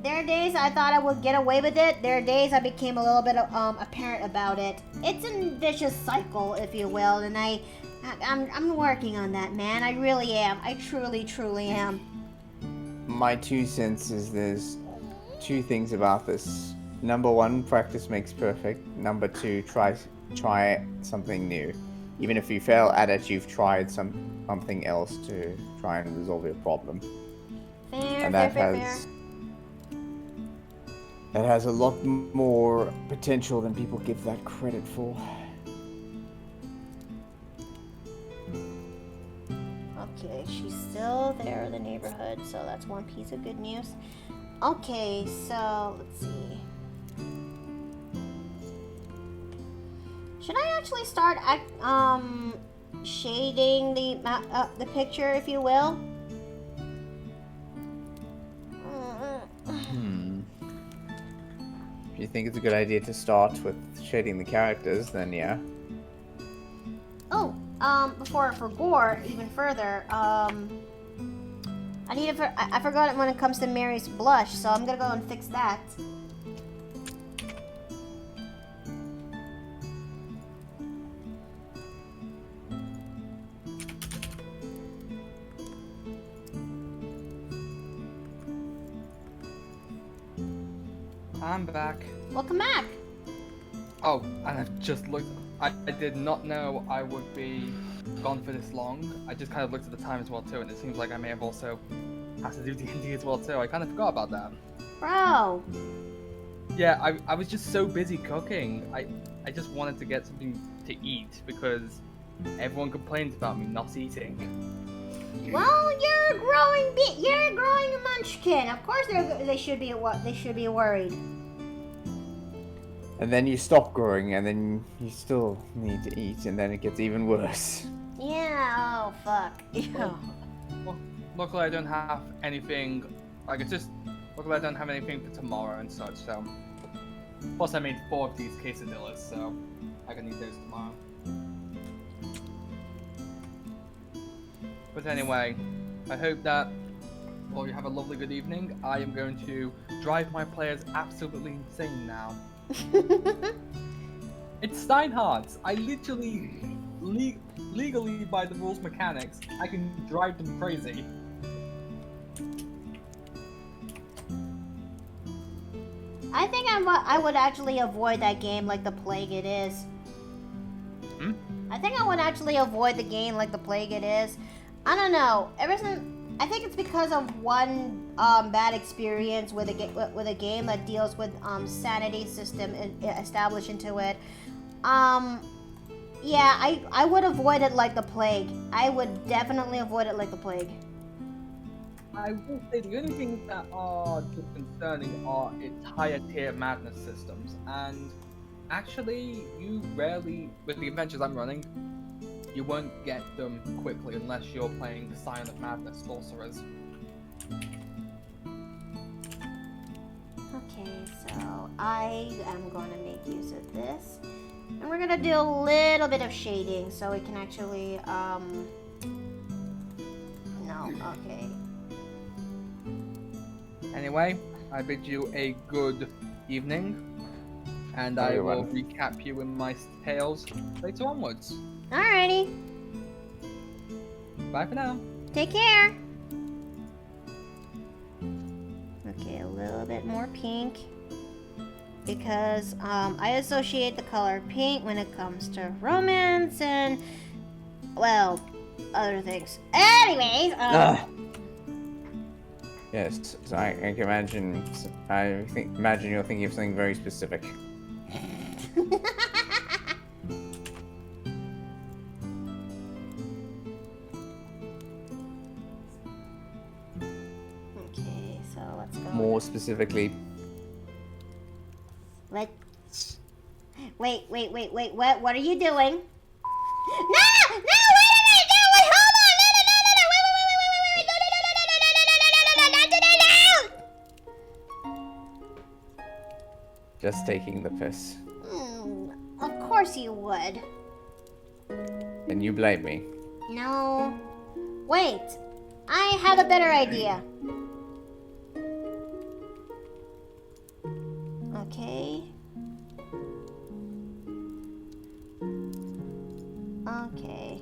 there are days I thought I would get away with it. There are days I became a little bit apparent about it. It's a vicious cycle, if you will, and I'm working on that, man. I really am. I truly am. My 2 cents is there's 2 things about this. Number 1, practice makes perfect. Number 2, try something new. Even if you fail at it, you've tried something else to try and resolve your problem. Fair. That has a lot more potential than people give that credit for. Okay, she's still there in the neighborhood, so that's one piece of good news. Okay, so let's see. Should I actually start shading the picture, if you will? If you think it's a good idea to start with shading the characters, then yeah. Oh, for gore even further, I forgot it when it comes to Mary's blush, so I'm gonna go and fix that. I'm back. Welcome back. Oh, and I've just looked. I did not know I would be gone for this long. I just kind of looked at the time as well too, and it seems like I may have also had to do D&D as well too. I kind of forgot about that. Bro. Yeah, I was just so busy cooking. I just wanted to get something to eat because everyone complains about me not eating. Well, you're a growing munchkin. Of course, they should be worried. And then you stop growing, and then you still need to eat, and then it gets even worse. Yeah. Oh fuck. Yeah. Well, luckily I don't have anything. Luckily I don't have anything for tomorrow and such. So, plus I made 4 of these quesadillas, so I can eat those tomorrow. But anyway, I hope that you have a lovely good evening. I am going to drive my players absolutely insane now. It's Steinhardt's. I literally, legally by the rules mechanics, I can drive them crazy. I think I would actually avoid that game like the plague it is. I think I would actually avoid the game like the plague it is. I don't know. I think it's because of one bad experience with a game that deals with sanity system established into it. Yeah, I would avoid it like the plague. I would definitely avoid it like the plague. I will say the only things that are disconcerting are its higher tier madness systems, and actually you rarely, with the adventures I'm running, you won't get them quickly unless you're playing the Scion of Madness sorcerers. Okay, so I am going to make use of this. And we're going to do a little bit of shading so we can actually, no, okay. Anyway, I bid you a good evening, and I will recap you in my tales later onwards. Alrighty. Bye for now. Take care. Okay, a little bit more pink. Because I associate the color pink when it comes to romance and, well, other things. Anyways, Yes, so I can imagine. Imagine you're thinking of something very specific. Okay, so let's go. More specifically. What? Wait, what are you doing? No! No, wait a minute! No, wait, hold on! No, wait, Just taking the piss. of course you would. And you blame me. No. Wait. I have a better idea. Okay. Okay.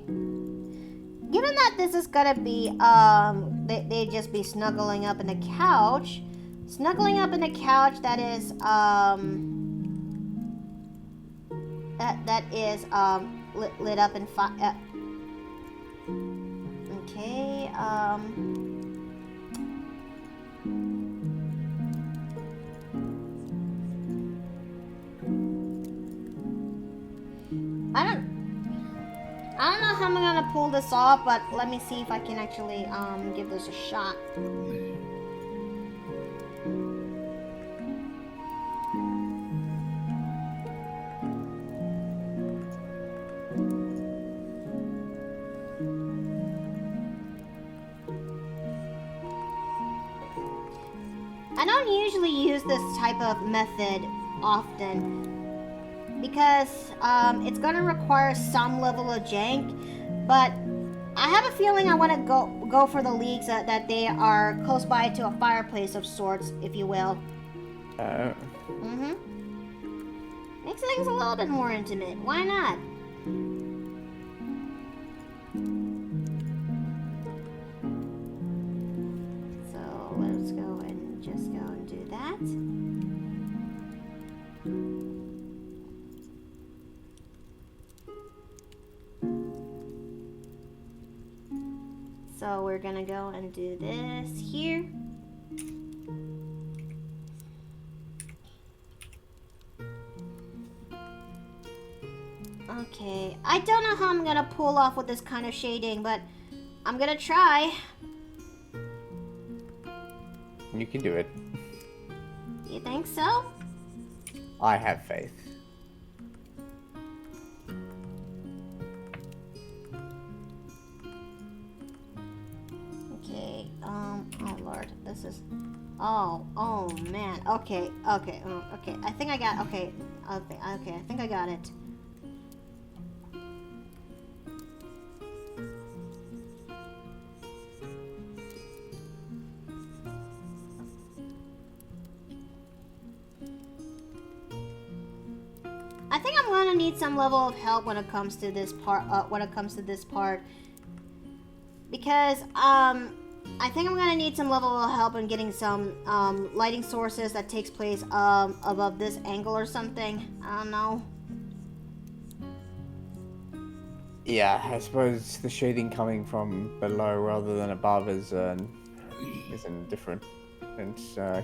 Given that this is gonna be, they just be snuggling up in the couch. Snuggling up in the couch that is, that is, lit up in fire. Okay, I don't know how I'm gonna pull this off, but let me see if I can actually give this a shot. I don't usually use this type of method often because it's gonna require some level of jank, but I have a feeling I want to go for the leagues that they are close by to a fireplace of sorts, if you will. Makes things a little bit more intimate. Why not? So let's go and just go and do that. So we're gonna go and do this here. Okay, I don't know how I'm gonna pull off with this kind of shading, but I'm gonna try. You can do it. You think so? I have faith. Okay, oh lord, this is, oh man, okay, I think I got, okay, I think I got it. I think I'm gonna need some level of help when it comes to this part. Because I think I'm gonna need some level of help in getting some lighting sources that takes place above this angle or something. I don't know. Yeah, I suppose the shading coming from below rather than above is a different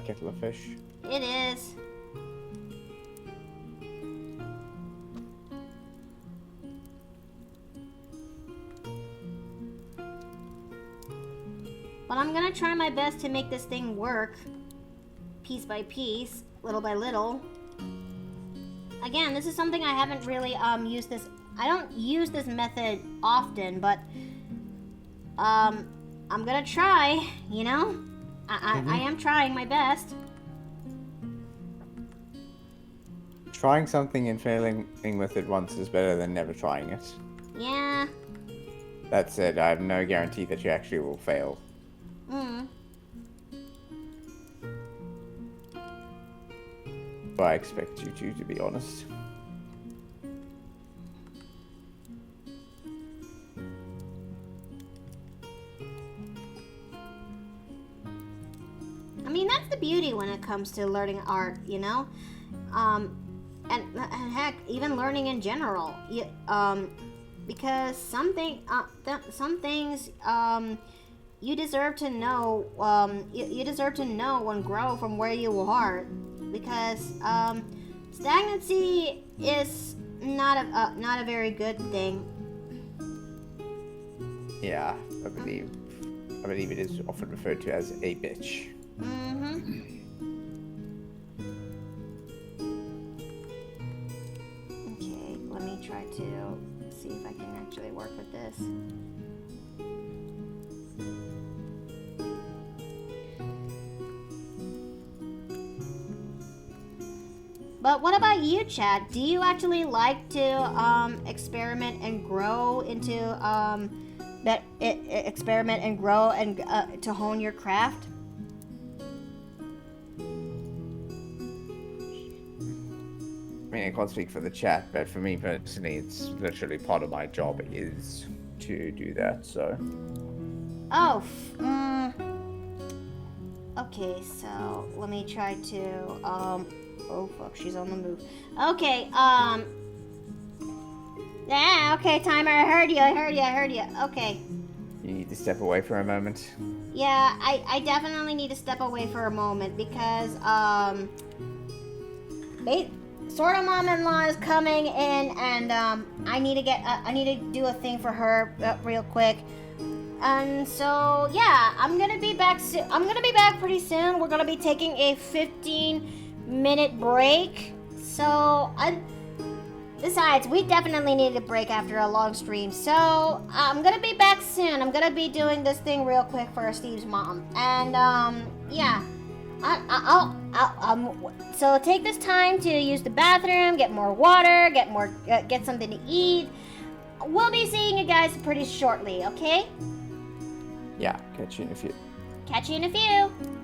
kettle of fish. It is. But I'm gonna try my best to make this thing work, piece by piece, little by little. Again, this is something I haven't really used this. I don't use this method often, but I'm gonna try. You know, I am trying my best. Trying something and failing with it once is better than never trying it. Yeah. That said, I have no guarantee that you actually will fail. But I expect you to be honest. I mean, that's the beauty when it comes to learning art, you know? And heck, even learning in general. Because some things, you deserve to know, you deserve to know and grow from where you are. Because, stagnancy is not a very good thing. Yeah, I believe it is often referred to as a bitch. Okay, let me try to see if I can actually work with this. But what about you, Chad? Do you actually like to experiment and grow into experiment and grow and to hone your craft? I mean, I can't speak for the chat, but for me personally, it's literally part of my job is to do that, so. Oh, okay, so let me try to, oh fuck, she's on the move. Okay, yeah, okay, timer, I heard you, okay. You need to step away for a moment. Yeah, I definitely need to step away for a moment because, sort of mom-in-law is coming in and, I need to do a thing for her real quick. And so, yeah, I'm gonna be back pretty soon. We're gonna be taking a 15-minute break. So, besides, we definitely need a break after a long stream. So, I'm gonna be back soon. I'm gonna be doing this thing real quick for Steve's mom. And, yeah. So take this time to use the bathroom, get more water, get something to eat. we'll be seeing you guys pretty shortly, okay? Yeah, catch you in a few. Catch you in a few.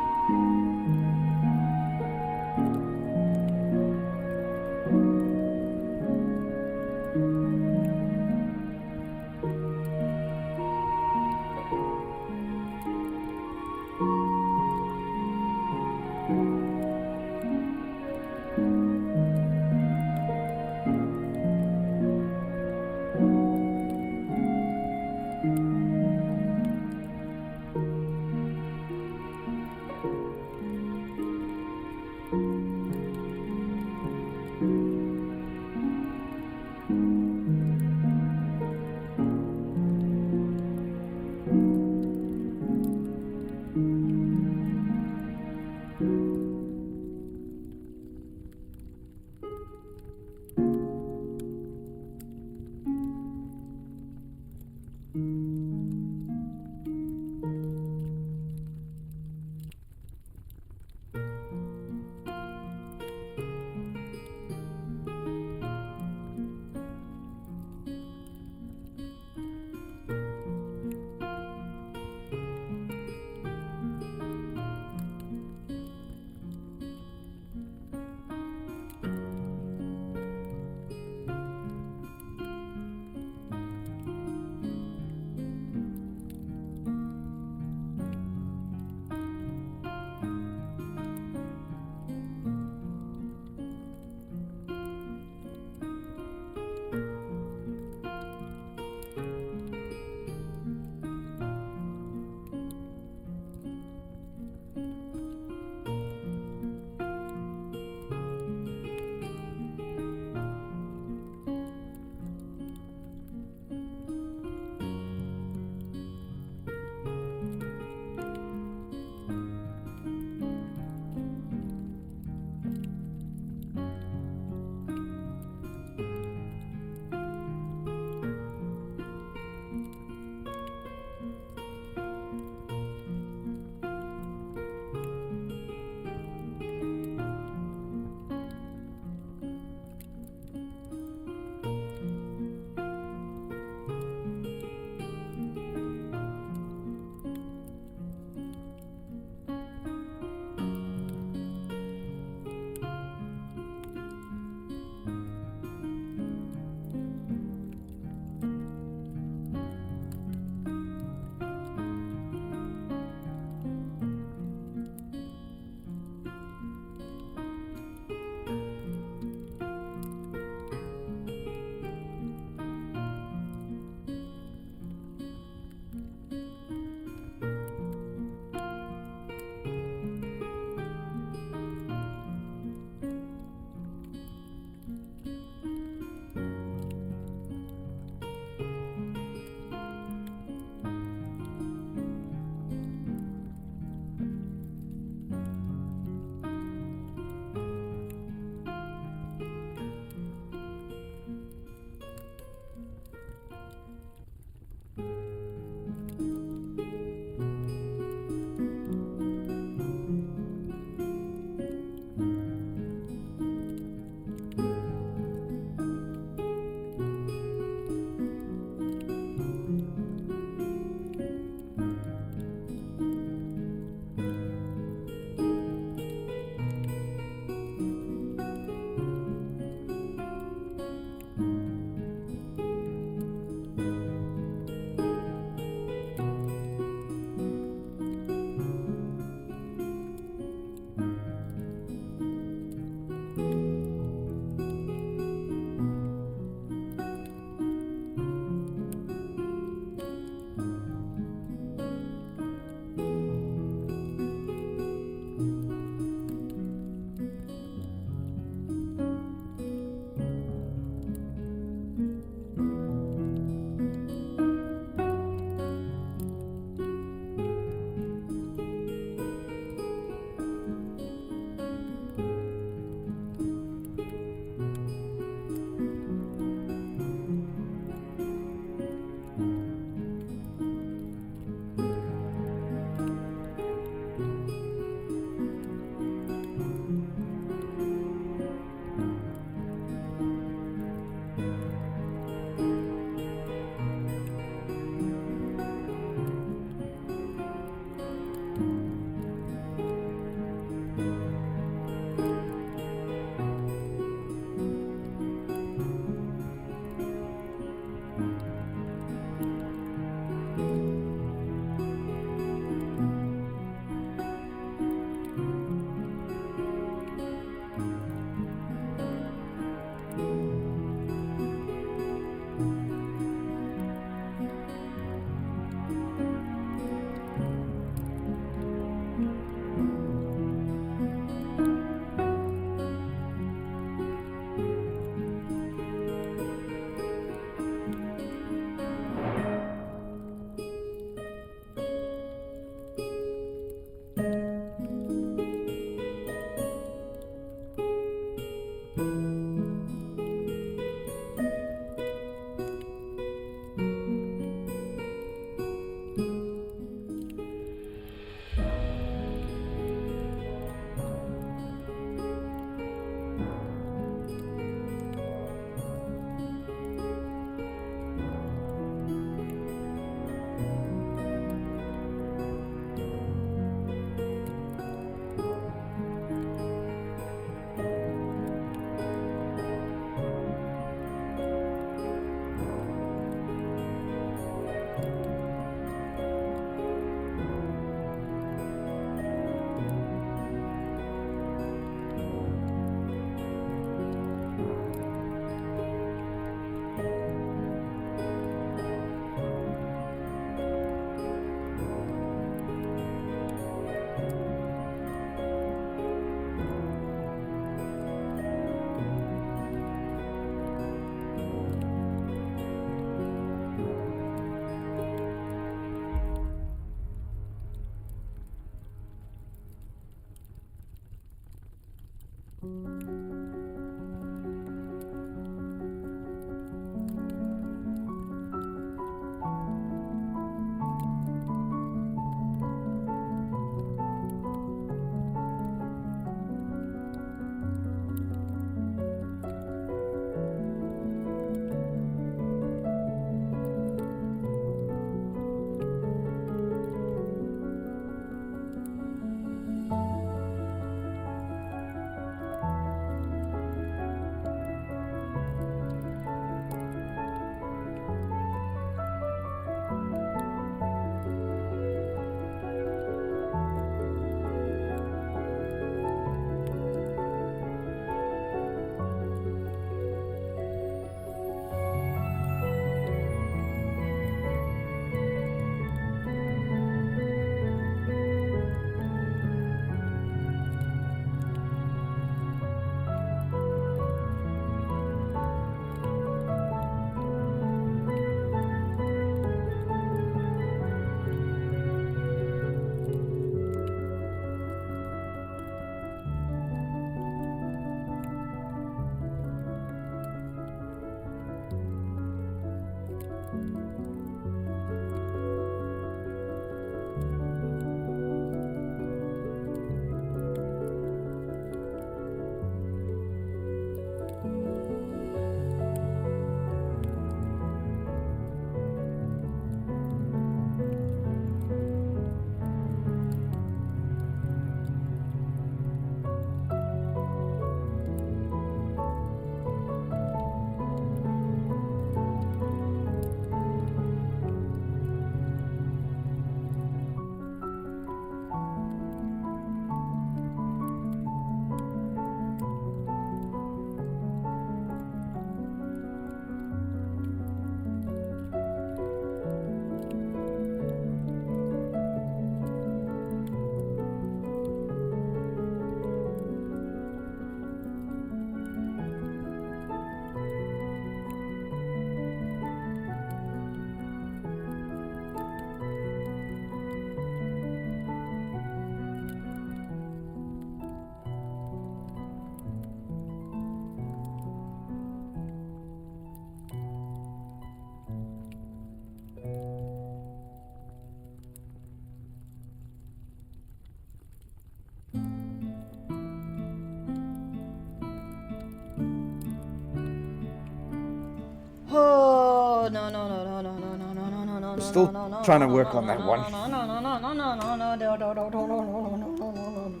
Oh no no no no no no no no no no no no. Still trying to work on that one. No no no no no no no no no no no no no no no no no.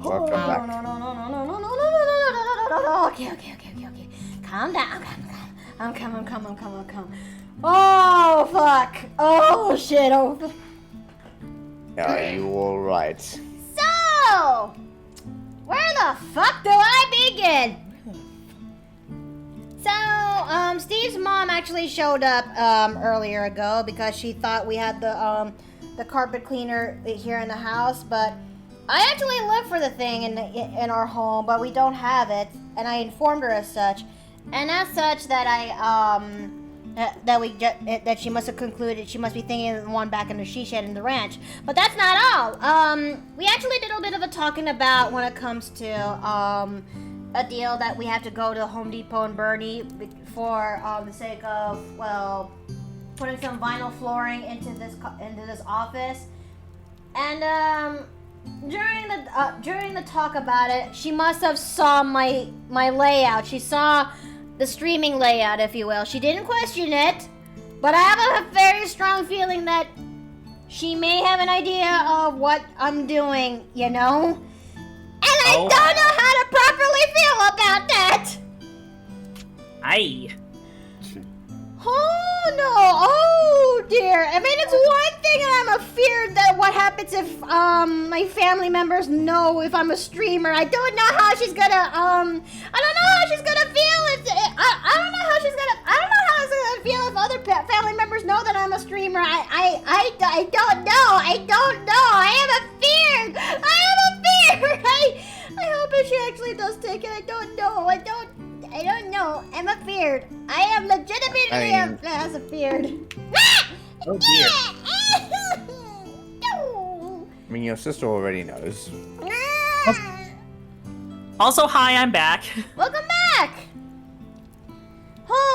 Welcome back. No no no no no no no no no no. Okay okay okay okay okay. Calm down. I'm coming. Oh fuck. Oh shit. Oh. Are you all right? So, where the fuck do I begin? So, Steve's mom actually showed up earlier ago because she thought we had the carpet cleaner here in the house, but I actually looked for the thing in our home, but we don't have it, and I informed her as such, and as such that that she must have concluded she must be thinking of the one back in the she shed in the ranch. But that's not all. We actually did a bit of a talking about when it comes to a deal that we have to go to Home Depot and Bernie for the sake of, well, putting some vinyl flooring into this office. And during the talk about it, she must have saw my layout. She saw the streaming layout, if you will. She didn't question it, but I have a very strong feeling that she may have an idea of what I'm doing, you know? And I don't know how to properly feel about that! Aye. Oh no, oh dear. I mean, it's one thing and I'm afeared that what happens if my family members know if I'm a streamer. I don't know how she's gonna I don't know how she's gonna feel if I don't know how she's gonna feel if other family members know that I'm a streamer. I don't know. I am afeared. I hope if she actually does take it. I don't know. I'm afeared. I am legitimately afeared. Oh dear. I mean, your sister already knows. Also, hi, I'm back. Welcome back.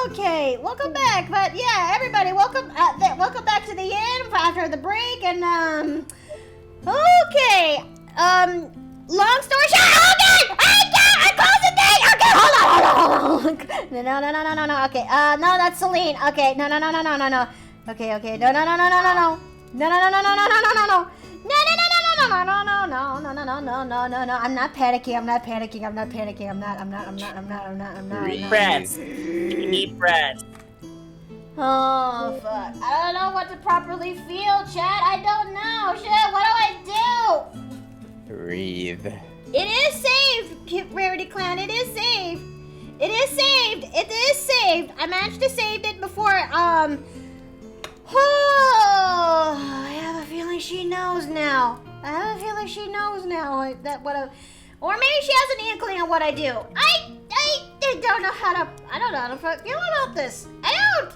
Okay, welcome back. But yeah, everybody, welcome back to the inn after the break. And okay, long story short. Oh God! I closed the thing. Okay, hold on. No. Okay, no, that's Celine. Okay, no. Okay, no. No. I'm not panicking. I'm not. Breaths. Deep breaths. Oh, fuck. I don't know what to properly feel, chat. I don't know. Shit, what do I do? Breathe. It is saved, Rarity Clan. It is saved. I managed to save it before, Oh, I have a feeling she knows now. Or maybe she has an inkling of what I do. I don't know how to feel about this. I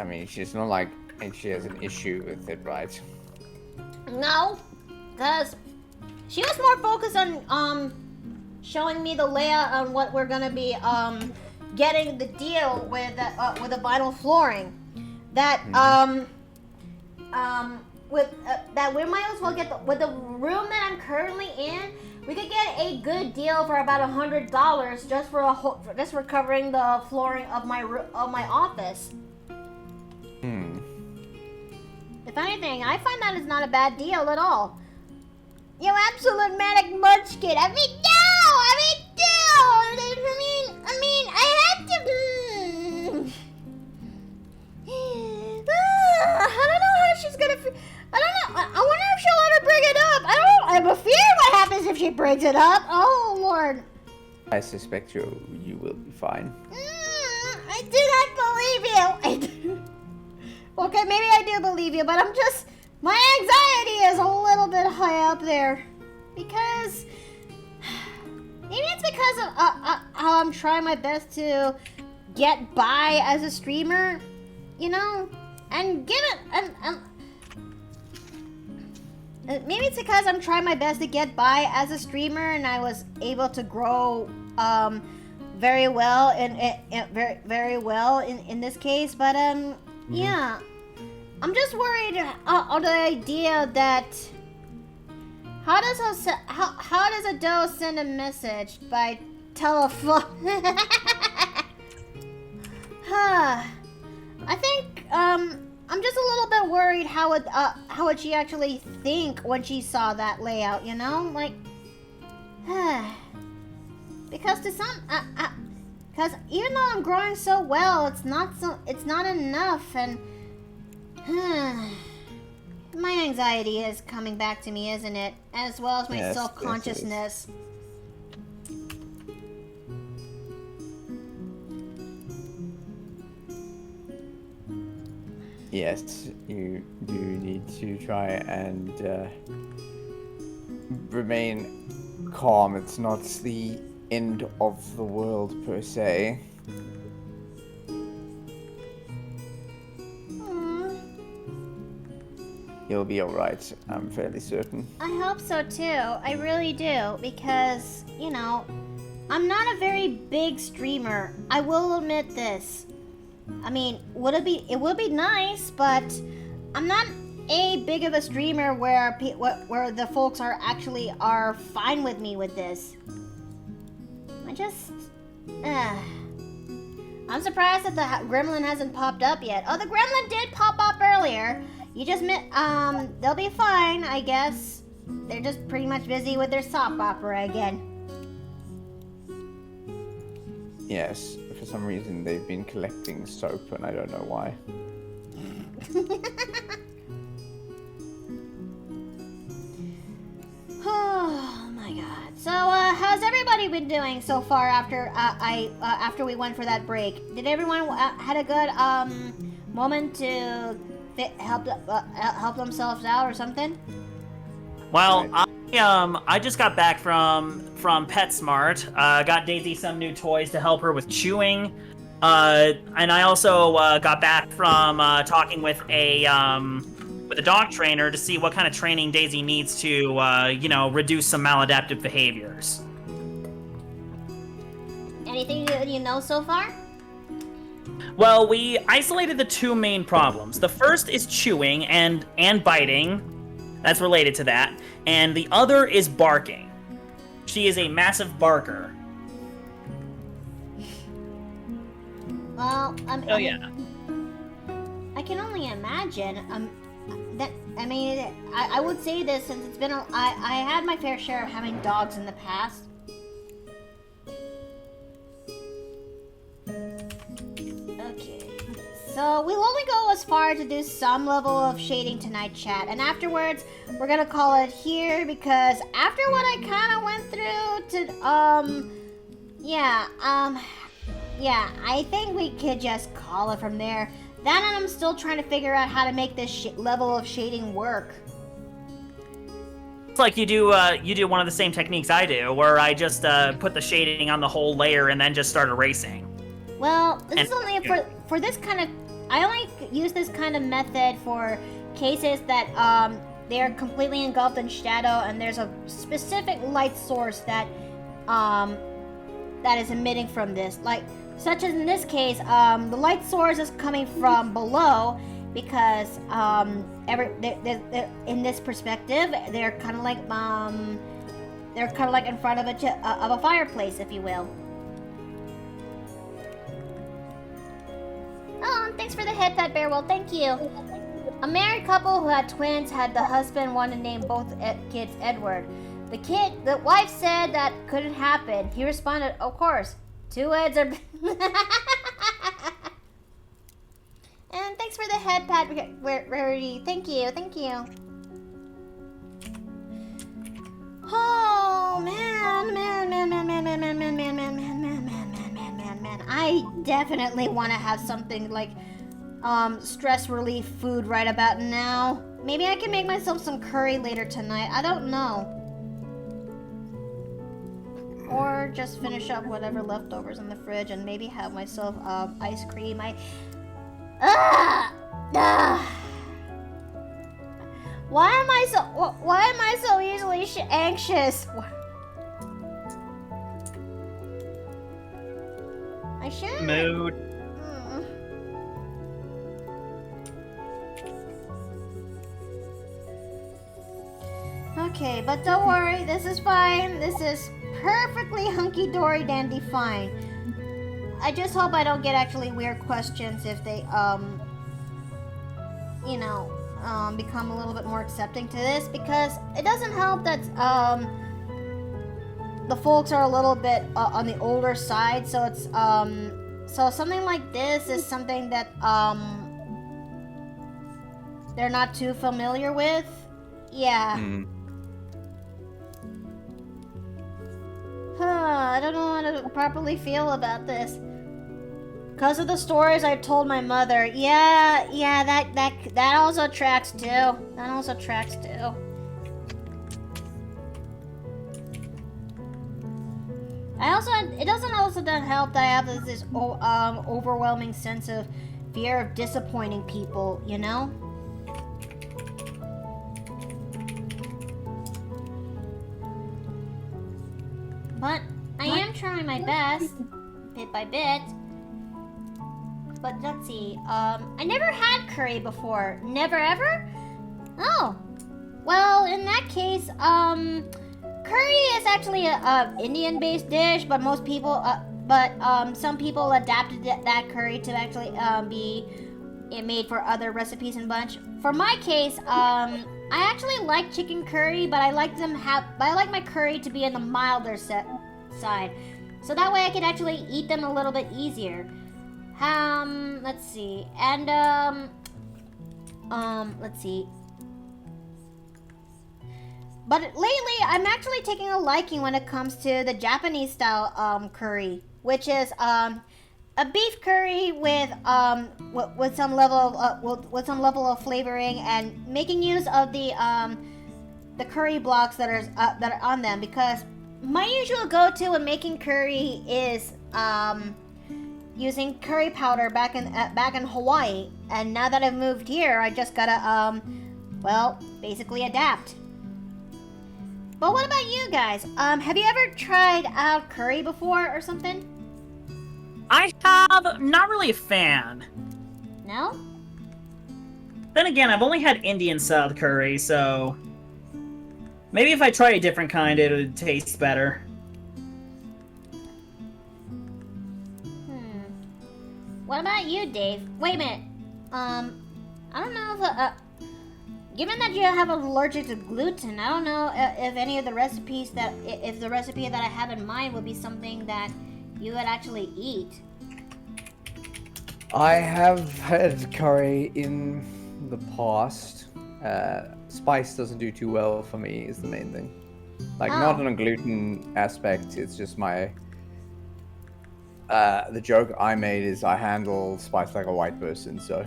mean, she's not like she has an issue with it, right? No, because she was more focused on showing me the layout on what we're gonna be getting the deal with the vinyl flooring. That that we might as well get with the room that I'm currently in. We could get a good deal for about $100 just for covering the flooring of my office. If anything, I find that is not a bad deal at all. You absolute manic munchkin. I mean, I had to. I don't know how she's gonna. I don't know. I wonder if she'll let her bring it up. I have a fear what happens if she brings it up. Oh Lord. I suspect you will be fine. I do not believe you. Okay, maybe I do believe you, but my anxiety is a little bit high up there. Because, maybe it's because of how I'm trying my best to get by as a streamer, and maybe it's because I'm trying my best to get by as a streamer, and I was able to grow very well very well in this case. But yeah, I'm just worried on the idea that how does a doe send a message by telephone? I think I'm just a little bit worried how would she actually think when she saw that layout, like because because even though I'm growing so well, it's not enough, and my anxiety is coming back to me, isn't it? As well as my self-consciousness. Yes, you do need to try and remain calm. It's not the end of the world per se. You'll be alright, I'm fairly certain. I hope so too. I really do, because, I'm not a very big streamer. I will admit this. I mean, it would be nice, but I'm not a big of a streamer where the folks are fine with me with this. I'm surprised that the gremlin hasn't popped up yet. Oh, the gremlin did pop up earlier. You just they'll be fine, I guess. They're just pretty much busy with their soap opera again. Yes, for some reason they've been collecting soap and I don't know why. Oh my god. So, how's everybody been doing so far after we went for that break? Did everyone had a good moment to help themselves out or something? Well, I just got back from PetSmart. Got Daisy some new toys to help her with chewing. And I also got back from talking with a with a dog trainer to see what kind of training Daisy needs to, reduce some maladaptive behaviors. Anything you know so far? Well, we isolated the two main problems. The first is chewing and biting. That's related to that. And the other is barking. She is a massive barker. Well, Oh, yeah. I can only imagine. I would say this since it's been. I had my fair share of having dogs in the past. Okay, so we'll only go as far to do some level of shading tonight, chat, and afterwards we're gonna call it here because after what I kind of went through to yeah, I think we could just call it from there. That and I'm still trying to figure out how to make this level of shading work. It's like you do one of the same techniques I do, where I just put the shading on the whole layer and then just start erasing. Well, this is only for this kind of. I only use this kind of method for cases that they are completely engulfed in shadow, and there's a specific light source that is emitting from this. Like, such as in this case, the light source is coming from below because in this perspective, they're kind of like in front of a fireplace, if you will. Oh, and thanks for the head pet, Bearwell. Thank you. A married couple who had twins had the husband want to name both kids Edward. The wife said that couldn't happen. He responded, "Of course, two Eds are." And thanks for the head pat, Rarity. Thank you. Oh man. I definitely want to have something like stress relief food right about now. Maybe I can make myself some curry later tonight. I don't know. Or just finish up whatever leftovers in the fridge and maybe have myself ice cream. Why am I so easily anxious? I should. Mood. Okay, but don't worry, this is fine. This is perfectly hunky-dory dandy fine. I just hope I don't get actually weird questions if they, become a little bit more accepting to this, because it doesn't help that, the folks are a little bit on the older side, so it's, so something like this is something that, they're not too familiar with. Yeah. I don't know how to properly feel about this. Because of the stories I told my mother. Yeah, that also tracks too. It doesn't also help that I have this overwhelming sense of fear of disappointing people, you know? But I am trying my best, bit by bit. But let's see, I never had curry before. Never ever? Oh. Well, in that case, curry is actually a Indian-based dish, but most people, some people adapted that curry to actually be made for other recipes and bunch. For my case, I actually like chicken curry, but I like my curry to be in the milder side, so that way I could actually eat them a little bit easier. Let's see, and let's see. But lately, I'm actually taking a liking when it comes to the Japanese style curry, which is a beef curry with some level of flavoring and making use of the curry blocks that are on them, because my usual go-to when making curry is using curry powder back in Hawaii, and now that I've moved here, I just gotta well, basically adapt. But what about you guys? Have you ever tried out curry before or something? I have not really a fan. No? Then again, I've only had Indian style curry, so maybe if I try a different kind, it would taste better. What about you, Dave? Wait a minute. I don't know if given that you have allergic to gluten, I don't know if any of the recipes if the recipe that I have in mind would be something that you would actually eat. I have had curry in the past. Spice doesn't do too well for me is the main thing. Like, not on a gluten aspect, it's just my... the joke I made is I handle spice like a white person, so...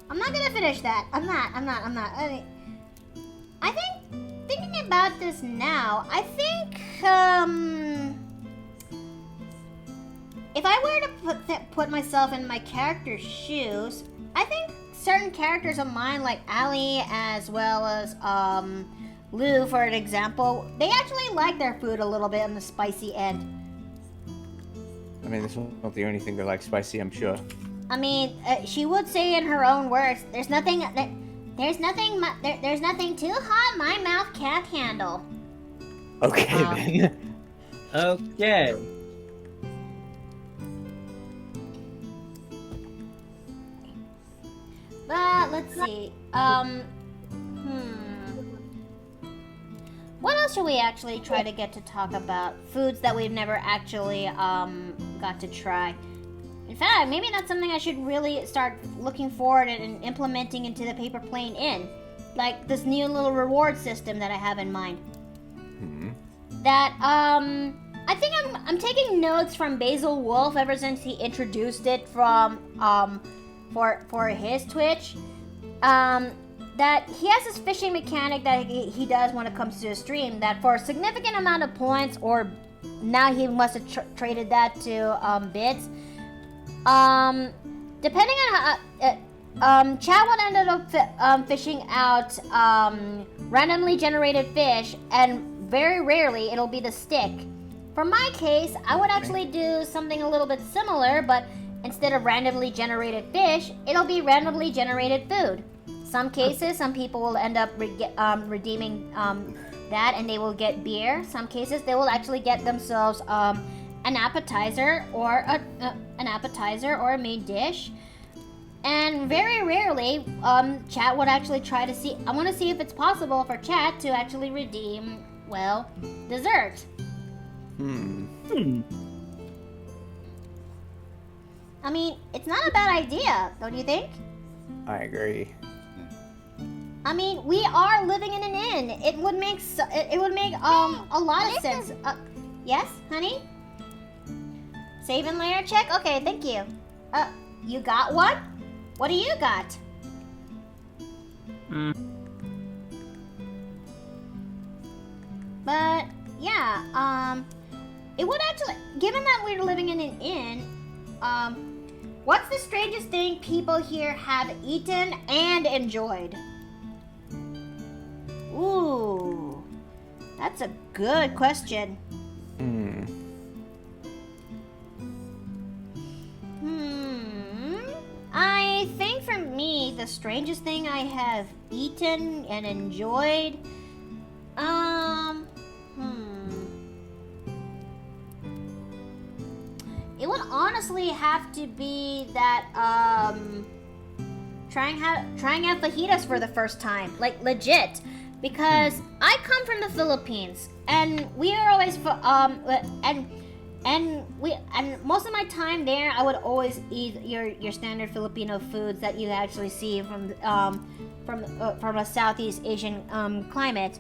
I'm not gonna finish that. I'm not. I think, thinking about this now, I think, if I were to put myself in my character's shoes, I think certain characters of mine, like Ali as well as, Lou, for an example, they actually like their food a little bit on the spicy end. I mean, it's not the only thing they like spicy, I'm sure. I mean, she would say in her own words, there's nothing too hot my mouth can't handle. Okay, then. Okay. But let's see. What else should we actually try to get to talk about? Foods that we've never actually got to try. In fact, maybe that's something I should really start looking forward and implementing into the Paper Plane Inn. Like this new little reward system that I have in mind. That I think I'm taking notes from Basil Wolf ever since he introduced it from for his Twitch. That he has this fishing mechanic that he does when it comes to a stream, that for a significant amount of points, or now he must have traded that to bits, depending on how Chad would end up fishing out randomly generated fish, and very rarely it'll be the stick. For my case, I would actually do something a little bit similar, but instead of randomly generated fish, it'll be randomly generated food. Some cases, some people will end up redeeming that, and they will get beer. Some cases, they will actually get themselves an appetizer or a main dish. And very rarely, chat would actually try to see. I want to see if it's possible for chat to actually redeem, well, dessert. I mean, it's not a bad idea, don't you think? I agree. I mean, we are living in an inn. It would make a lot of sense. Yes, honey? Save and layer check? Okay, thank you. You got one? What do you got? But yeah, it would actually, given that we're living in an inn, what's the strangest thing people here have eaten and enjoyed? Ooh, that's a good question. I think for me, the strangest thing I have eaten and enjoyed, it would honestly have to be that, trying out fajitas for the first time, like legit. Because I come from the Philippines, and we are always and most of my time there, I would always eat your standard Filipino foods that you actually see from a Southeast Asian climate.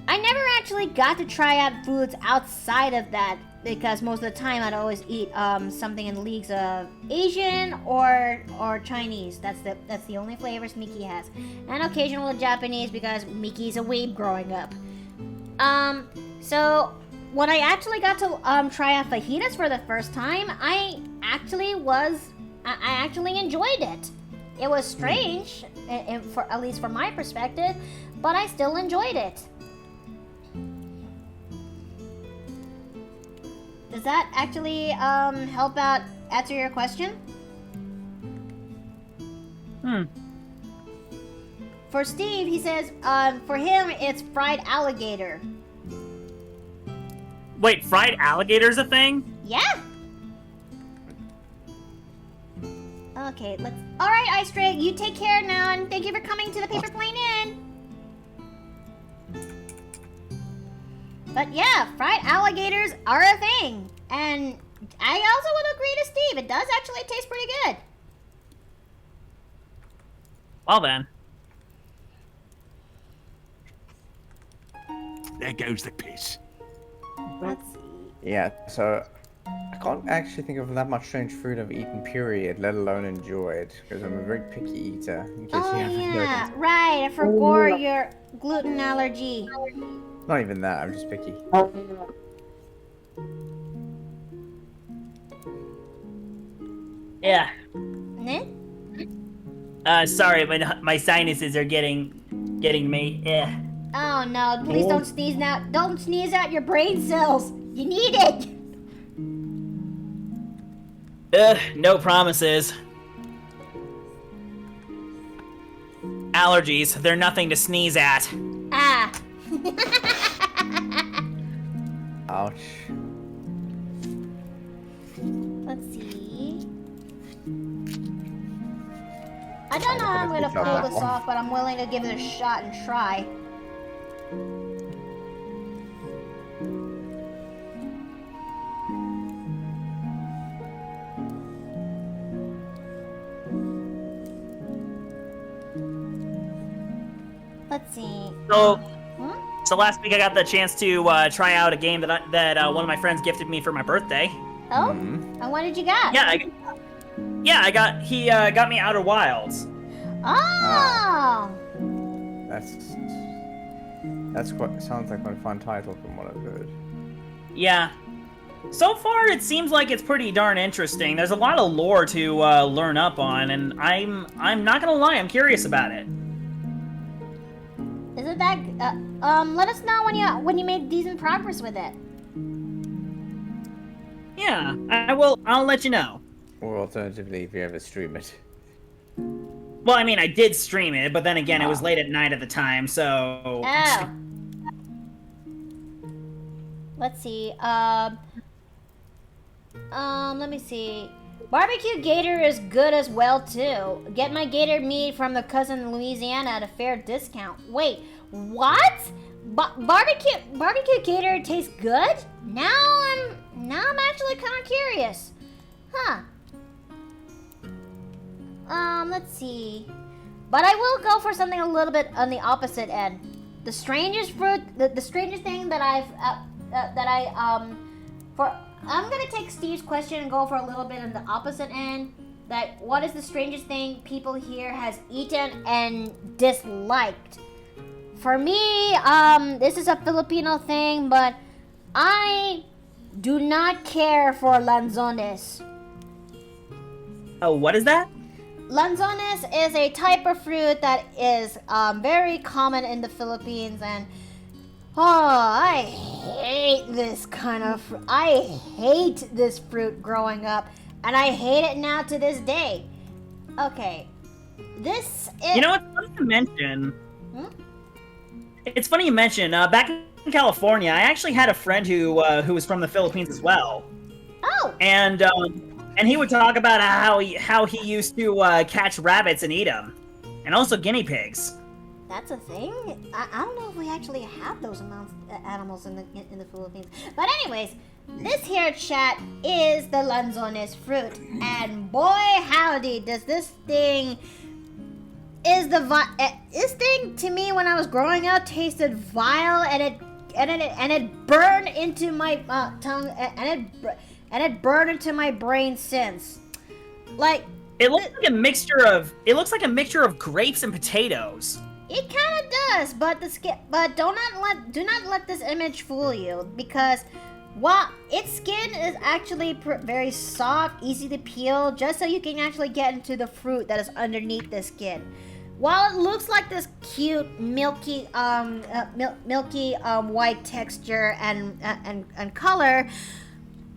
I never actually got to try out foods outside of that, because most of the time I'd always eat something in leagues of Asian or Chinese. That's the only flavors Mickey has, and occasional Japanese because Mickey's a weeb growing up. So when I actually got to try out fajitas for the first time, I actually enjoyed it. It was strange, for at least from my perspective, but I still enjoyed it. Does that actually help out answer your question? For Steve, he says for him it's fried alligator. Wait, fried alligator's a thing? Yeah. Okay, let's. All right, Ice Drake, you take care now, and thank you for coming to the Paper Plane Inn. But yeah, fried alligators are a thing, and I also would agree to Steve. It does actually taste pretty good. Well then. There goes the piss. Let's see. Yeah, so I can't actually think of that much strange food I've eaten, period, let alone enjoyed, because I'm a very picky eater, in case Oh you haven't yeah, noticed. right. I forgot your gluten allergy. Not even that, I'm just picky. Yeah. Eh? Sorry, but my sinuses are getting me. Yeah. Oh no! Please don't sneeze now. Don't sneeze out your brain cells. You need it. No promises. Allergies, they're nothing to sneeze at. Ah. Ouch. Let's see. I don't know how I'm gonna pull this off, but I'm willing to give it a shot and try. Let's see. So last week I got the chance to try out a game that one of my friends gifted me for my birthday. Oh, and what did you got? He got me Outer Wilds. Oh. Sounds like quite a fun title from what I've heard. Yeah. So far, it seems like it's pretty darn interesting. There's a lot of lore to learn up on, and I'm not gonna lie, I'm curious about it. Isn't that? Let us know when you made decent progress with it. Yeah, I will. I'll let you know. Or alternatively, if you ever stream it. Well, I mean, I did stream it, but then again, it was late at night at the time, so. Oh. Let's see. Let me see. Barbecue gator is good as well too. Get my gator meat from the cousin in Louisiana at a fair discount. Wait, what? Barbecue gator tastes good? Now I'm actually kind of curious. Huh. Let's see. But I will go for something a little bit on the opposite end. The strangest fruit, the strangest thing that I'm gonna take Steve's question and go for a little bit on the opposite end. That what is the strangest thing people here has eaten and disliked? For me, this is a Filipino thing, but I do not care for lanzones. Oh, what is that? Lanzones is a type of fruit that is very common in the Philippines, and I hate this kind of I hate this fruit growing up, and I hate it now to this day. Okay, this is. You know, it's funny to mention. It's funny you mention. Back in California, I actually had a friend who was from the Philippines as well. Oh. And he would talk about how he used to catch rabbits and eat them, and also guinea pigs. That's a thing? I don't know if we actually have those animals in the Philippines. But anyways, this here chat is the lanzones fruit, and boy howdy does this thing this thing to me when I was growing up tasted vile, and it burned into my tongue, and it burned into my brain since. Like it looks like a mixture of grapes and potatoes. It kind of does, but do not let this image fool you, because while its skin is actually very soft, easy to peel, just so you can actually get into the fruit that is underneath the skin. While it looks like this cute, milky, white texture and color,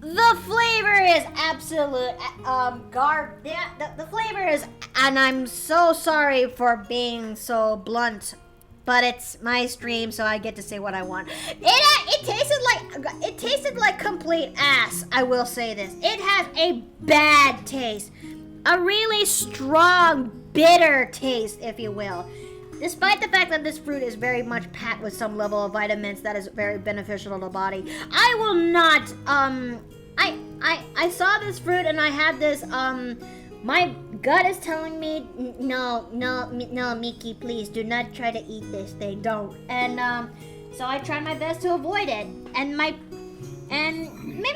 the flavor is absolute the flavor is, and I'm so sorry for being so blunt, but it's my stream, so I get to say what I want. It tasted like complete ass. I will say this. It has a bad taste, a really strong, bitter taste, if you will. Despite the fact that this fruit is very much packed with some level of vitamins that is very beneficial to the body, I will not, I saw this fruit and I had this, my gut is telling me, no, Miki, please, do not try to eat this thing, don't. And, so I tried my best to avoid it. And maybe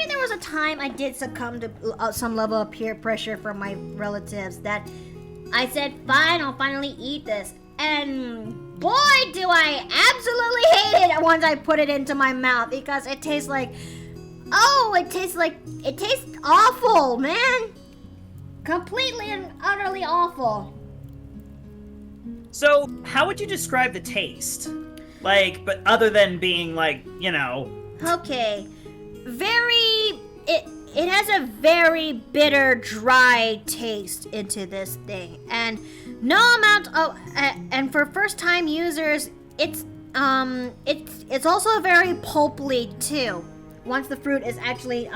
there was a time I did succumb to some level of peer pressure from my relatives that I said, fine, I'll finally eat this. And boy, do I absolutely hate it once I put it into my mouth, because it tastes like, it tastes awful, man. Completely and utterly awful. So, how would you describe the taste? Like, but other than being like, Okay. It has a very bitter, dry taste into this thing, and no amount of, and for first-time users, it's also very pulpy too. Once the fruit is actually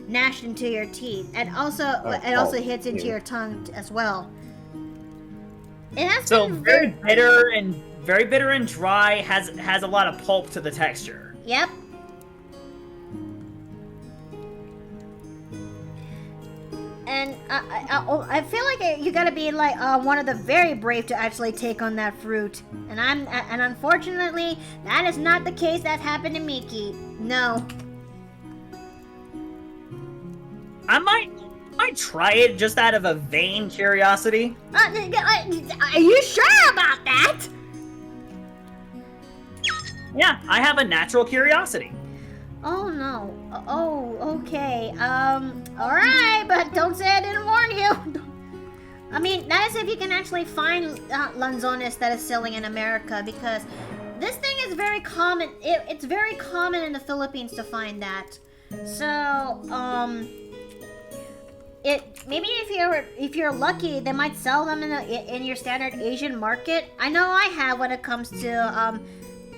gnashed into your teeth, and also it also hits into your tongue as well. It has very bitter and dry. Has a lot of pulp to the texture. Yep. And I feel like you gotta be like one of the very brave to actually take on that fruit. And unfortunately, that is not the case that happened to Miki. No. I might try it just out of a vain curiosity. Are you sure about that? Yeah, I have a natural curiosity. Oh no. Oh, okay. Alright, but don't say I didn't warn you. I mean, that is if you can actually find Lanzones that is selling in America, because this thing is very common. It's very common in the Philippines to find that. So, maybe if you're lucky, they might sell them in your standard Asian market. I know I have when it comes to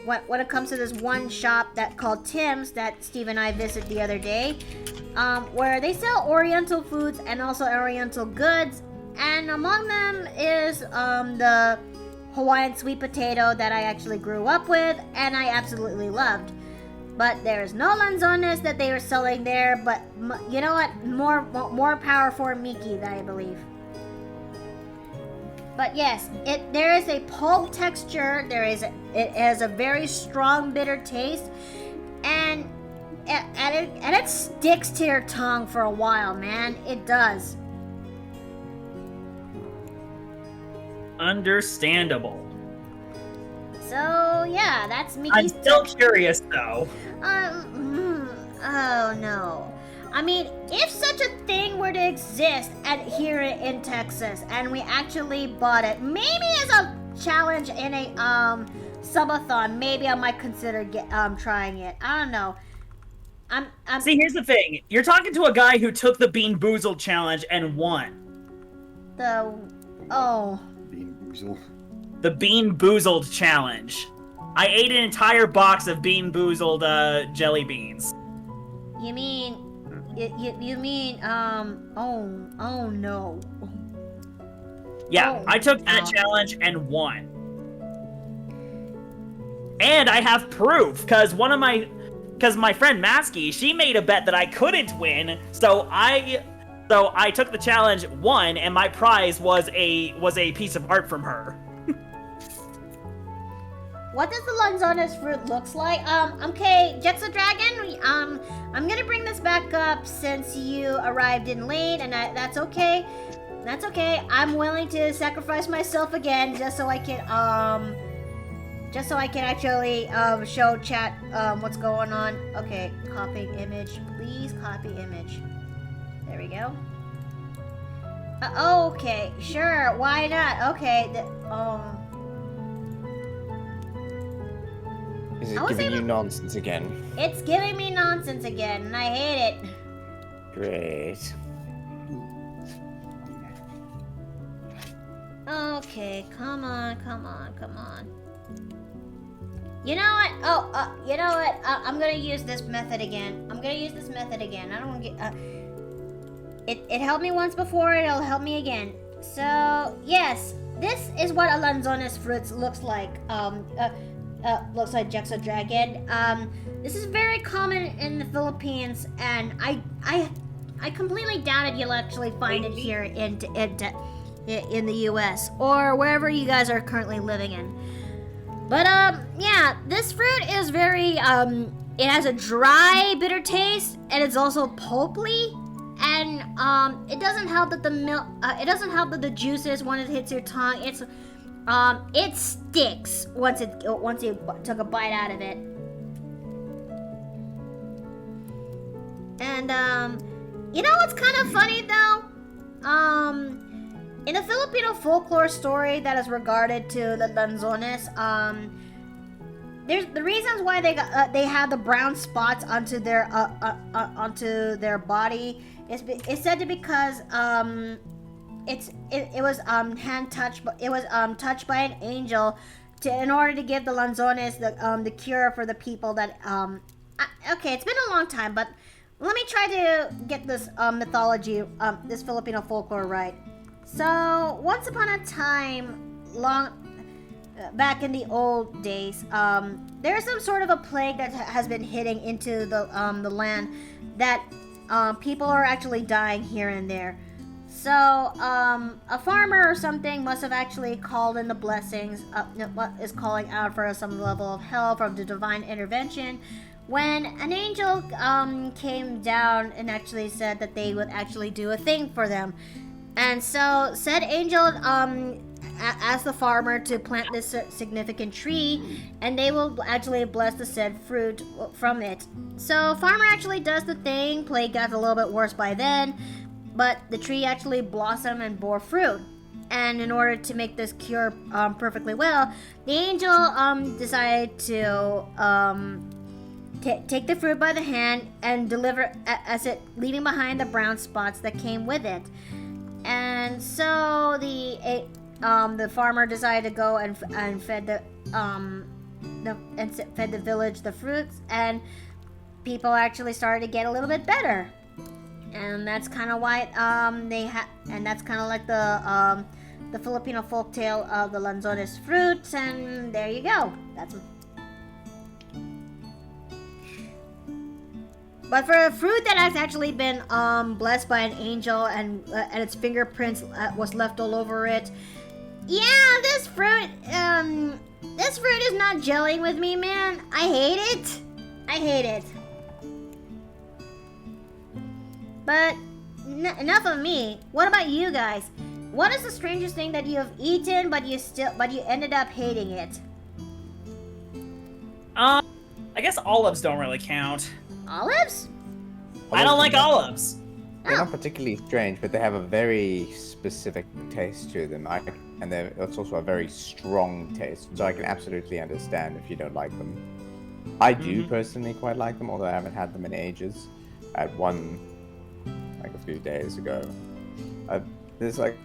when it comes to this one shop that called Tim's that Steve and I visited the other day, where they sell Oriental foods and also Oriental goods, and among them is the Hawaiian sweet potato that I actually grew up with and I absolutely loved. But there's no Lanzones that they were selling there, but you know what? More power for Miki, I believe. But yes, there is a pulp texture. It has a very strong bitter taste, and it sticks to your tongue for a while, man. It does. Understandable. So yeah, that's Miki's. I'm still curious though. Oh no. I mean, if such a thing were to exist here in Texas, and we actually bought it, maybe as a challenge in a subathon, maybe I might consider trying it. I don't know. See, here's the thing. You're talking to a guy who took the Bean Boozled challenge and won. Bean Boozled. The Bean Boozled challenge. I ate an entire box of Bean Boozled jelly beans. You mean? You mean, oh no. Yeah, I took that challenge and won. And I have proof, because my friend Masky, she made a bet that I couldn't win, so I took the challenge, won, and my prize was a piece of art from her. What does the Lanzones fruit looks like? Okay, Jetsa Dragon, I'm gonna bring this back up since you arrived in late, and that's okay. That's okay. I'm willing to sacrifice myself again just so I can, just so I can actually show chat what's going on. Okay, copying image. Please copy image. There we go. Okay, sure. Why not? Okay. Is it I was giving you able- nonsense again? It's giving me nonsense again, and I hate it. Great. Okay, come on. You know what? Oh, you know what? I'm gonna use this method again. I don't want to get. It helped me once before. It'll help me again. So yes, this is what a Lanzones fruit looks like. Looks like Jexo Dragon. This is very common in the Philippines, and I completely doubted you'll actually find it here in the U.S. or wherever you guys are currently living in. But yeah, this fruit is very it has a dry, bitter taste, and it's also pulpy. And it doesn't help that the milk. It doesn't help that the juices when it hits your tongue. It sticks once you took a bite out of it. And you know what's kind of funny though? In a Filipino folklore story that is regarded to the Lanzones, there's the reasons why they have the brown spots onto their body. It's said to because it was hand touched, but it was touched by an angel in order to give the Lanzones the cure for the people that okay, it's been a long time, but let me try to get this mythology, this Filipino folklore right. So once upon a time, long back in the old days, there's some sort of a plague that has been hitting into the land that people are actually dying here and there. So a farmer or something must have actually called in the blessings, is calling out for some level of help from the divine intervention, when an angel came down and actually said that they would actually do a thing for them. And so said angel asked the farmer to plant this significant tree, and they will actually bless the said fruit from it. So farmer actually does the thing. Plague got a little bit worse by then, but the tree actually blossomed and bore fruit. And in order to make this cure perfectly well, the angel decided to take the fruit by the hand and deliver as it, leaving behind the brown spots that came with it. And so the farmer decided to go and fed fed the village the fruits, and people actually started to get a little bit better. And that's kind of why and that's kind of like the Filipino folktale of the Lanzones fruits. And there you go. That's what. But for a fruit that has actually been blessed by an angel and its fingerprints was left all over it, yeah, this fruit is not gelling with me, man. I hate it. But enough of me. What about you guys? What is the strangest thing that you have eaten but you ended up hating it? I guess olives don't really count. Olives? I don't like olives. They're not particularly strange, but they have a very specific taste to them. It's also a very strong taste, so I can absolutely understand if you don't like them. I do personally quite like them, although I haven't had them in ages. I had one like a few days ago. There's like,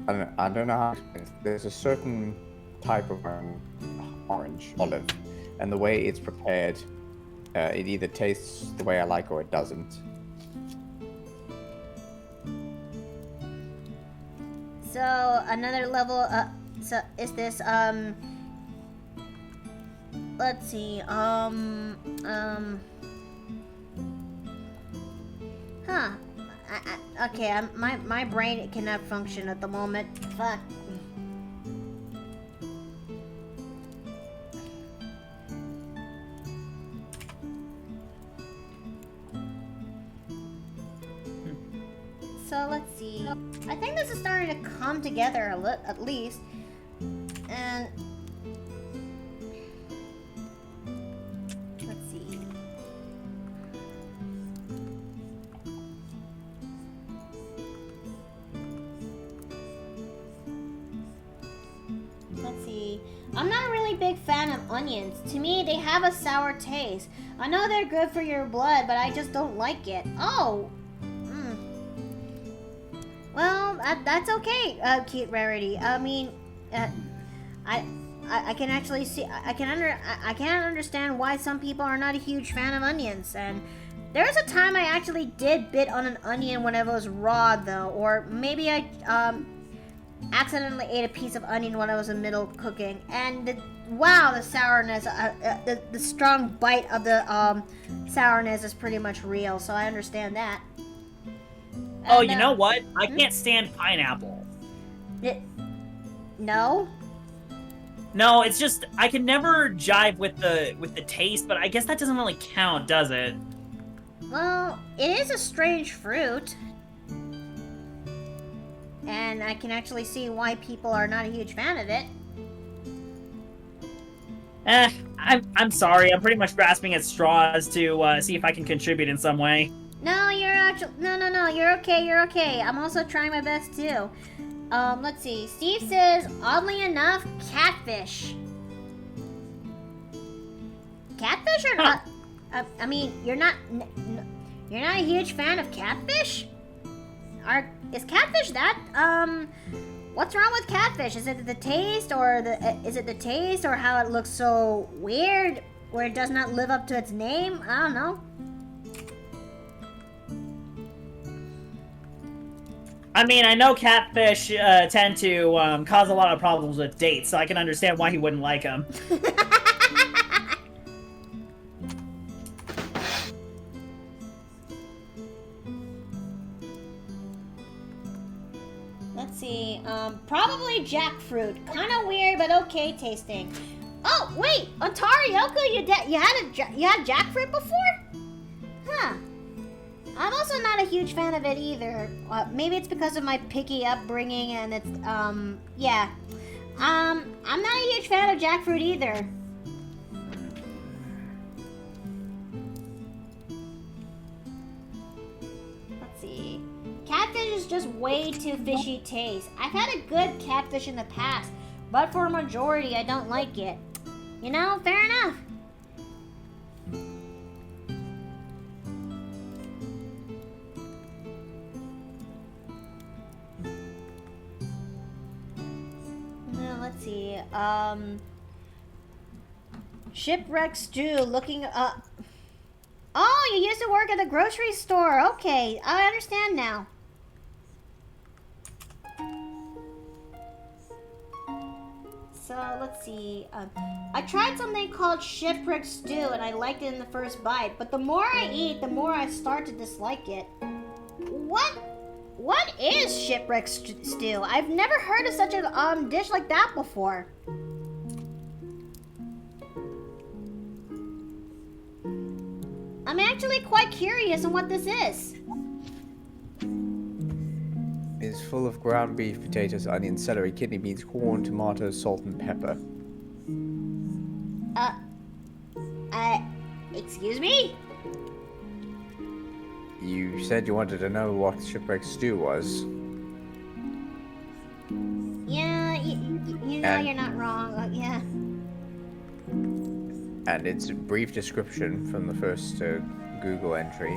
I don't know how to explain this. There's a certain type of orange olive, and the way it's prepared, it either tastes the way I like or it doesn't. So another level. So is this Let's see. Okay. My brain cannot function at the moment. Fuck. So let's see. I think this is starting to come together at least. And I'm not a really big fan of onions. To me, they have a sour taste. I know they're good for your blood, but I just don't like it. Oh. Well, that's okay, Cute Rarity. I mean, I can actually see, I can't understand why some people are not a huge fan of onions. And there was a time I actually did bit on an onion when it was raw, though, or maybe I accidentally ate a piece of onion when I was in middle cooking, and wow, the sourness, the strong bite of the sourness is pretty much real. So I understand that. Oh, you know what? I can't stand pineapple. No? No, it's just I can never jive with the taste, but I guess that doesn't really count, does it? Well, it is a strange fruit. And I can actually see why people are not a huge fan of it. I'm sorry. I'm pretty much grasping at straws to see if I can contribute in some way. No, you're actually no. You're okay. I'm also trying my best too. Let's see. Steve says, oddly enough, catfish. Catfish or not? I mean, you're not a huge fan of catfish? Is catfish that? What's wrong with catfish? Is it the taste, or how it looks so weird, where it does not live up to its name? I don't know. I mean, I know catfish tend to cause a lot of problems with dates, so I can understand why he wouldn't like them. Let's see. Probably jackfruit. Kind of weird, but okay tasting. Oh wait, Atari Yoko, you had jackfruit before? Huh. I'm also not a huge fan of it either. Maybe it's because of my picky upbringing, and it's yeah. I'm not a huge fan of jackfruit either. Let's see. Catfish is just way too fishy taste. I've had a good catfish in the past, but for a majority, I don't like it. You know, fair enough. Let's see. Shipwreck Stew looking up. Oh, you used to work at the grocery store. Okay, I understand now. So let's see. I tried something called Shipwreck Stew, and I liked it in the first bite. But the more I eat, the more I start to dislike it. What is Shipwreck Stew? I've never heard of such a dish like that before. I'm actually quite curious on what this is. It's full of ground beef, potatoes, onions, celery, kidney beans, corn, tomatoes, salt, and pepper. Excuse me? You said you wanted to know what Shipwreck Stew was. Yeah, you know you're not wrong. Yeah. And its a brief description from the first Google entry.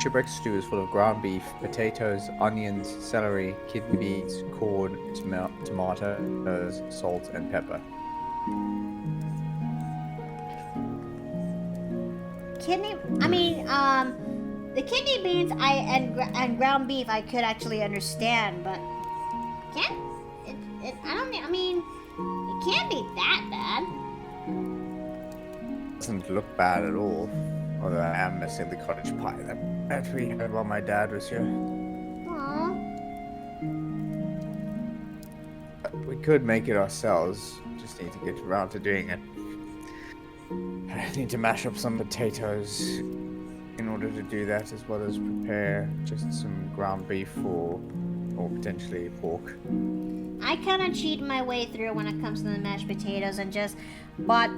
Shipwreck Stew is full of ground beef, potatoes, onions, celery, kidney beans, corn, tomatoes, salt, and pepper. The kidney beans and ground beef I could actually understand, but it can't be that bad. Doesn't look bad at all. Although I am missing the cottage pie that we had while my dad was here. Aww. We could make it ourselves. Just need to get around to doing it. I need to mash up some potatoes in order to do that, as well as prepare just some ground beef or potentially pork. I kind of cheated my way through when it comes to the mashed potatoes and just bought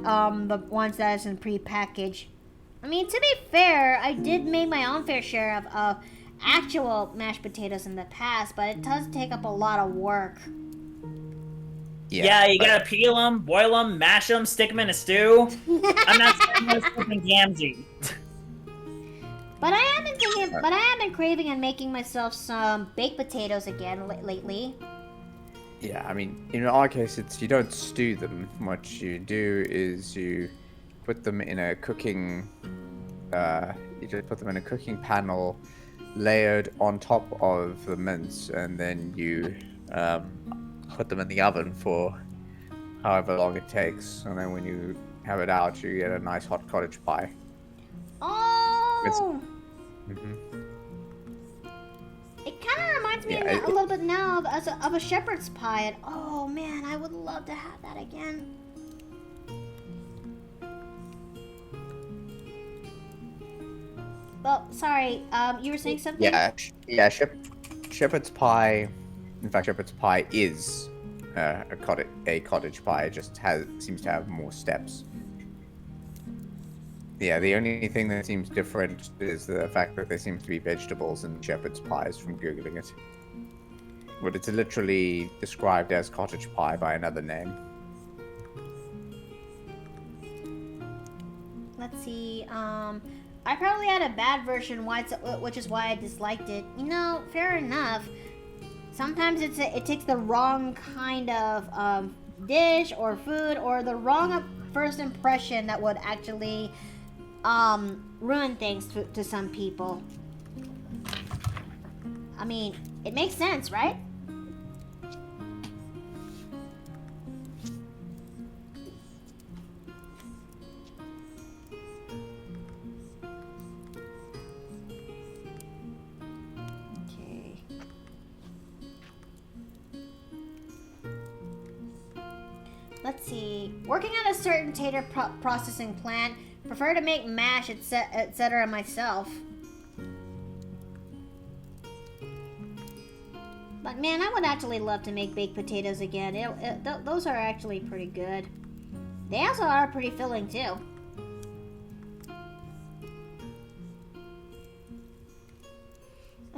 the ones that is in pre-packaged. I mean, to be fair, I did make my own fair share of actual mashed potatoes in the past, but it does take up a lot of work. Yeah, you gotta peel them, boil them, mash them, stick them in a stew. I'm not saying no flipping Gamgee. But I have been thinking, but I have been craving and making myself some baked potatoes again lately. Yeah, I mean, in our case, it's you don't stew them. What you do is you put them in a cooking. You just put them in a cooking panel, layered on top of the mince, and then you put them in the oven for however long it takes. And then when you have it out, you get a nice hot cottage pie. Oh! Mm-hmm. It kind of reminds me a little bit now of a shepherd's pie. And, oh man, I would love to have that again. Well, sorry, you were saying something? Yeah, shepherd's pie. In fact, shepherd's pie is a cottage pie. It just seems to have more steps. Yeah, the only thing that seems different is the fact that there seems to be vegetables in shepherd's pies from Googling it. But it's literally described as cottage pie by another name. Let's see, I probably had a bad version, which is why I disliked it. You know, fair enough. Sometimes it takes the wrong kind of dish or food or the wrong first impression that would actually ruin things to some people. I mean, it makes sense, right? Okay. Let's see. Working on a certain tater processing plant. Prefer to make mash, etc. myself. But man, I would actually love to make baked potatoes again. Those are actually pretty good. They also are pretty filling too.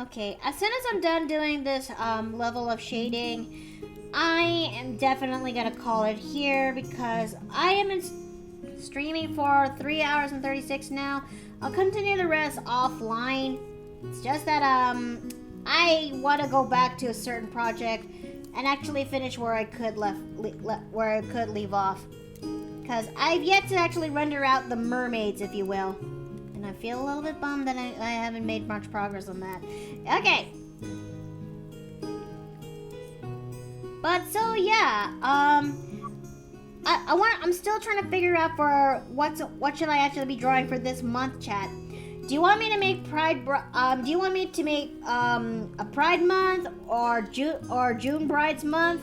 Okay, as soon as I'm done doing this level of shading, I am definitely gonna call it here because I am streaming for 3 hours and 36 now. I'll continue the rest offline. It's just that I want to go back to a certain project and actually finish where I could leave off. Because I've yet to actually render out the mermaids, if you will. And I feel a little bit bummed that I haven't made much progress on that. Okay. But so yeah, I'm still trying to figure out for what should I actually be drawing for this month, chat. Do you want me to make do you want me to make a Pride month or June Brides month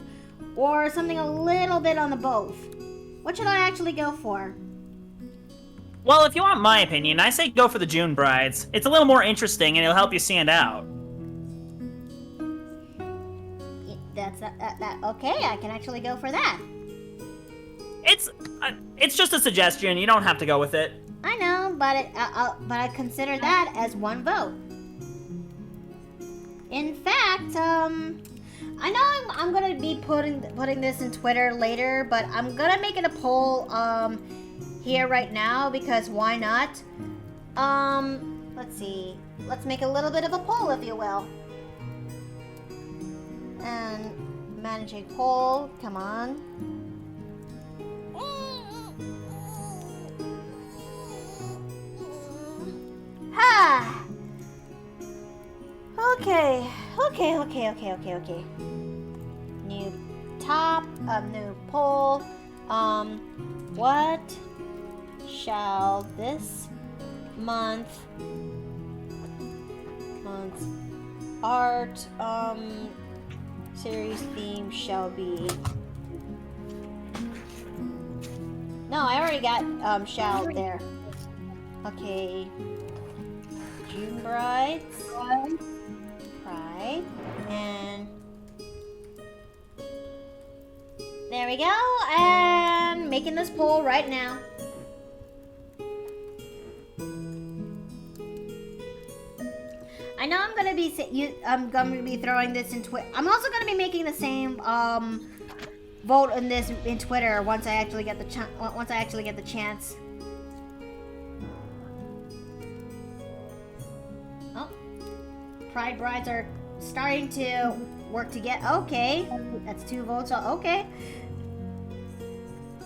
or something a little bit on the both? What should I actually go for? Well, if you want my opinion, I say go for the June Brides. It's a little more interesting and it'll help you stand out. That's okay. I can actually go for that. It's just a suggestion. You don't have to go with it. I know, but I consider that as one vote. In fact, I know I'm gonna be putting this in Twitter later, but I'm gonna make it a poll here right now because why not? Let's see. Let's make a little bit of a poll, if you will. And managing poll. Come on. Ha! Okay. New new poll. What shall this month's art series theme shall be? No, I already got shall there. Okay. June Brides. Pride. And there we go. And making this poll right now. I know I'm gonna be throwing this in Twitter. I'm also gonna be making the same vote on this in Twitter once I actually get the chance. Oh, Pride Brides are starting to work to get. Okay, that's 2 votes. Okay.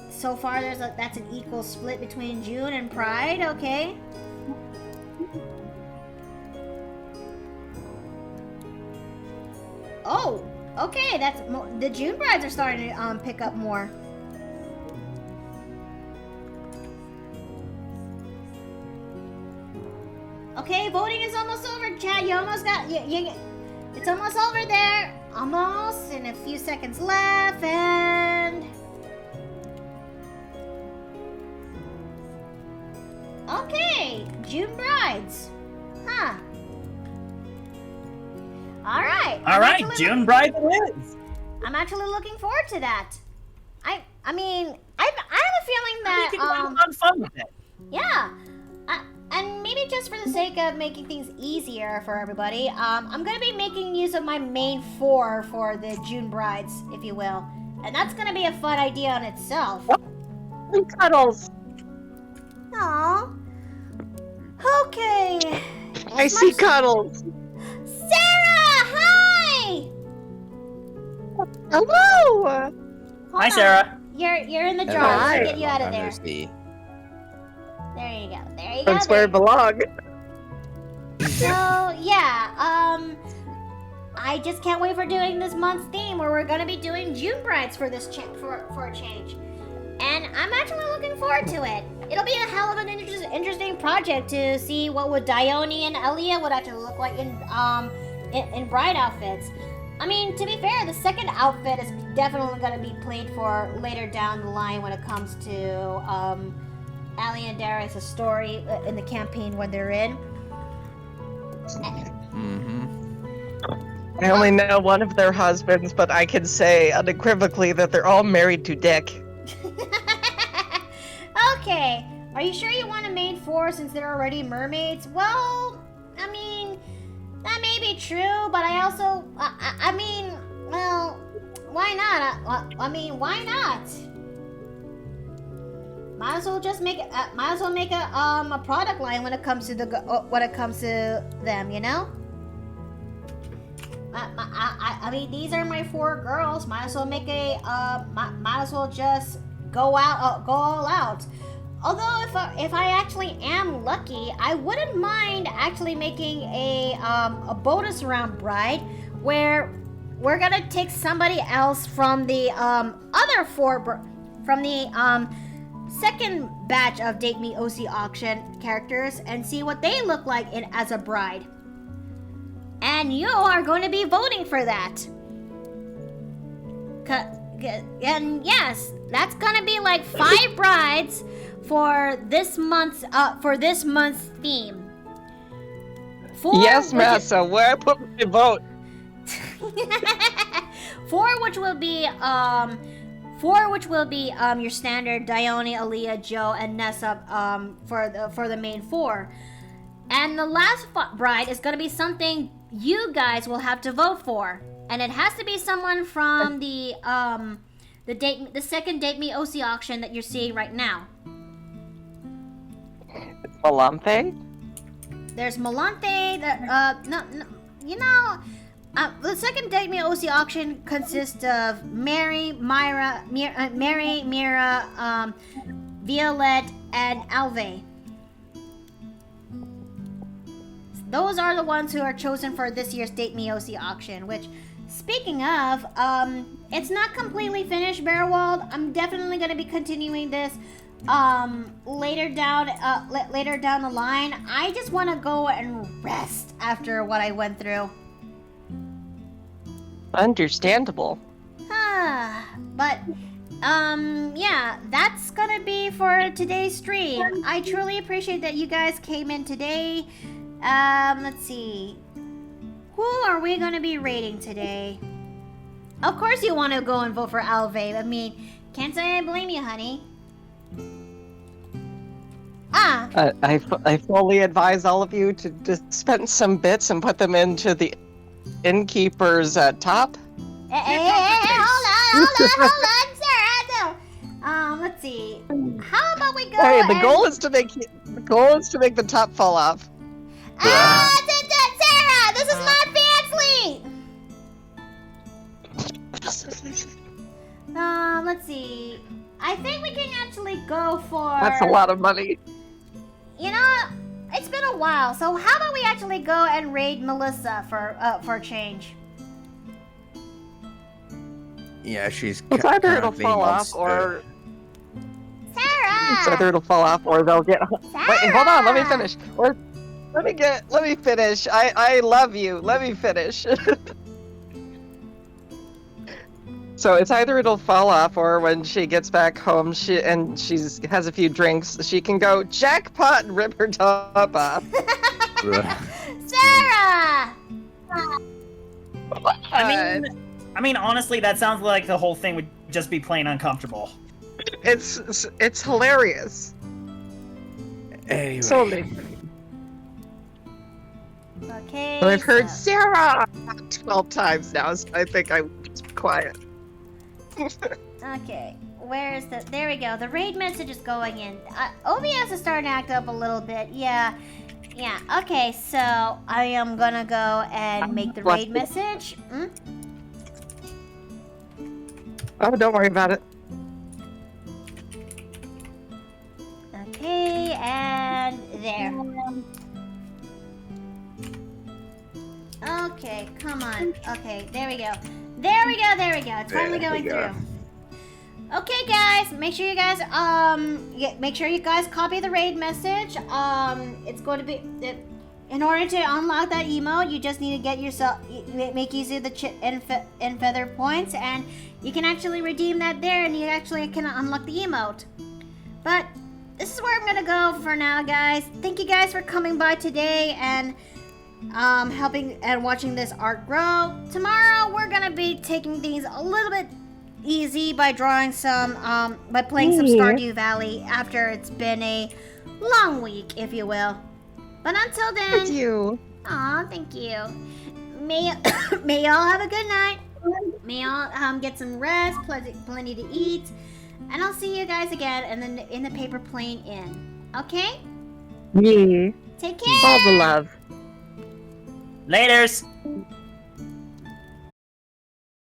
So far, that's an equal split between June and Pride. Okay. Oh, okay. That's the June Brides are starting to pick up more. Okay, voting is almost over, Chad. You almost got it's almost over there. Almost, and a few seconds left, and okay, June Brides. Huh. All right. All right, June Bride wins. I'm actually looking forward to that. I mean, I have a feeling that You can have a lot of fun with it. yeah. And maybe just for the sake of making things easier for everybody, I'm gonna be making use of my main 4 for the June Brides, if you will. And that's gonna be a fun idea on itself. Cuddles. Aww. Okay. I see Cuddles. Sarah, hi! Hello. Hold Hi, on. Sarah. You're in the jar. Hi. Let's get you out of there. Undersea. There you go. There you go. That's where I belong. So yeah, I just can't wait for doing this month's theme where we're gonna be doing June Brides for this for a change, and I'm actually looking forward to it. It'll be a hell of an interesting project to see what would Dione and Elia would actually look like in bride outfits. I mean, to be fair, the second outfit is definitely gonna be played for later down the line when it comes to Ali and Darius' story in the campaign when they're in. I only know one of their husbands, but I can say unequivocally that they're all married to Dick. Okay, are you sure you want a main 4 since they're already mermaids? Well, I mean, that may be true, but I also, I mean, well, why not? Why not? Might as well just make it. Might as well make a product line when it comes to them, you know. I mean, these are my 4 girls. Might as well make might as well just go all out. Although if I actually am lucky, I wouldn't mind actually making a bonus round bride where we're gonna take somebody else from the other 4 from the second batch of Date Me OC auction characters and see what they look like as a bride. And you are going to be voting for that. And yes, that's gonna be like 5 brides for this month's theme. 4 Yes, Massa, where I put my vote? 4 which will be your standard Dione, Aaliyah, Joe, and Nessa for the main 4. And the last bride is gonna be something you guys will have to vote for. And it has to be someone from the second Date Me OC auction that you're seeing right now. Malanthe? There's Malanthe. The second Date Me OC auction consists of Mary, Mira, Violette, and Alve. Those are the ones who are chosen for this year's Date Me OC auction, which, speaking of, it's not completely finished, Bearwald. I'm definitely going to be continuing this later down the line. I just want to go and rest after what I went through. Understandable. But yeah, that's gonna be for today's stream. I truly appreciate that you guys came in today. Let's see. Who are we gonna be rating today? Of course you want to go and vote for Alve. I mean, can't say I blame you, honey. I fully advise all of you to dispense some bits and put them into the innkeeper's top. Hey, hold on. Hey, the and- goal is to make the top fall off. Sarah, this is not fancy. Let's see. I think we can actually go for. That's a lot of money. You know, it's been a while, so how about we actually go and raid Melissa for a change? Yeah, she's. It's either it'll currently fall off monster. or Sarah. it's either it'll fall off or they'll get. Wait, hold on. Let me finish. Or let me finish. I love you. Let me finish. So it's either it'll fall off or when she gets back home, she has a few drinks, she can go jackpot and rip her top off. Sarah. I mean, honestly, that sounds like the whole thing would just be plain uncomfortable. It's hilarious. Anyway. So Okay. I've heard so- Sarah 12 times now, so I think I'm just quiet. Okay, where's the? There we go. The raid message is going in. OBS is starting to act up a little bit. Yeah. Okay, so I am gonna go and make the raid message. Oh, don't worry about it. Okay, and there. Okay, come on. Okay, there we go. It's finally going through. Okay, guys, make sure you guys copy the raid message. It's going to be in order to unlock that emote, you just need to get yourself make use of the chip and feather points, and you can actually redeem that there, and you actually can unlock the emote. But this is where I'm gonna go for now, guys. Thank you guys for coming by today and helping and watching this art grow. Tomorrow we're gonna be taking things a little bit easy by drawing some by playing some Stardew Valley after it's been a long week, if you will. But until then, Thank you. Aw, thank you. May y'all have a good night. May y'all get some rest, plenty to eat, and I'll see you guys again in the Paper Plane Inn. Okay? Yeah. Take care. All the love. Laters!